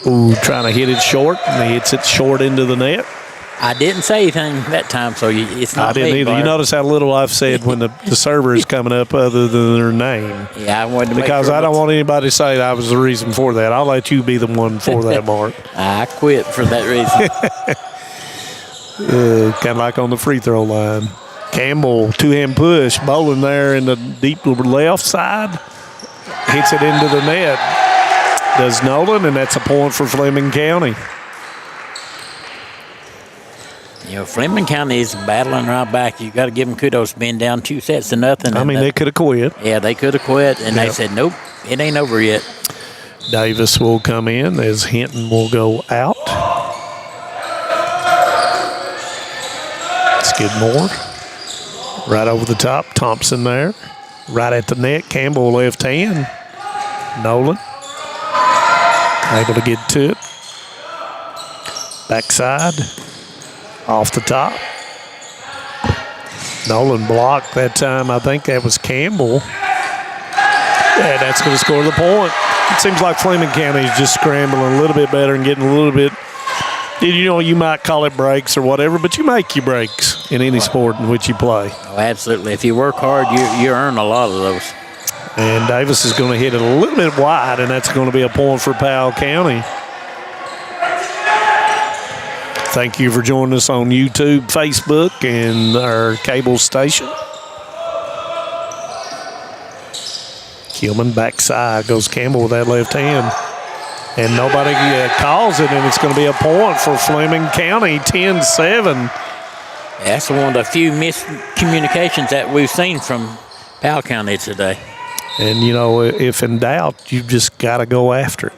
Ooh, trying to hit it short, and he hits it short into the net.
I didn't say anything that time, so it's not
I didn't
me,
either.
Bart.
You notice how little I've said when the server is coming up other than their name.
Yeah, I wanted to make
Because
sure
I don't want anybody to say I was the reason for that. I'll let you be the one for that, Mark.
I quit for that reason.
Kind of like on the free throw line. Campbell, two-hand push, bowling there in the deep left side. Hits it into the net. Does Nolan, and that's a point for Fleming County.
You know, Fleming County is battling right back. You got to give them kudos, being down 2-0.
I mean, they could have quit.
Yeah, they could have quit, and they said, nope, it ain't over yet.
Davis will come in as Hinton will go out. Skidmore. Right over the top. Thompson there. Right at the net. Campbell left hand. Nolan. Able to get to it. Backside. Off the top. Nolan blocked that time. I think that was Campbell. Yeah, that's going to score the point. It seems like Fleming County is just scrambling a little bit better and getting a little bit, you know, you might call it breaks or whatever, but you make your breaks in any sport in which you play.
Oh, absolutely. If you work hard, you earn a lot of those.
And Davis is going to hit it a little bit wide, and that's going to be a point for Powell County. Thank you for joining us on YouTube, Facebook, and our cable station. Kilman backside goes Campbell with that left hand. And nobody calls it, and it's going to be a point for Fleming County, 10-7.
That's one of the few miscommunications that we've seen from Powell County today.
And, you know, if in doubt, you've just got to go after it.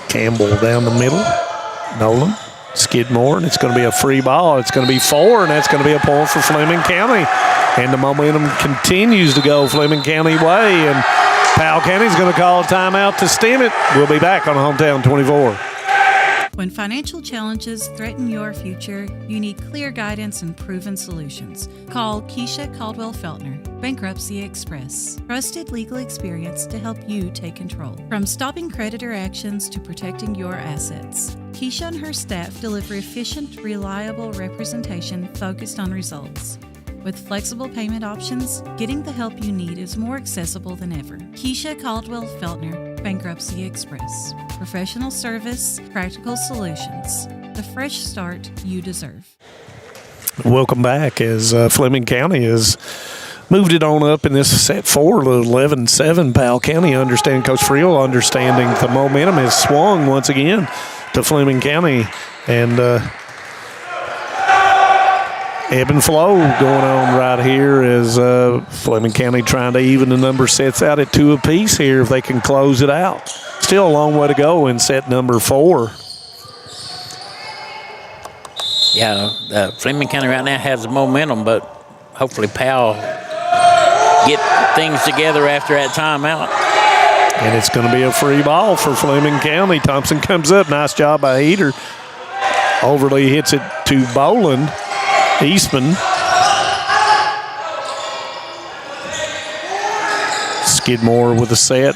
Campbell down the middle. Nolan, Skidmore, and it's going to be a free ball. It's going to be 4, and that's going to be a point for Fleming County. And the momentum continues to go Fleming County way, and Powell County's going to call a timeout to stem it. We'll be back on Hometown 24.
When financial challenges threaten your future, you need clear guidance and proven solutions. Call Keisha Caldwell Feltner, Bankruptcy Express. Trusted legal experience to help you take control. From stopping creditor actions to protecting your assets. Keisha and her staff deliver efficient, reliable representation focused on results. With flexible payment options, getting the help you need is more accessible than ever. Keisha Caldwell Feltner, Bankruptcy Express. Professional service, practical solutions. The fresh start you deserve.
Welcome back as Fleming County has moved it on up in this set 4 to 11-7. Powell County understanding, Coach Friel understanding the momentum has swung once again to Fleming County. And ebb and flow going on right here as Fleming County trying to even the number sets out at 2 apiece here if they can close it out. Still a long way to go in set number 4.
Yeah, Fleming County right now has the momentum, but hopefully Powell get things together after that timeout.
And it's going to be a free ball for Fleming County. Thompson comes up. Nice job by Heater. Overly hits it to Boland. Eastman. Skidmore with a set.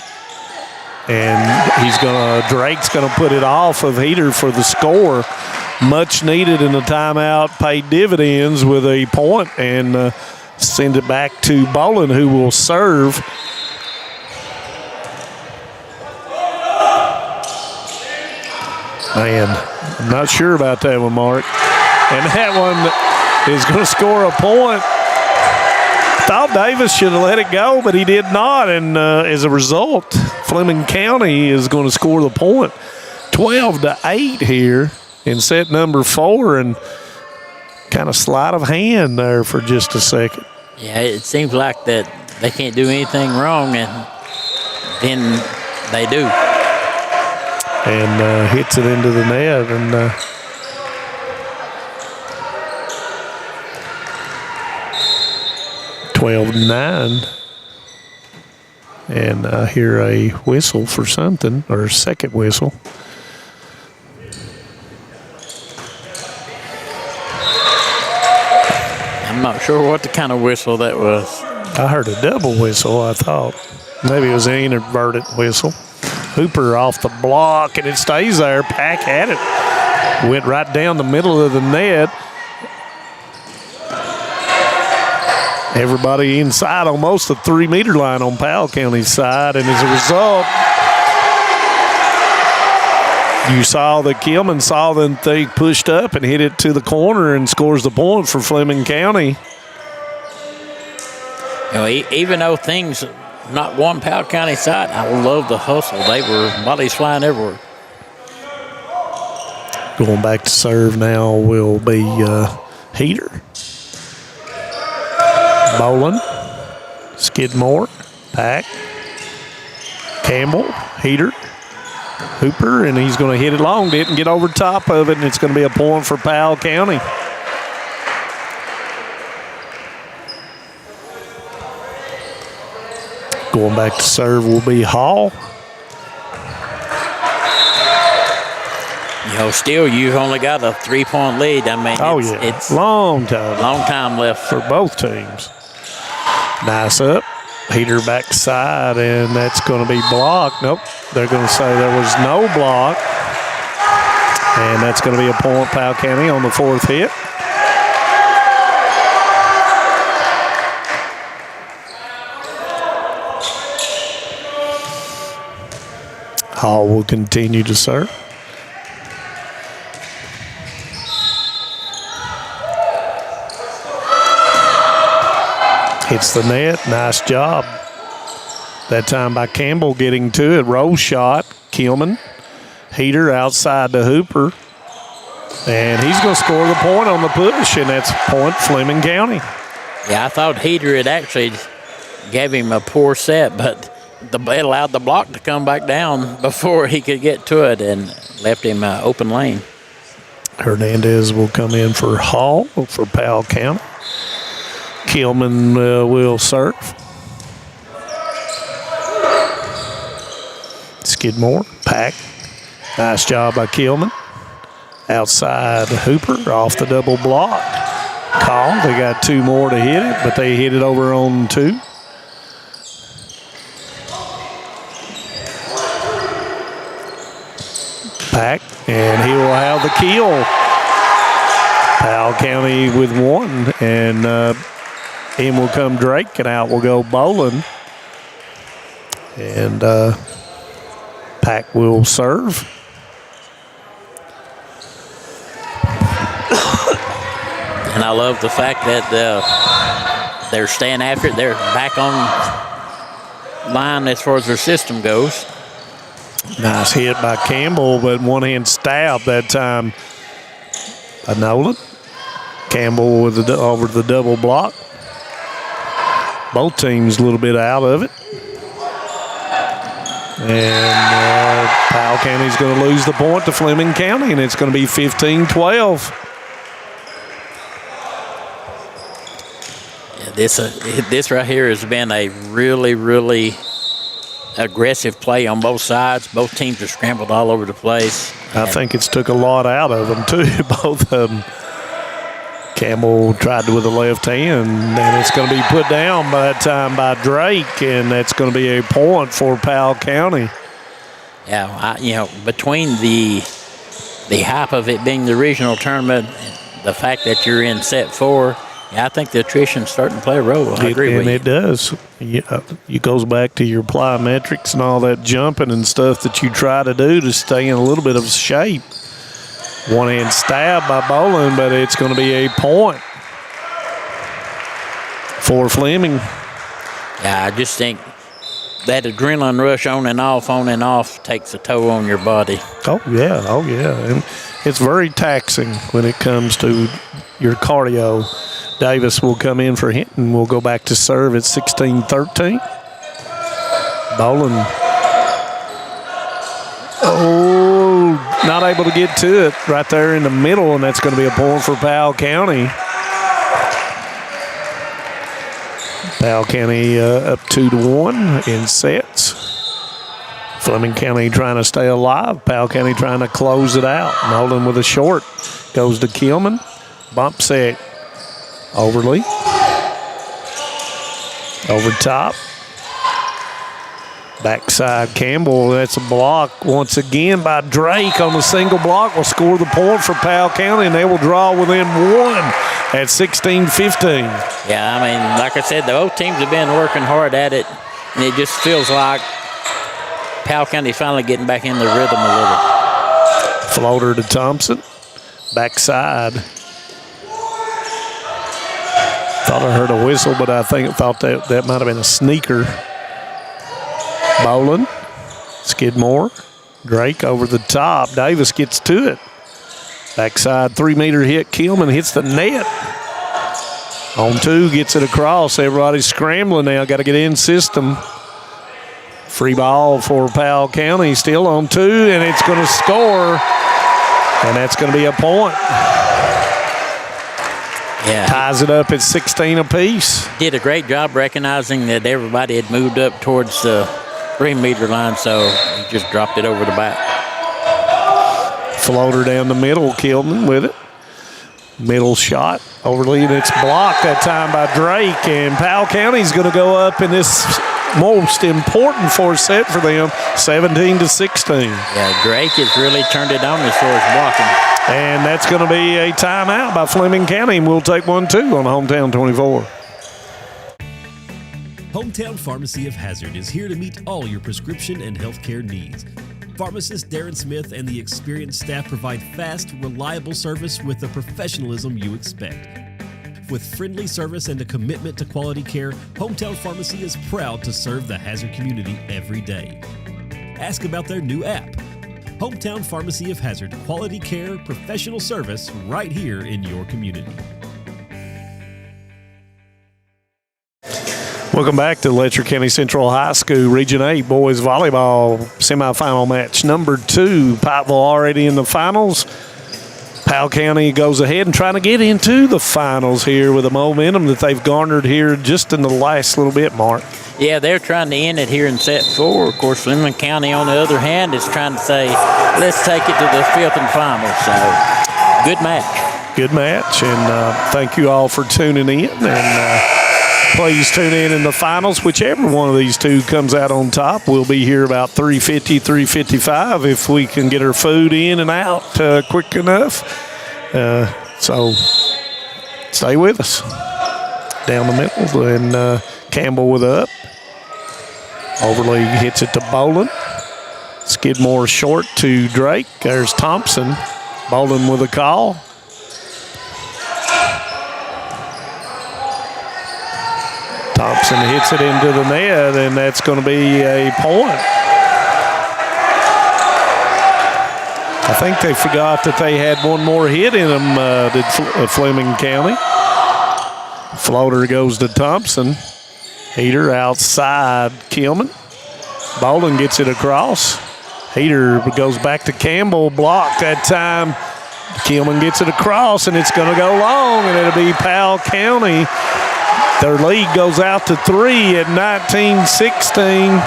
And Drake's going to put it off of Heater for the score. Much needed in the timeout, paid dividends with a point, and send it back to Boland, who will serve. Man, I'm not sure about that one, Mark. And that one is going to score a point. Thought Davis should have let it go, but he did not. And as a result, Fleming County is going to score the point. 12-8 here in set number 4, and kind of sleight of hand there for just a second.
Yeah, it seems like that they can't do anything wrong, and then they do.
And hits it into the net, and 12-9. And I hear a whistle for something, or a second whistle.
I'm not sure what the kind of whistle that was.
I heard a double whistle, I thought. Maybe it was an inadvertent whistle. Hooper off the block, and it stays there. Pack had it. Went right down the middle of the net. Everybody inside almost the 3-meter line on Powell County's side, and as a result, you saw that Kilman saw them they pushed up and hit it to the corner and scores the point for Fleming County.
You know, even though things not one Powell County side, I love the hustle. They were bodies flying everywhere.
Going back to serve now will be Heater. Boland, Skidmore, Pack, Campbell, Heater, Hooper, and he's going to hit it long. Didn't get over top of it, and it's going to be a point for Powell County. Going back to serve will be Hall.
You know, still you've only got a 3-point lead. I mean,
it's long time.
Long time left
for both teams. Nice up. Heater backside, and that's going to be blocked. Nope. They're going to say there was no block. And that's going to be a point, Powell County, on the 4th hit. Hall will continue to serve. Hits the net. Nice job. That time by Campbell getting to it. Roll shot. Kilman. Heater outside to Hooper. And he's going to score the point on the push, and that's point Fleming County.
Yeah, I thought Heater had actually gave him a poor set, but it allowed the block to come back down before he could get to it and left him open lane.
Hernandez will come in for Hall for Powell County. Kilman will serve. Skidmore, Pack. Nice job by Kilman. Outside Hooper, off the double block. Call. They got 2 more to hit it, but they hit it over on 2. Pack, and he will have the kill. Powell County with 1, and in will come Drake, and out will go Boland. And Pack will serve.
And I love the fact that they're staying after it. They're back on line as far as their system goes.
Nice hit by Campbell, but one-hand stab that time by Nolan. Campbell with over the double block. Both teams a little bit out of it. And Powell County's going to lose the point to Fleming County, and it's going to be 15-12.
This right here has been a really, really aggressive play on both sides. Both teams are scrambled all over the place.
I think it's took a lot out of them, too, both of them. Campbell tried with the left hand, and it's going to be put down by that time by Drake, and that's going to be a point for Powell County.
Yeah, between the hype of it being the regional tournament, the fact that you're in set 4, I think the attrition's starting to play a role. I agree with you.
And it does. It goes back to your plyometrics and all that jumping and stuff that you try to do to stay in a little bit of shape. One-hand stab by Boland, but it's going to be a point for Fleming.
Yeah, I just think that adrenaline rush on and off takes a toll on your body.
Oh, yeah. And it's very taxing when it comes to your cardio. Davis will come in for Hinton. We'll go back to serve at 16-13. Boland. Not able to get to it right there in the middle, and that's going to be a point for Powell County. Powell County up 2-1 in sets. Fleming County trying to stay alive. Powell County trying to close it out. Nolan with a short. Goes to Kilman. Bump set. Overly. Over top. Backside Campbell, that's a block once again by Drake on the single block. Will score the point for Powell County, and they will draw within one at 16-15.
Yeah, I mean, like I said, both teams have been working hard at it, and it just feels like Powell County's finally getting back in the rhythm a little.
Floater to Thompson, backside. Thought I heard a whistle, but I thought that might have been a sneaker. Boland, Skidmore, Drake over the top. Davis gets to it. Backside 3-meter hit. Kilman hits the net. On two, gets it across. Everybody's scrambling now. Got to get in system. Free ball for Powell County. Still on two, and it's going to score. And that's going to be a point.
Yeah.
Ties it up at 16 apiece.
Did a great job recognizing that everybody had moved up towards the 3-meter line, so he just dropped it over the back.
Floater down the middle, Kilman with it. Middle shot overly, and it's blocked that time by Drake, and Powell County's going to go up in this most important fourth set for them, 17-16.
Yeah, Drake has really turned it on as far as blocking.
And that's going to be a timeout by Fleming County, and we'll take 1-2 on Hometown 24.
Hometown Pharmacy of Hazard is here to meet all your prescription and healthcare needs. Pharmacist Darren Smith and the experienced staff provide fast, reliable service with the professionalism you expect. With friendly service and a commitment to quality care, Hometown Pharmacy is proud to serve the Hazard community every day. Ask about their new app. Hometown Pharmacy of Hazard, quality care, professional service right here in your community.
Welcome back to Letcher County Central High School Region 8 Boys Volleyball Semifinal Match number 2. Pikeville already in the finals. Powell County goes ahead and trying to get into the finals here with the momentum that they've garnered here just in the last little bit, Mark.
Yeah, they're trying to end it here in set 4. Of course, Fleming County, on the other hand, is trying to say, let's take it to the 5th and final. So, good match.
Good match, and thank you all for tuning in. And please tune in the finals. Whichever one of these two comes out on top, we'll be here about 3:50, 3:55 if we can get our food in and out quick enough. So stay with us. Down the middle, and Campbell with up. Overly hits it to Boland. Skidmore short to Drake. There's Thompson. Boland with a call. Thompson hits it into the net, and that's going to be a point. I think they forgot that they had one more hit in them, did Fleming County. Floater goes to Thompson. Heater outside Kilman. Boland gets it across. Heater goes back to Campbell. Blocked that time. Kilman gets it across, and it's going to go long, and it'll be Powell County. Their lead goes out to 3 at 19-16.
Yeah,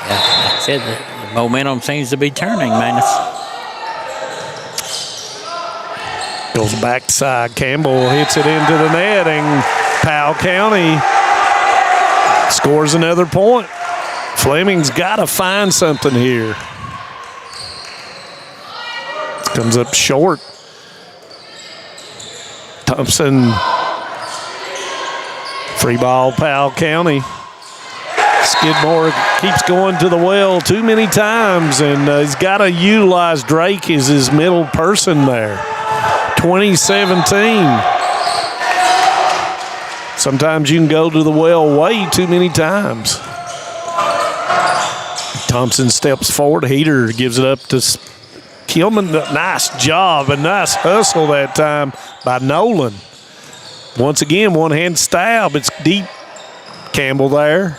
like I said, the momentum seems to be turning, Manus.
Goes backside. Campbell hits it into the net, and Powell County scores another point. Fleming's got to find something here. Comes up short. Thompson. Free ball, Powell County. Skidmore keeps going to the well too many times, and he's got to utilize Drake as his middle person there. 2017. Sometimes you can go to the well way too many times. Thompson steps forward. Heater gives it up to Kilman. Nice job, a nice hustle that time by Nolan. Once again, one-hand stab. It's deep. Campbell there.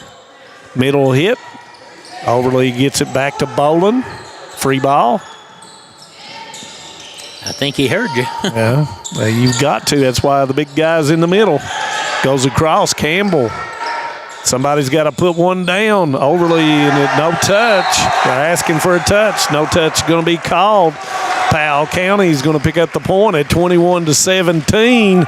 Middle hit. Overly gets it back to Boland. Free ball.
I think he heard you.
Yeah, you've got to. That's why the big guy's in the middle. Goes across. Campbell. Somebody's got to put one down. Overly, and no touch. They're asking for a touch. No touch going to be called. Powell County is going to pick up the point at 21-17.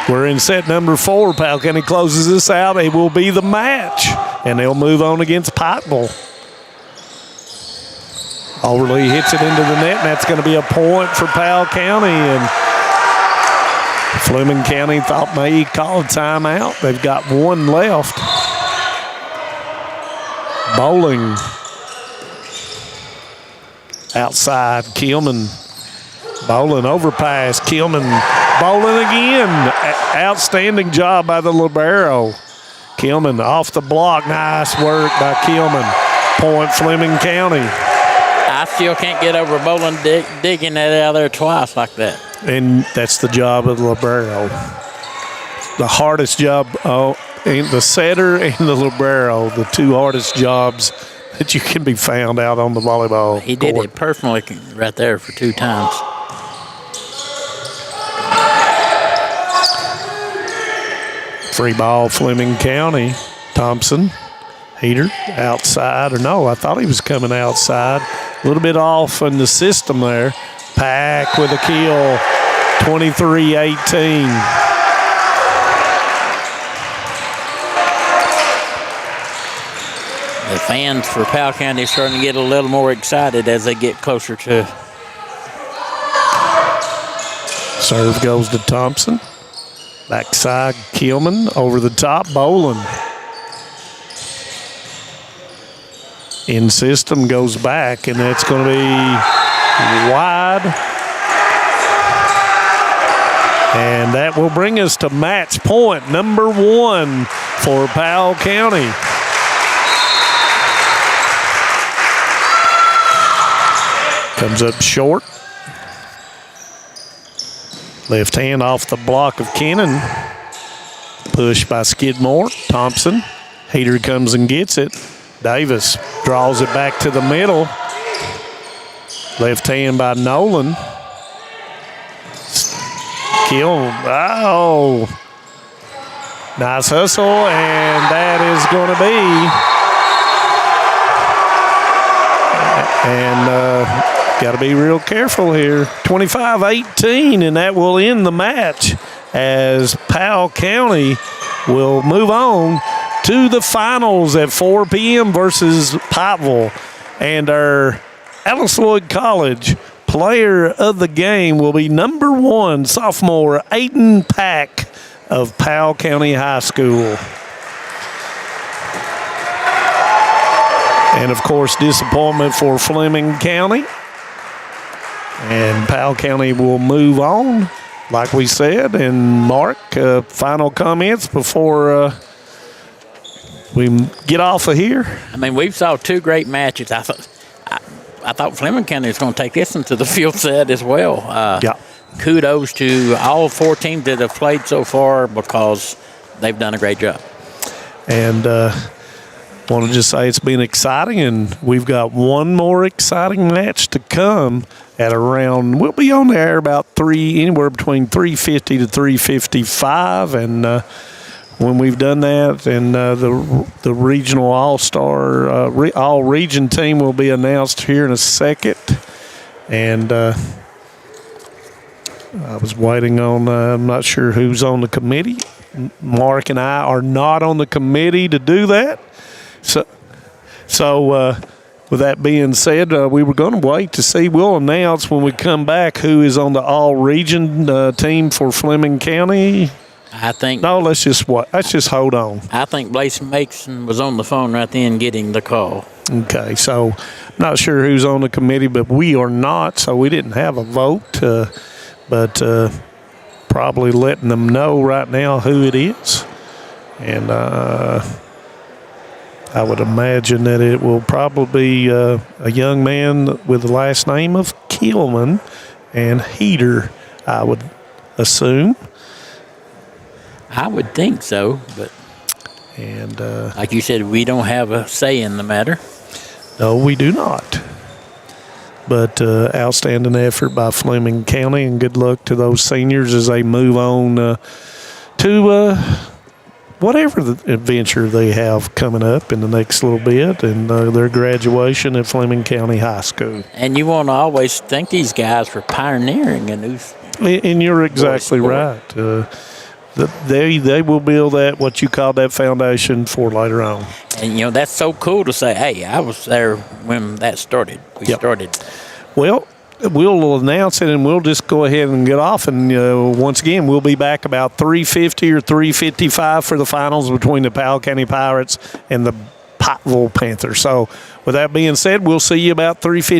We're in set number 4. Powell County closes this out. It will be the match, and they'll move on against Pikeville. Overly hits it into the net, and that's going to be a point for Powell County. And Fleming County thought may call a timeout. They've got one left. Bowling outside. Kilman. Bowling overpass. Kilman bowling again. Outstanding job by the libero. Kilman off the block. Nice work by Kilman. Point Fleming County.
I still can't get over bowling digging that out of there twice like that.
And that's the job of the libero. The hardest job, the setter and the libero, the two hardest jobs that you can be found out on the volleyball
He
court.
did it personally right there for 2 times.
Free ball, Fleming County. Thompson, heater, outside, or no, I thought he was coming outside. A little bit off in the system there. Pack with a kill, 23-18.
The fans for Powell County are starting to get a little more excited as they get closer to.
Serve goes to Thompson. Backside, Kilman over the top, Bowling. In system goes back, and that's going to be wide. And that will bring us to match point number 1 for Powell County. Comes up short. Left hand off the block of Kennan. Push by Skidmore. Thompson. Heater comes and gets it. Davis draws it back to the middle. Left hand by Nolan. Kill. Oh. Nice hustle, and that is going to be. And got to be real careful here. 25-18, and that will end the match as Powell County will move on to the finals at 4 p.m. versus Pikeville. And our Alice Lloyd College player of the game will be number 1 sophomore Aiden Pack of Powell County High School. And, of course, disappointment for Fleming County. And Powell County will move on, like we said. And, Mark, final comments before we get off of here?
I mean, we've saw 2 great matches. I thought Fleming County was going to take this into the field set as well.
Yeah.
Kudos to all 4 teams that have played so far because they've done a great job.
And want to just say it's been exciting, and we've got one more exciting match to come at around, we'll be on the air about anywhere between 3:50 to 3:55, and when we've done that, and the regional all-star, all-region team will be announced here in a second. And I was waiting on, I'm not sure who's on the committee. Mark and I are not on the committee to do that. So with that being said, we were going to wait to see. We'll announce when we come back who is on the all-region team for Fleming County.
I think.
No, let's just hold on.
I think Blaise Mason was on the phone right then getting the call.
Okay, so not sure who's on the committee, but we are not, so we didn't have a vote. But probably letting them know right now who it is. And I would imagine that it will probably be a young man with the last name of Kilman and Heater, I would assume.
I would think so, but like you said, we don't have a say in the matter.
No, we do not. But outstanding effort by Fleming County, and good luck to those seniors as they move on to whatever the adventure they have coming up in the next little bit, and their graduation at Fleming County High School.
And you want to always thank these guys for pioneering a new.
And you're exactly right. they will build that, what you call that foundation, for later on.
And, that's so cool to say, hey, I was there when that started. We started.
Well, we'll announce it, and we'll just go ahead and get off. And once again, we'll be back about 3:50 or 3:55 for the finals between the Powell County Pirates and the Pikeville Panthers. So with that being said, we'll see you about 3:50.